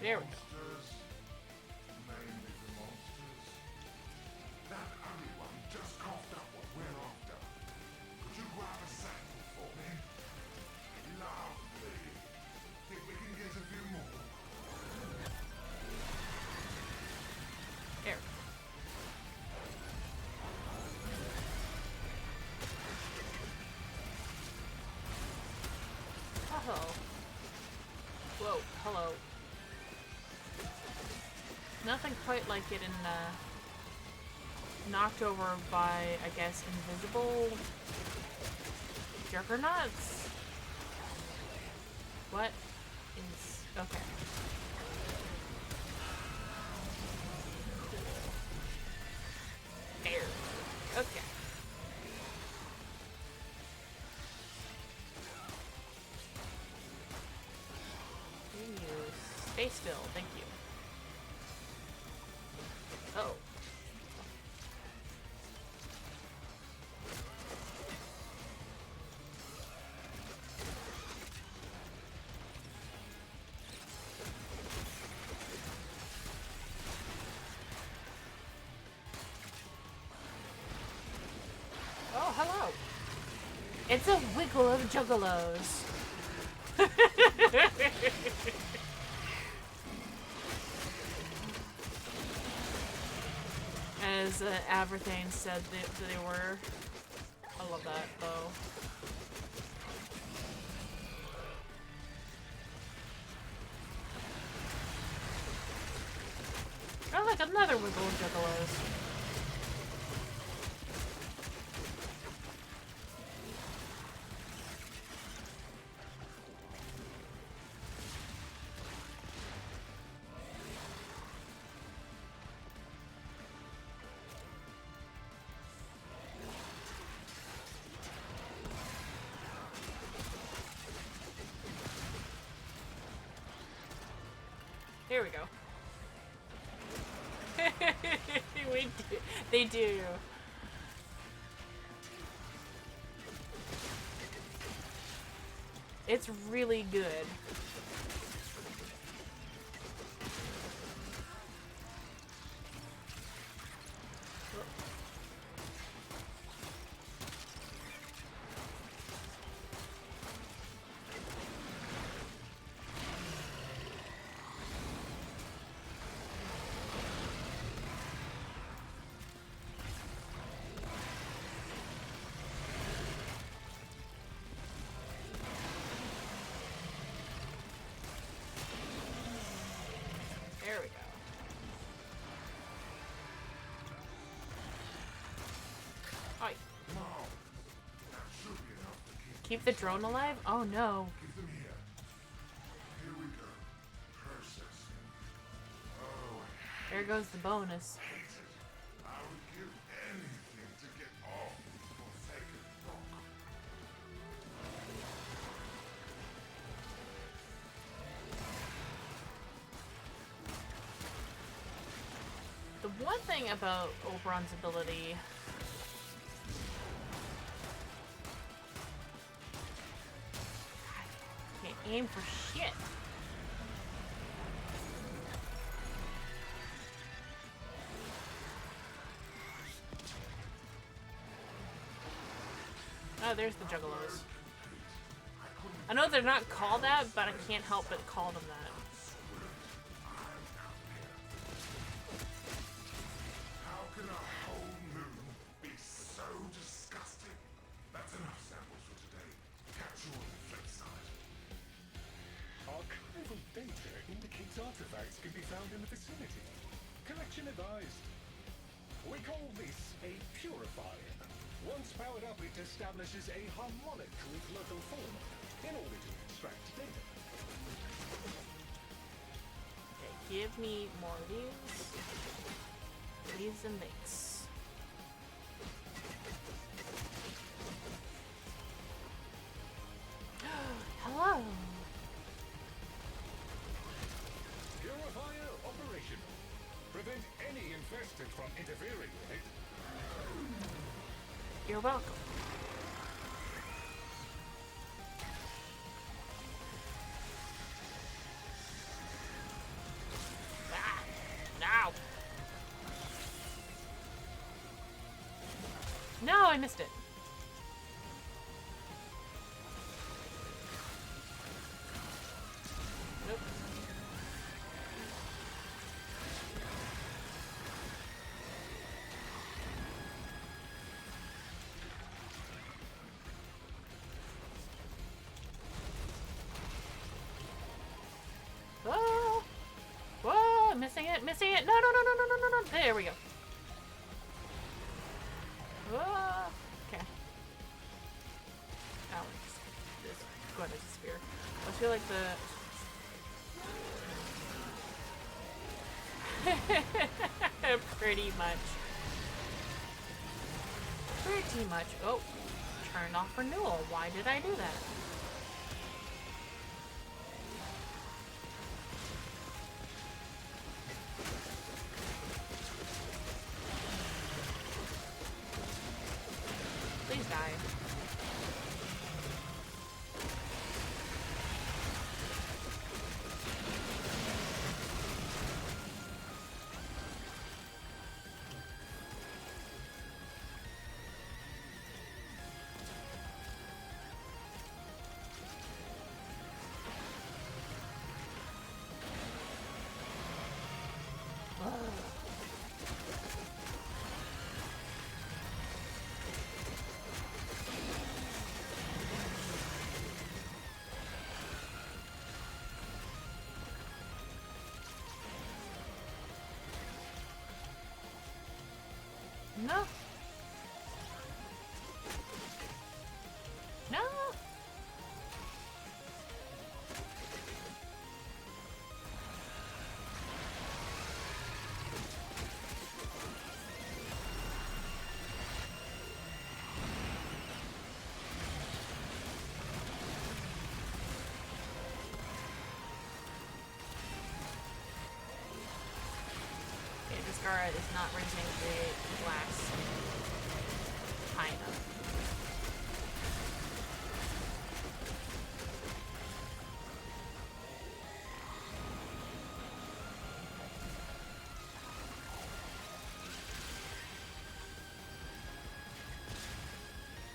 There we go. monsters, mainly the monsters. That ugly one just coughed up what we're after. Could you grab a sample for me? Lovely. Think we can get a few more? There. Hello. Whoa, hello. Nothing quite like it in, knocked over by, I guess, invisible juggernauts? What is... okay. There. Okay. Can you stay still? Thank you. Oh. Oh, hello. It's a wiggle of juggalos. As Averthane said that they were. I love that, though. Oh, like another wiggle of juggalos. Here we go. They do. It's really good. Keep the drone alive? Oh no. Keep them here. Here we go. Processing. Oh, There goes the bonus. I hate it. I would give anything to get off this forsaken rock. The one thing about Oberon's ability... Can't aim for shit. Oh, there's the Juggalos. I know they're not called that, but I can't help but call them that. How can a whole moon be so disgusting? That's enough samples for today. Catch you on the flip side. Archival data indicates artifacts can be found in the vicinity. Collection advised. We call this a purifier. Once powered up, it establishes a harmonic with local fauna in order to extract data. Okay, give me more of these. These and these. Hello. Purifier operational. Prevent any infested from interfering with it. You're welcome. Ah, no. No, I missed it. Nope. Whoa! Whoa! I'm missing it! Missing it! No! No! No! No! No! No! No! There we go. Whoa! Okay. Oh, this go ahead as a spear. I feel like the pretty much. Pretty much. Oh, turned off renewal. Why did I do that? Please die. No. No. Okay, this Gara is not raising the glass high enough.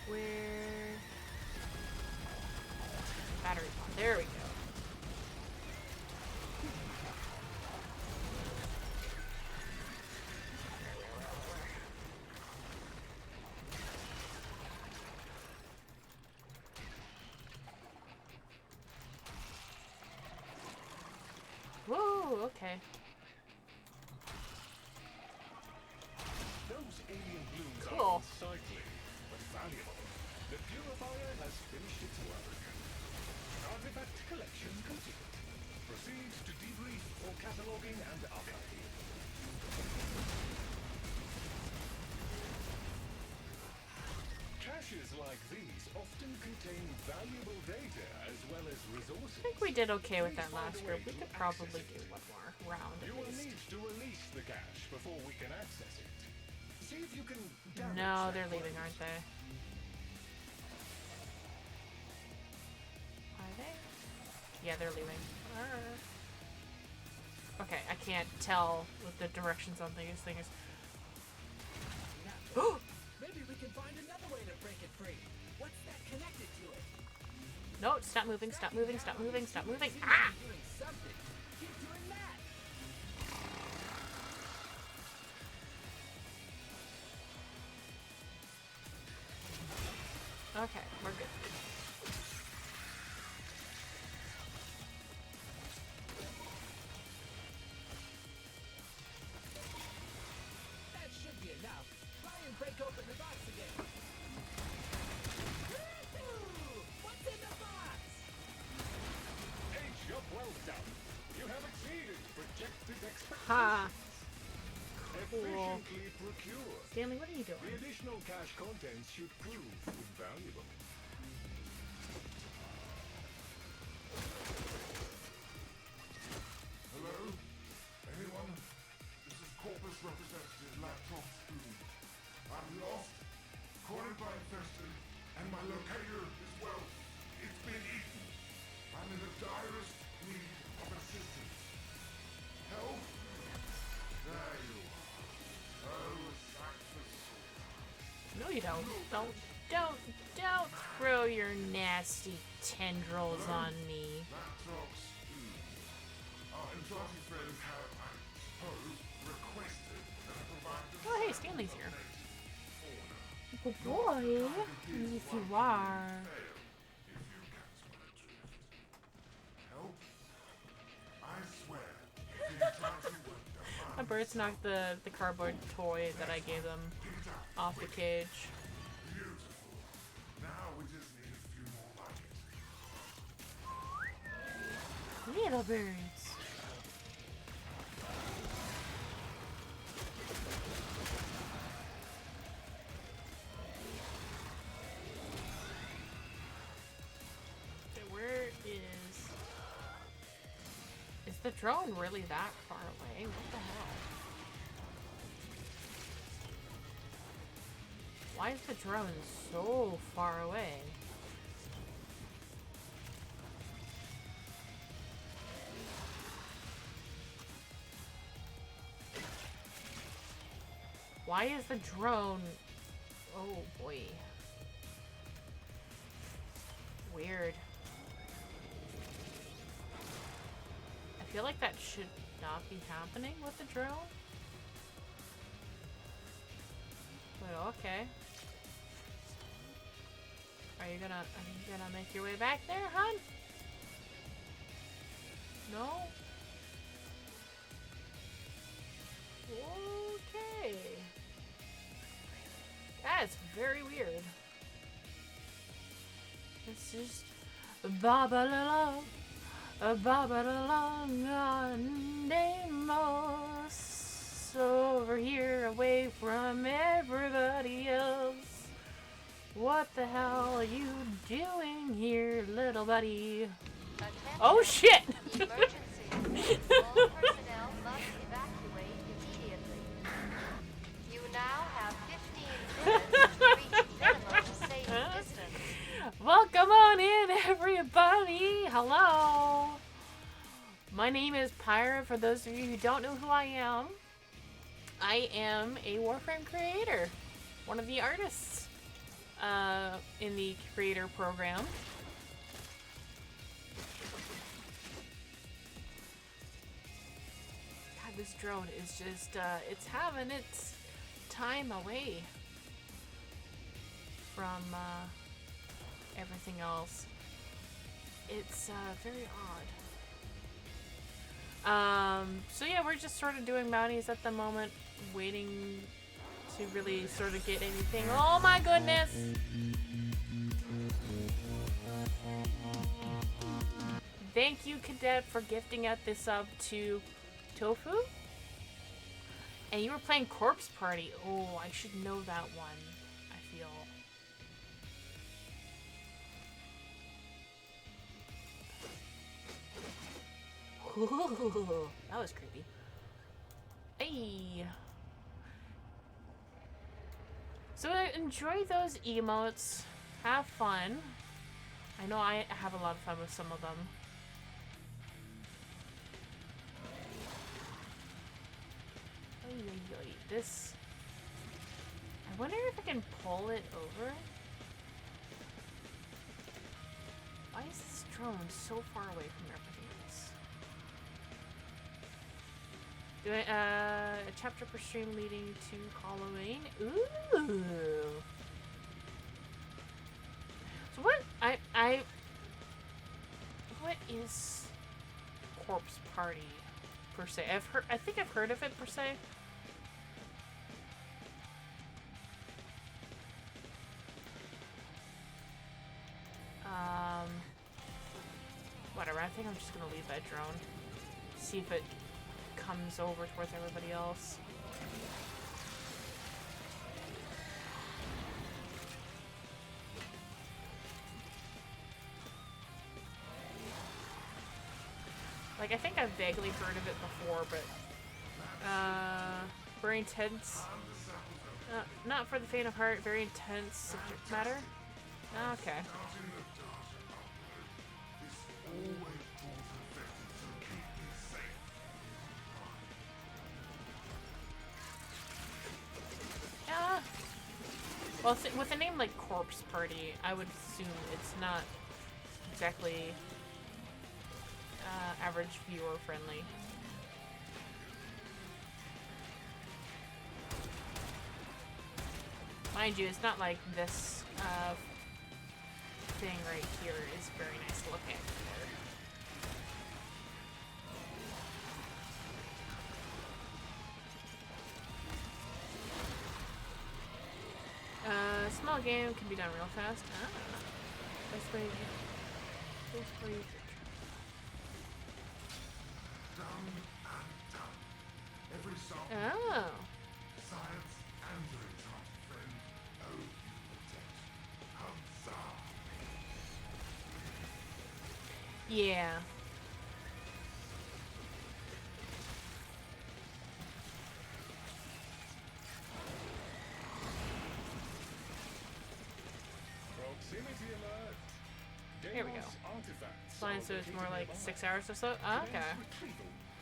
Where? Battery pod. There we go. Whoa, okay. Those alien blooms Cool. are unsightly, but valuable. The purifier has finished its work. Artifact collection complete. Proceed to debrief for cataloging and archiving. Caches like these often contain valuable data as well as resources. I think we did okay with that last group. We could probably do one more round at You will least. need to release the cache before we can access it. See if you can damage No, that they're leaving, one. aren't they? Are they? Yeah, they're leaving. Okay, I can't tell what the directions on these things. Maybe we can find another way to break it free. What's that connected to it? No, stop moving, stop moving, stop moving, stop moving. Ah! Doing something. Keep doing that. Okay, we're good. That should be enough. Try and break open the box again. Woo-hoo! What's in the box? A job well done. You have exceeded projected expectations. Ha! Efficiently procured. Stanley, what are you The doing? additional cache contents should prove invaluable. Hello? Anyone? This is Corpus Representative Laptop Spoon. I'm lost, cornered by infested, and my locator is, well, it's been eaten. I'm in the direst need of assistance. Help? There you are. Oh, Sanctus. No, you don't. Don't throw your nasty tendrils on me. Laptop Spoon. Our Andrati friends have, I suppose, requested that I provide them Oh, hey, Stanley's here. order. Good boy. Yes, you are. Fail if you catch my drift. Help? I swear, if the Andrati were My defiant, birds knocked the cardboard toy that I gave them pick it up. off the cage. Beautiful. Now we just need a few more like it. Little birds. Okay, where is the drone really that far away? What the hell? Why is the drone so far away? Why is the drone... Oh boy. Weird. I feel like that should not be happening with the drone. But okay. Are you gonna make your way back there, hon? No? Okay. That's very weird. It's just ba-ba-la-la, ba-ba-la-la, Deimos over here away from everybody else. What the hell are you doing here, little buddy? Oh shit! Emergency. All personnel must evacuate immediately. You now have 15 minutes to reach minimum safe distance. Welcome on in, everybody! Hello! My name is Pyra. For those of you who don't know who I am a Warframe creator. One of the artists in the creator program. God, this drone is just, it's having its time away from everything else. It's very odd. So yeah, we're just sort of doing bounties at the moment, waiting to really sort of get anything. Oh my goodness! Thank you, Cadet, for gifting out this sub to Tofu. And you were playing Corpse Party. Oh, I should know that one, I feel. Ooh, that was creepy. Hey. So enjoy those emotes. Have fun. I know I have a lot of fun with some of them. This... I wonder if I can pull it over? Why is this drone so far away from everything else? Doing a chapter per stream leading to Halloween. Ooh. So what what is Corpse Party per se? I think I've heard of it per se. Whatever, I think I'm just gonna leave that drone. See if it comes over towards everybody else. Like, I think I've vaguely heard of it before, but very intense. Not for the faint of heart, very intense subject matter. Okay. Yeah. Well, with a name like Corpse Party, I would assume it's not exactly average viewer friendly. Mind you, it's not like this thing right here is very nice to look at either. Small game can be done real fast. Best way to oh. Science and your friend. Oh, you Yeah. Proximity alert. Here we go. Artifacts Fine, so it's more like 6 hours or so? Oh, okay.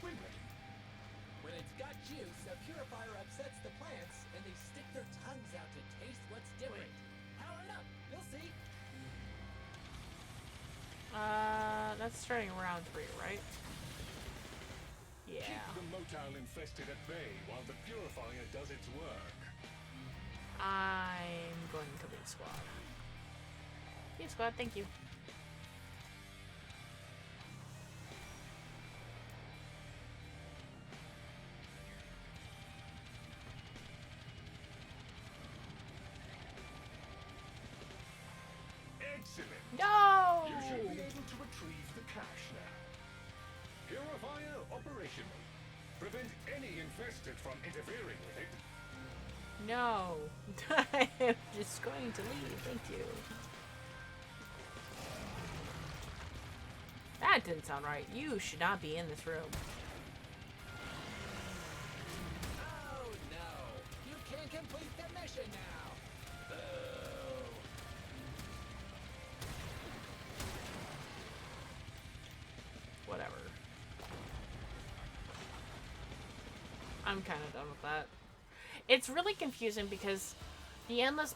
When it's got juice, a purifier upsets the plants, and they stick their tongues out to taste what's different. Power it up, you'll see. That's starting round 3, right? Yeah. Keep the motile infested at bay while the purifier does its work. I'm going to lead squad. Lead squad, thank you. Excellent. No! You should be able to retrieve the cache now. Purifier operational. Prevent any infested from interfering with it. No. I'm just going to leave, thank you. That didn't sound right. You should not be in this room. Oh no, you can't complete the mission now. Boo. Whatever. I'm kind of done with that. It's really confusing because the endless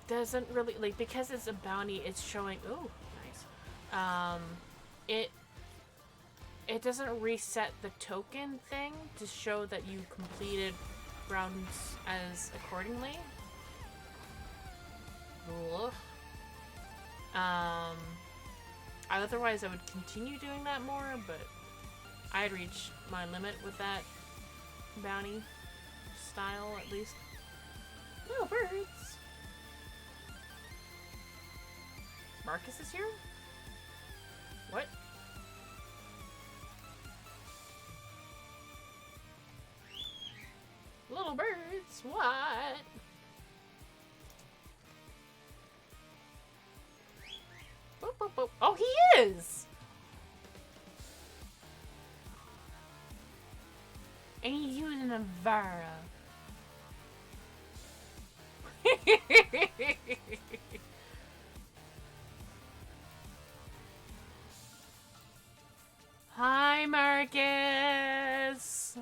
doesn't really, like, because it's a bounty, it's showing, ooh, nice. It doesn't reset the token thing to show that you completed rounds as accordingly. Ugh. Otherwise I would continue doing that more, but I'd reached my limit with that bounty style, at least. Oh, birds! Marcus is here? What? Little birds, what? Boop, boop, boop. Oh, he is! And he's using a Vara. Hi, Marcus!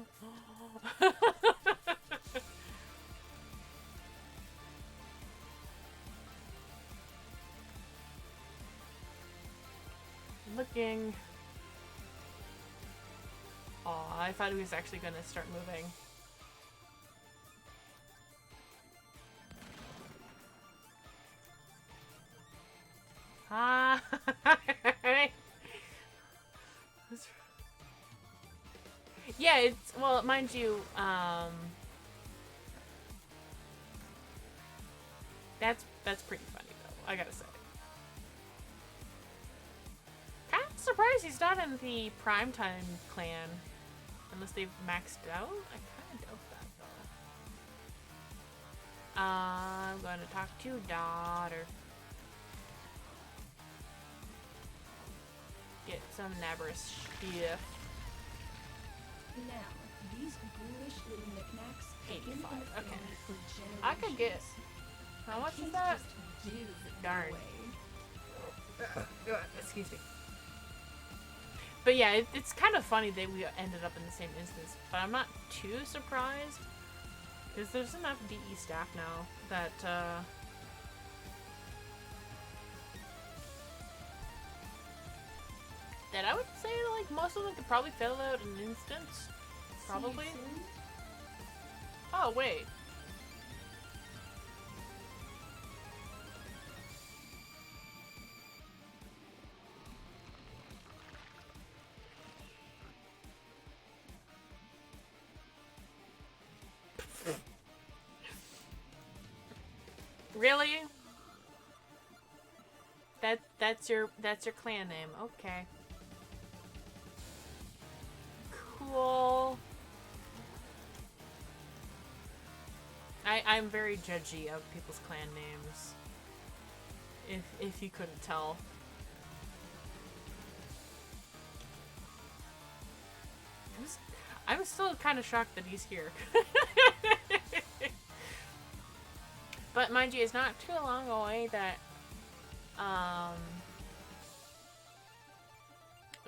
Looking. Aw, I thought he was actually gonna start moving. Hi! Yeah, it's, well, mind you, that's pretty funny though, I gotta say. Kind of surprised he's not in the primetime clan, unless they've maxed out. I kind of doubt that though. I'm gonna talk to daughter. Get some Nabris stuff. Now, these ghoulish little knickknacks have been 85, in the okay. family for I could get. generations. How much is Kids that? just do it Darn. that way. Excuse me. But yeah, it's kind of funny that we ended up in the same instance, but I'm not too surprised because there's enough DE staff now that that I would say like most of them could probably fill out in an instance. Probably. See you soon. Oh wait. Really? That's your clan name. Okay. Cool. I'm very judgy of people's clan names. If you couldn't tell. I'm still kind of shocked that he's here. But mind you, it's not too long away that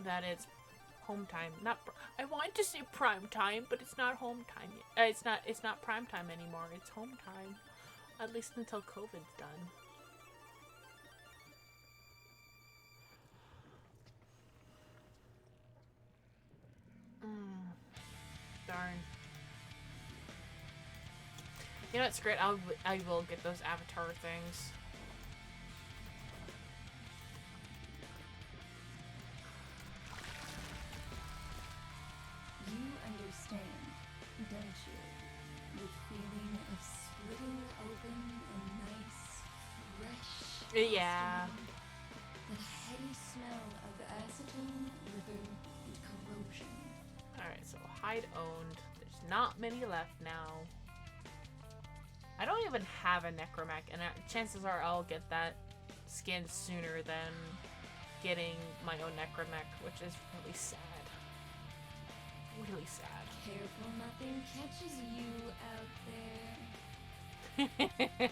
that it's home time. Not I wanted to say prime time, but it's not home time yet. It's not prime time anymore. It's home time, at least until COVID's done. Darn. You know, it's great. I will get those avatar things. You understand, don't you? The feeling of splitting open a nice, fresh Yeah. skin, the heady smell of acetone, liver, and corrosion. Alright, so hide owned. There's not many left now. I don't even have a necromech, and chances are I'll get that skin sooner than getting my own necromech, which is really sad. Really sad. Careful nothing catches you out there.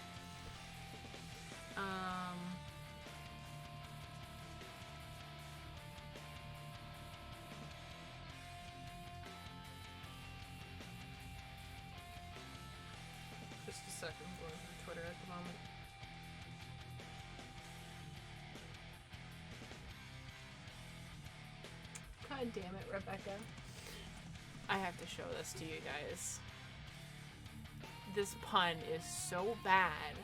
Just a second, I'm going through Twitter at the moment. God damn it, Rebecca. I have to show this to you guys. This pun is so bad.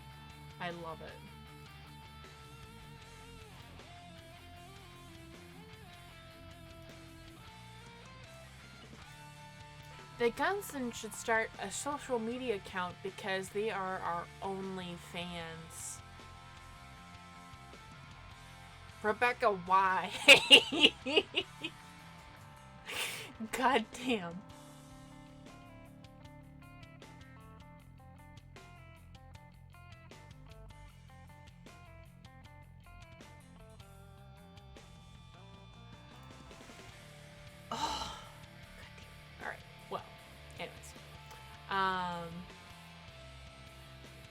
I love it. The Gunson should start a social media account because they are our only fans. Rebecca, why? God damn. Oh, all right. Well, anyways,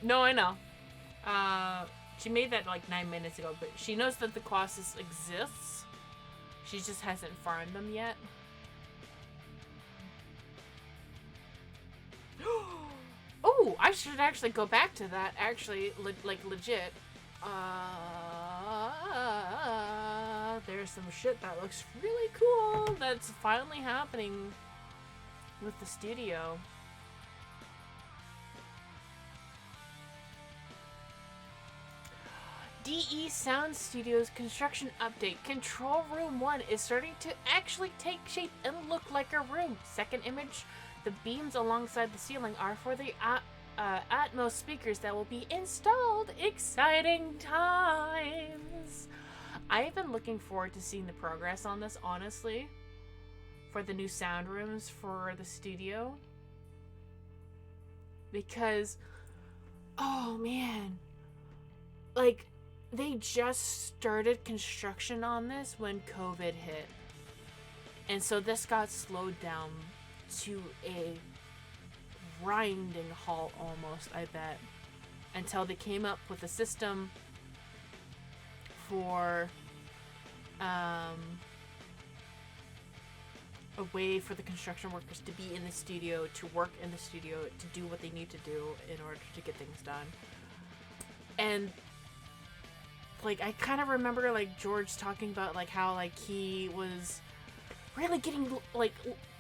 no, I know. She made that like 9 minutes ago, but she knows that the Colossus exists. She just hasn't farmed them yet. Oh, I should actually go back to that. Actually, like legit. There's some shit that looks really cool that's finally happening with the studio. DE Sound Studios construction update. Control Room 1 is starting to actually take shape and look like a room. Second image, the beams alongside the ceiling are for the Atmos speakers that will be installed. Exciting times! I've been looking forward to seeing the progress on this, honestly, for the new sound rooms for the studio. Because, oh man, like, they just started construction on this when COVID hit. And so this got slowed down to a grinding halt almost, I bet. Until they came up with a system for a way for the construction workers to be in the studio, to work in the studio, to do what they need to do in order to get things done. And like, I kind of remember like George talking about like how like he was really getting like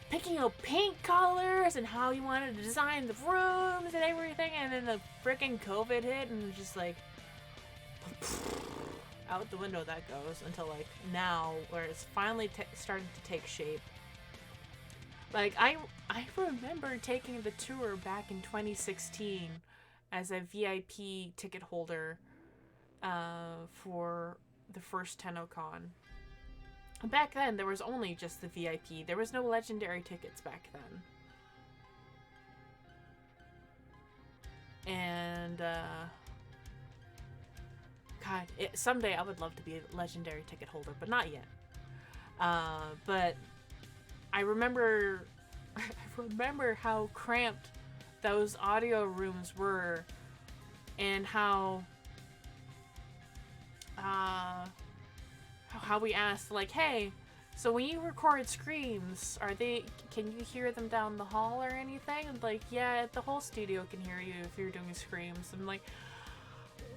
picking out paint colors and how he wanted to design the rooms and everything, and then the freaking COVID hit and just like out the window that goes until like now, where it's finally starting to take shape. Like I remember taking the tour back in 2016 as a VIP ticket holder for the first TennoCon. Back then, there was only just the VIP. There was no legendary tickets back then. And, God, someday I would love to be a legendary ticket holder, but not yet. But I remember how cramped those audio rooms were, and how we asked, like, hey, so when you record screams, can you hear them down the hall or anything? And like, yeah, the whole studio can hear you if you're doing screams. I'm like,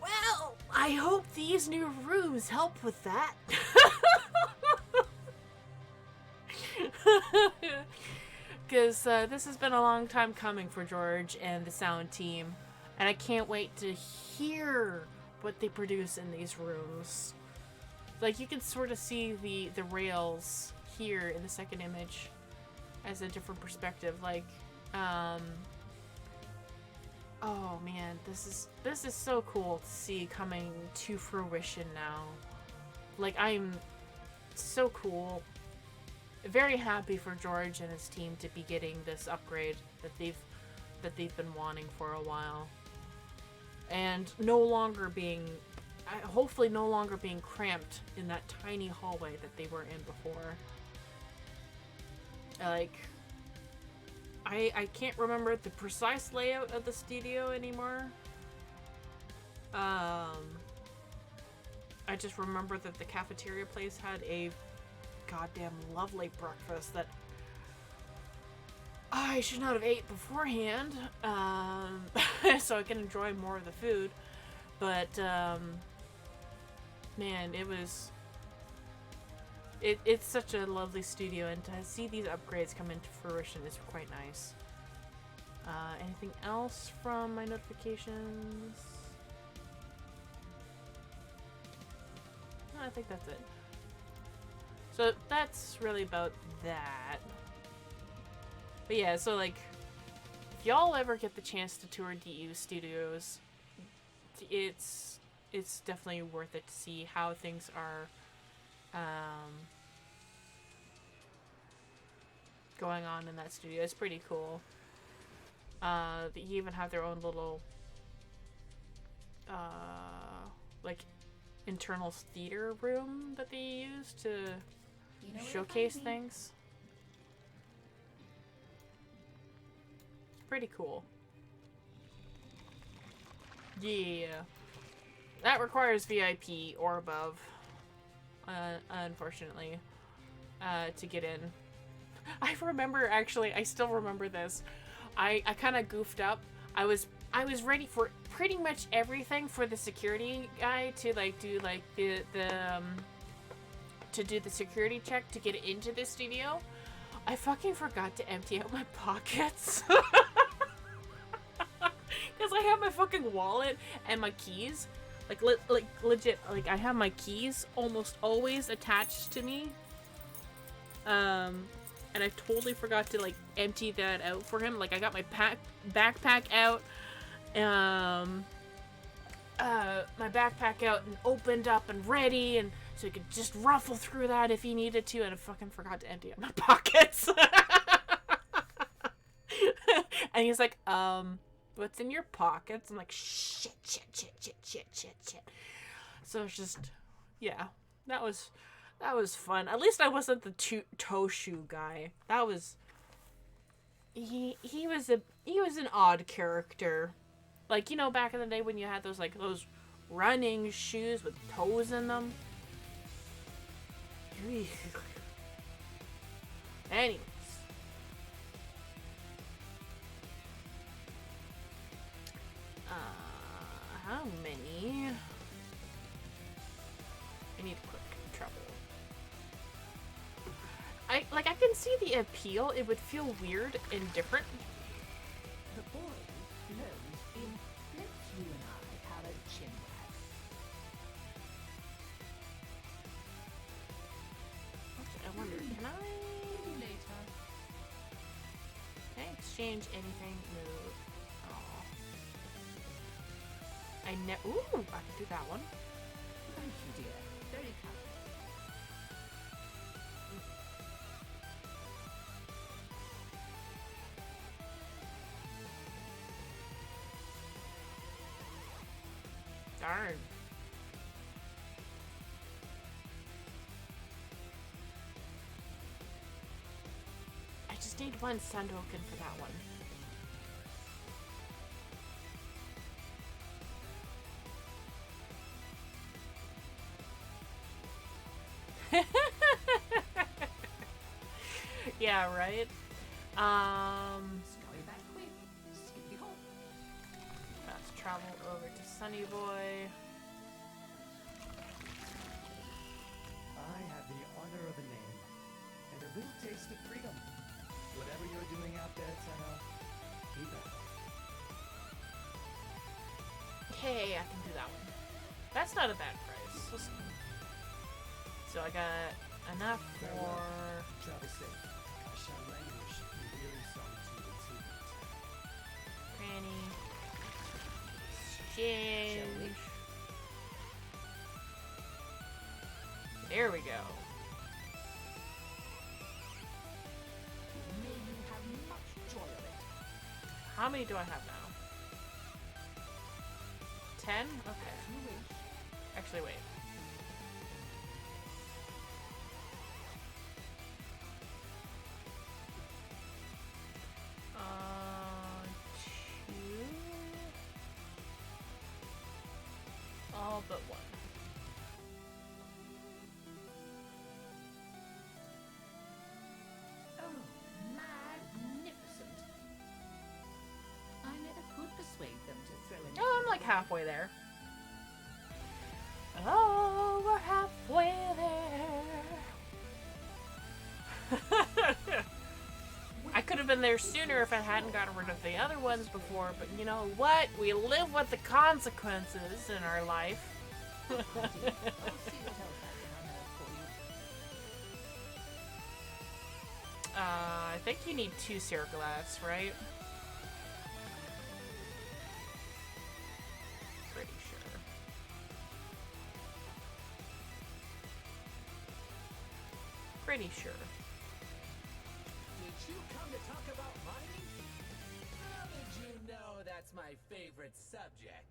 well, I hope these new rooms help with that. Because this has been a long time coming for George and the sound team, and I can't wait to hear what they produce in these rooms. Like, you can sort of see the rails here in the second image as a different perspective. Like, oh man, this is so cool to see coming to fruition now. Like, I'm so cool. Very happy for George and his team to be getting this upgrade that they've been wanting for a while. And hopefully no longer being cramped in that tiny hallway that they were in before. Like, I can't remember the precise layout of the studio anymore. I just remember that the cafeteria place had a goddamn lovely breakfast that I should not have ate beforehand, so I can enjoy more of the food. But man, it's such a lovely studio, and to see these upgrades come into fruition is quite nice. Anything else from my notifications? No, I think that's it. So that's really about that. But yeah, so like, if y'all ever get the chance to tour DU Studios, it's it's definitely worth it to see how things are going on in that studio. It's pretty cool. They even have their own little like internal theater room that they use to You know where to showcase find me. things. It's pretty cool. Yeah. That requires VIP or above, unfortunately, to get in. I remember, actually, I still remember this. I kind of goofed up. I was ready for pretty much everything for the security guy to like do like to do the security check to get into the studio. I fucking forgot to empty out my pockets. Because I have my fucking wallet and my keys. Like, legit, like, I have my keys almost always attached to me. And I totally forgot to, like, empty that out for him. Like, I got my backpack out. My backpack out and opened up and ready. And so he could just ruffle through that if he needed to. And I fucking forgot to empty out my pockets. And he's like, what's in your pockets? I'm like, shit. So it's just, yeah, that was fun. At least I wasn't the toe shoe guy. That was, he was an odd character. Like, you know, back in the day when you had those running shoes with toes in them. Anyways. How many? I need a quick trouble. I can see the appeal. It would feel weird and different. The boy knows in let you and I have a chin wag. Actually, I wonder, can I? Later. Can I exchange anything? No. Ooh, I can do that one. Thank you, dear. Very kind. Darn. I just need one Sundoken for that one. Yeah, right? Scurry back quick. Skippy hop. Let's travel over to Sunny Boy. I have the honor of a name and a little taste of freedom. Whatever you're doing out there, Tenno, keep at it. Okay, I can do that one. That's not a bad price. So I got enough for... Travel safe. I shall languish in weary solitude until night. Granny. Exchange. There we go. May you have much joy of it. How many do I have now? 10? Okay. You wish. Actually, wait. Two. All but one. Oh, magnificent. I never could persuade them to throw in. Oh, I'm like halfway there. Oh, we're halfway there. I could have been there sooner if I hadn't gotten rid of the other ones before, but you know what? We live with the consequences in our life. I'll see what else I can unearth for you. I think you need 2 Circulass, right? Pretty sure. pretty sure. Did you come to talk about mining? How did you know that's my favorite subject?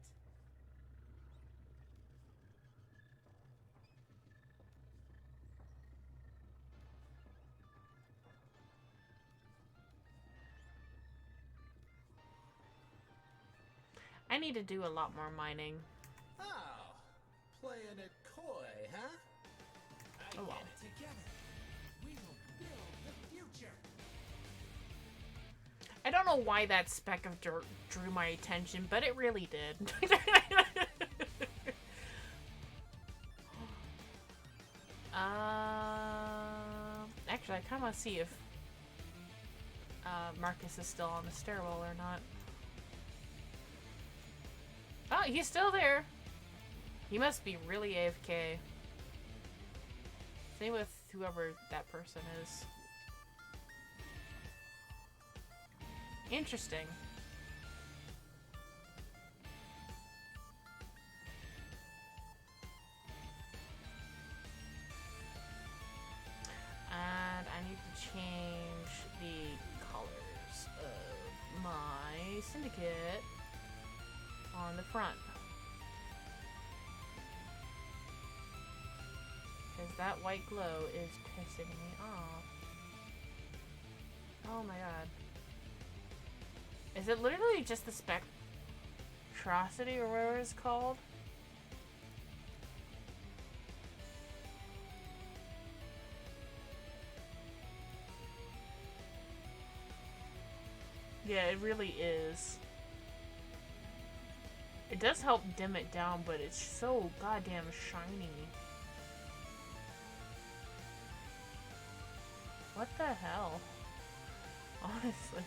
I need to do a lot more mining. Oh, playing it coy, huh? I Oh, well. get it together. We will build the future. I don't know why that speck of dirt drew my attention, but it really did. Actually, I kind of want to see if Marcus is still on the stairwell or not. Oh, he's still there. He must be really AFK. Same with whoever that person is. Interesting. And I need to change the colors of my syndicate on the front. Because that white glow is pissing me off. Oh my god. Is it literally just the spectrosity or whatever it's called? Yeah, it really is. It does help dim it down, but it's so goddamn shiny. What the hell? Honestly.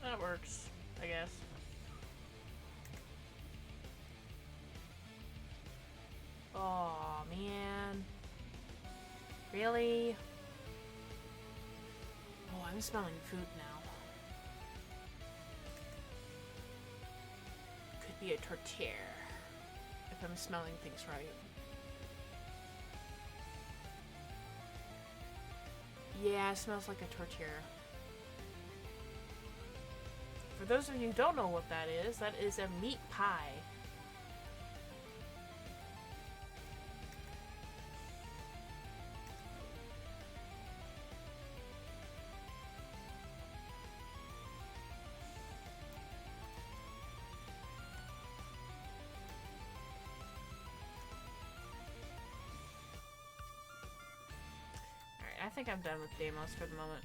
That works, I guess. Oh man. Really? Oh, I'm smelling food now. Could be a tortilla, if I'm smelling things right. Yeah, it smells like a tortilla. For those of you who don't know what that is a meat pie. Alright, I think I'm done with Deimos for the moment.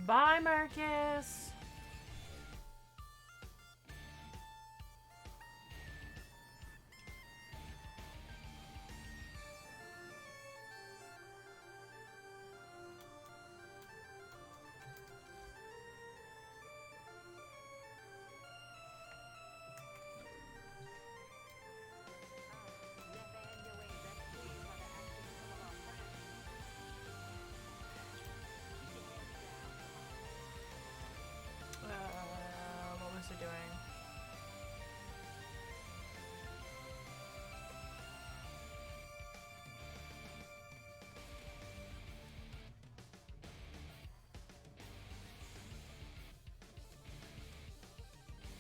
Bye, Marcus! What was it doing?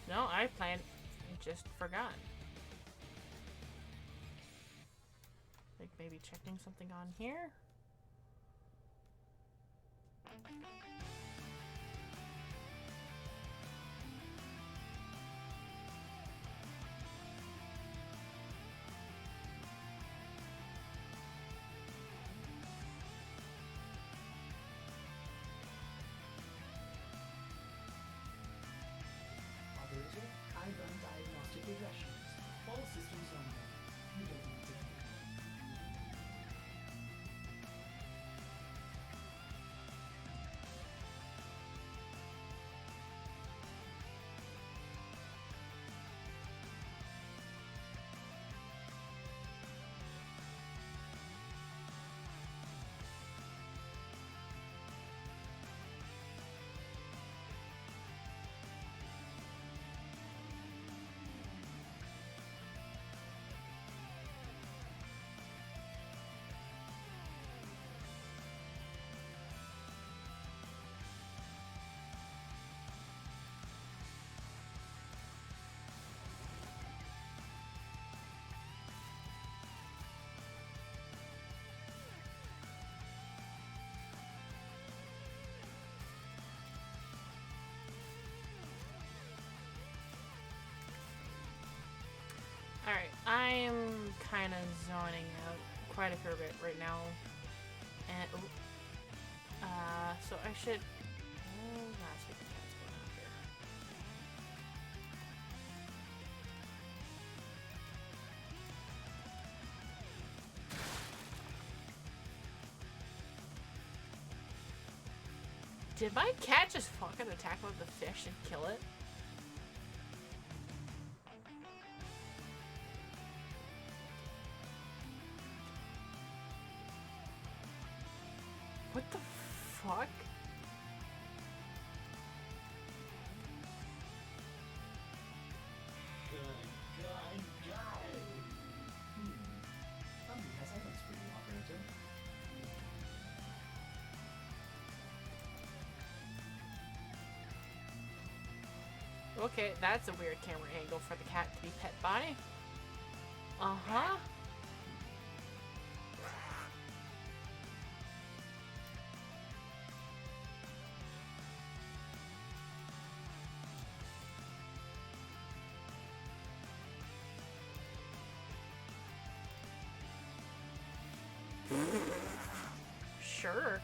No, I planned. Just forgot. Like maybe checking something on here? Operator, I run diagnostic regressions. All systems on go. You don't need to. Alright, I'm kind of zoning out quite a fair bit right now. And, so I should... Oh, that's what that's going on here. Did my cat just fucking attack with the fish and kill it? What the fuck? Somebody has items for you, operator. Okay, that's a weird camera angle for the cat to be pet by. Uh-huh. Sure.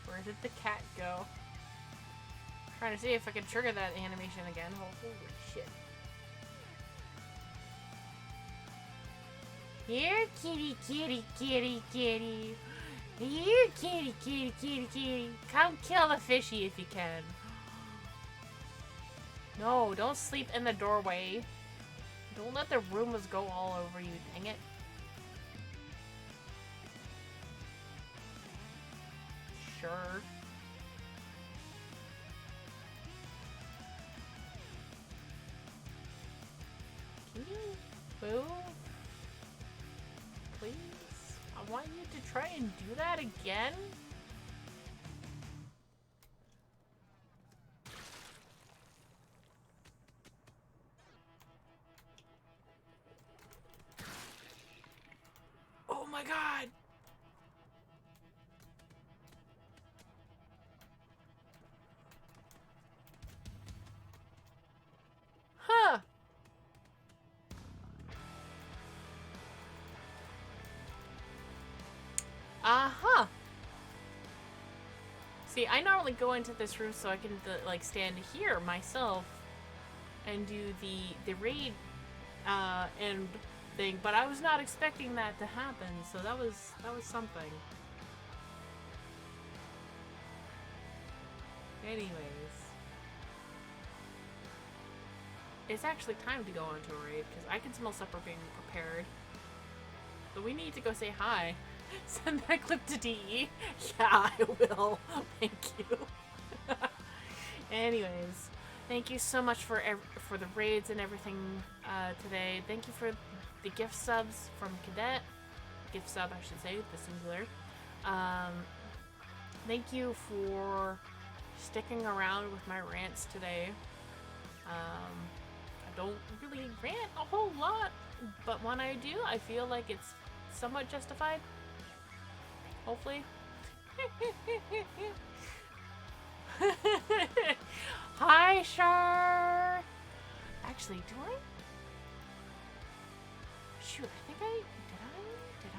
Where did the cat go? Trying to see if I can trigger that animation again. Holy shit. Here, kitty, kitty, kitty, kitty. Here, kitty, kitty, kitty, kitty. Come kill the fishy if you can. No, don't sleep in the doorway. Don't let the rumors go all over you, dang it. Sure. Can you move? Please? I want you to try and do that again? Oh my god! Huh! Uh-huh. See, I normally go into this room so I can like stand here myself and do the raid and thing, but I was not expecting that to happen, so that was something. Anyways, it's actually time to go into a raid because I can smell supper being prepared. But we need to go say hi. Send that clip to DE. Yeah, I will. Thank you. Anyways, thank you so much for the raids and everything today. Thank you for the gift subs from Cadet. Gift sub, I should say, the singular. Thank you for sticking around with my rants today. I don't really rant a whole lot, but when I do, I feel like it's somewhat justified. Hopefully. Hi, Shar! Actually, do I? Shoot, I think I... Did I?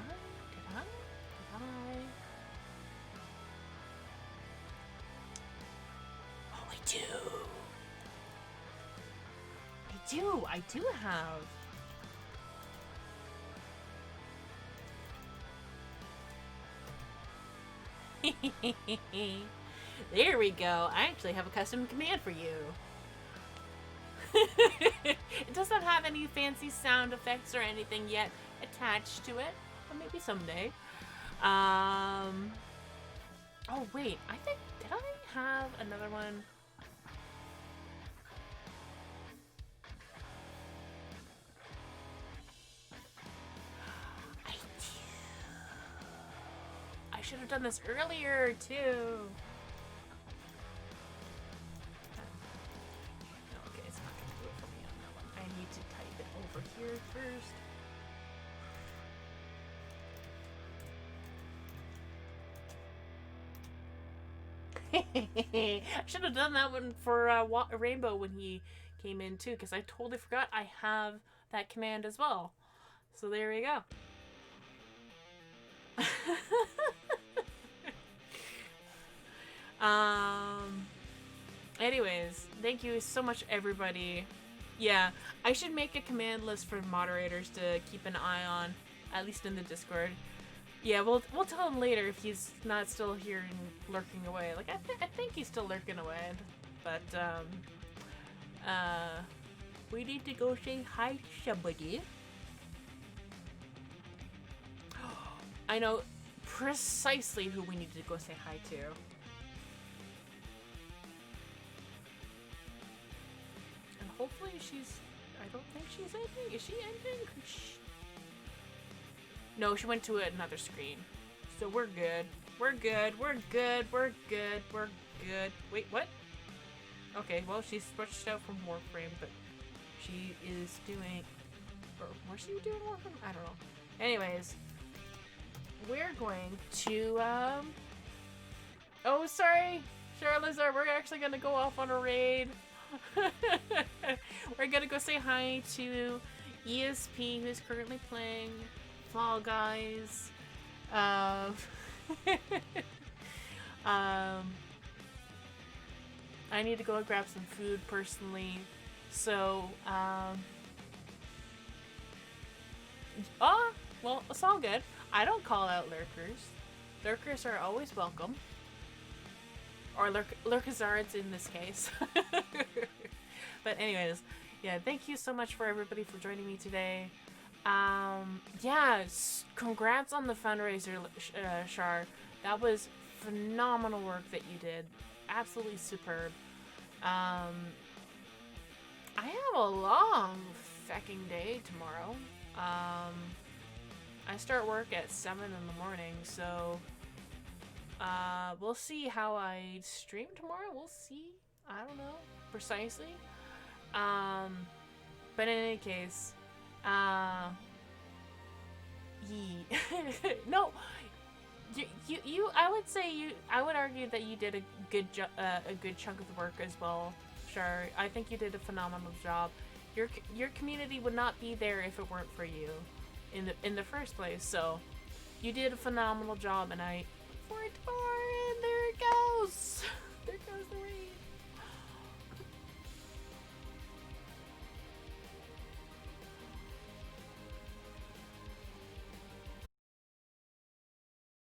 Oh, I do have. There we go. I actually have a custom command for you. It does not have any fancy sound effects or anything yet attached to it, but maybe someday. Oh wait, I think, did I have another one? I should have done this earlier too. Okay, it's not gonna do it for me on that one. I need to type it over here first. I should have done that one for Rainbow when he came in too, because I totally forgot I have that command as well. So there we go. Anyways, thank you so much, everybody. Yeah, I should make a command list for moderators to keep an eye on, at least in the Discord. Yeah, we'll tell him later if he's not still here and lurking away. Like, I think he's still lurking away, but we need to go say hi to somebody. I know precisely who we need to go say hi to. And hopefully she's... I don't think she's ending. Is she ending? No, she went to another screen. So we're good. We're good. We're good. We're good. We're good. Wait, what? Okay, well, she's switched out from Warframe, but she is doing... Or was she doing Warframe? I don't know. Anyways, we're going to, Oh, sorry, Charlazar, we're actually gonna go off on a raid. We're gonna go say hi to ESP, who's currently playing Fall Guys. I need to go grab some food personally, so well, it's all good. I don't call out lurkers. Lurkers are always welcome, or lurkazards in this case. But anyways, yeah, thank you so much for everybody for joining me today. Yeah, congrats on the fundraiser, Shar. That was phenomenal work that you did. Absolutely superb. I have a long fecking day tomorrow. I start work at 7 in the morning, so we'll see how I stream tomorrow. We'll see. I don't know precisely. But in any case, no, you. I would say you. I would argue that you did a good chunk of the work as well. Sure, I think you did a phenomenal job. Your community would not be there if it weren't for you, in the first place. So, you did a phenomenal job, and I look forward to more.